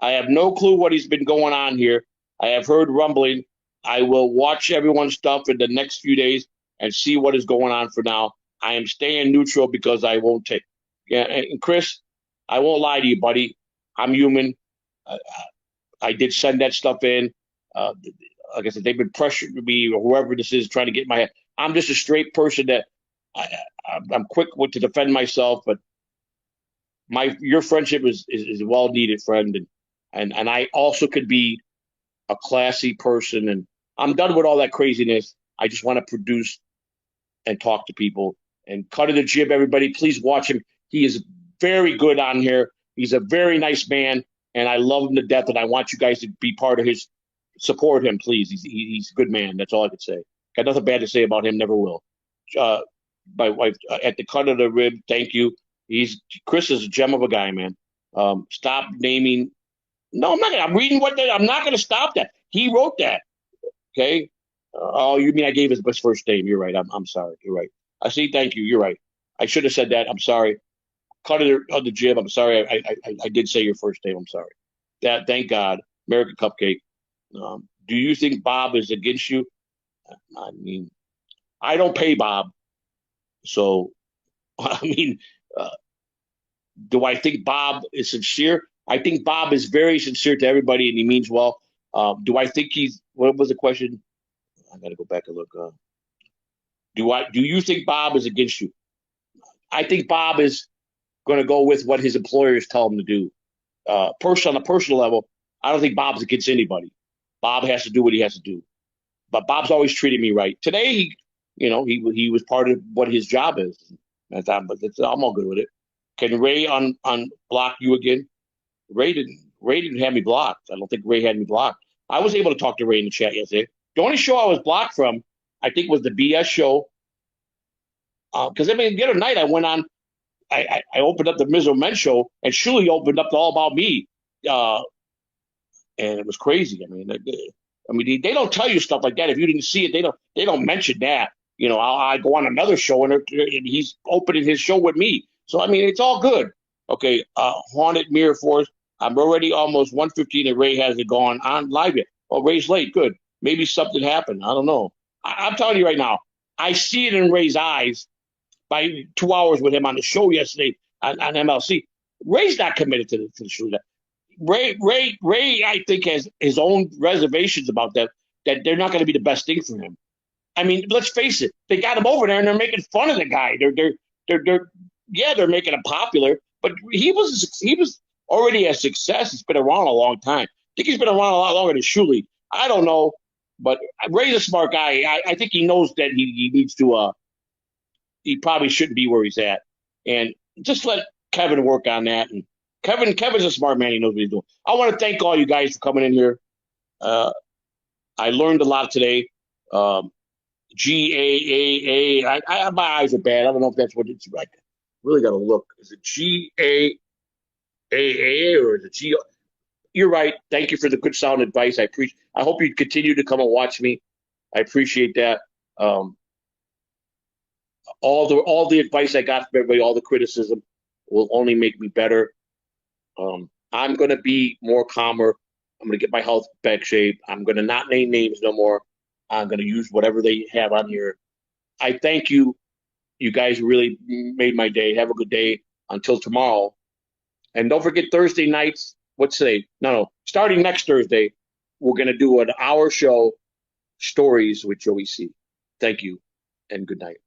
I have no clue what he's been going on here. I have heard rumbling. I will watch everyone's stuff in the next few days and see what is going on for now. I am staying neutral because I won't take. Yeah, and Chris, I won't lie to you, buddy. I'm human. I, I did send that stuff in. Uh, like I said, they've been pressuring me or whoever this is trying to get my head. I'm just a straight person that I, I'm quick to defend myself, but your friendship is a well needed friend, and I also could be a classy person, and I'm done with all that craziness. I just want to produce and talk to people. And Cut of the Jib, everybody, please watch him. He is very good on here. He's a very nice man, and I love him to death. And I want you guys to be part of his support him, please. He's a good man. That's all I could say. Got nothing bad to say about him. Never will. Uh, my wife at the Cut of the Rib. Thank you. Chris is a gem of a guy, man. Stop naming. No, I'm not. I'm reading I'm not going to stop that. He wrote that. Okay. Oh, you mean I gave his first name? You're right. I'm sorry. You're right. I see. Thank you. You're right. I should have said that. I'm sorry. Cut it on the jib. I'm sorry. I did say your first name. I'm sorry. That. Thank God. American Cupcake. Do you think Bob is against you? I mean, I don't pay Bob, so I mean, uh, do I think Bob is sincere? I think Bob is very sincere to everybody, and he means well. Do I think he's? What was the question? I got to go back and look. Do you think Bob is against you? I think Bob is going to go with what his employers tell him to do. On a personal level, I don't think Bob's against anybody. Bob has to do what he has to do. But Bob's always treated me right. Today, he was part of what his job is. I'm all good with it. Can Ray unblock you again? Ray didn't have me blocked. I don't think Ray had me blocked. I was able to talk to Ray in the chat yesterday. The only show I was blocked from, I think, was the BS show. Because the other night I went on, I opened up the Miserable Men show, and Shuli opened up to All About Me, and it was crazy. They don't tell you stuff like that if you didn't see it. They don't mention that. I go on another show, and he's opening his show with me. So it's all good. Okay, Haunted Mirror Force. I'm already almost 1:15, and Ray hasn't gone on live yet. Oh, Ray's late. Good. Maybe something happened. I don't know. I'm telling you right now, I see it in Ray's eyes by 2 hours with him on the show yesterday on MLC. Ray's not committed to the show. Ray, I think has his own reservations about that they're not going to be the best thing for him. Let's face it. They got him over there, and they're making fun of the guy. They're making him popular, but he was already a success. He's been around a long time. I think he's been around a lot longer than Shuli. I don't know, but Ray's a smart guy. I think he knows that he needs to. He probably shouldn't be where he's at, and just let Kevin work on that. And Kevin's a smart man. He knows what he's doing. I want to thank all you guys for coming in here. I learned a lot today. GAAA. My eyes are bad. I don't know if that's what it's like. Really got to look. Is it GAAA or is it G? You're right. Thank you for the good sound advice. I hope you continue to come and watch me. I appreciate that. All the advice I got from everybody, all the criticism will only make me better. I'm going to be more calmer. I'm going to get my health back shape. I'm going to not name names no more. I'm going to use whatever they have on here. I thank you. You guys really made my day. Have a good day until tomorrow. And don't forget Thursday nights. What's today? No. Starting next Thursday, we're going to do an hour show Stories with Joey C. Thank you and good night.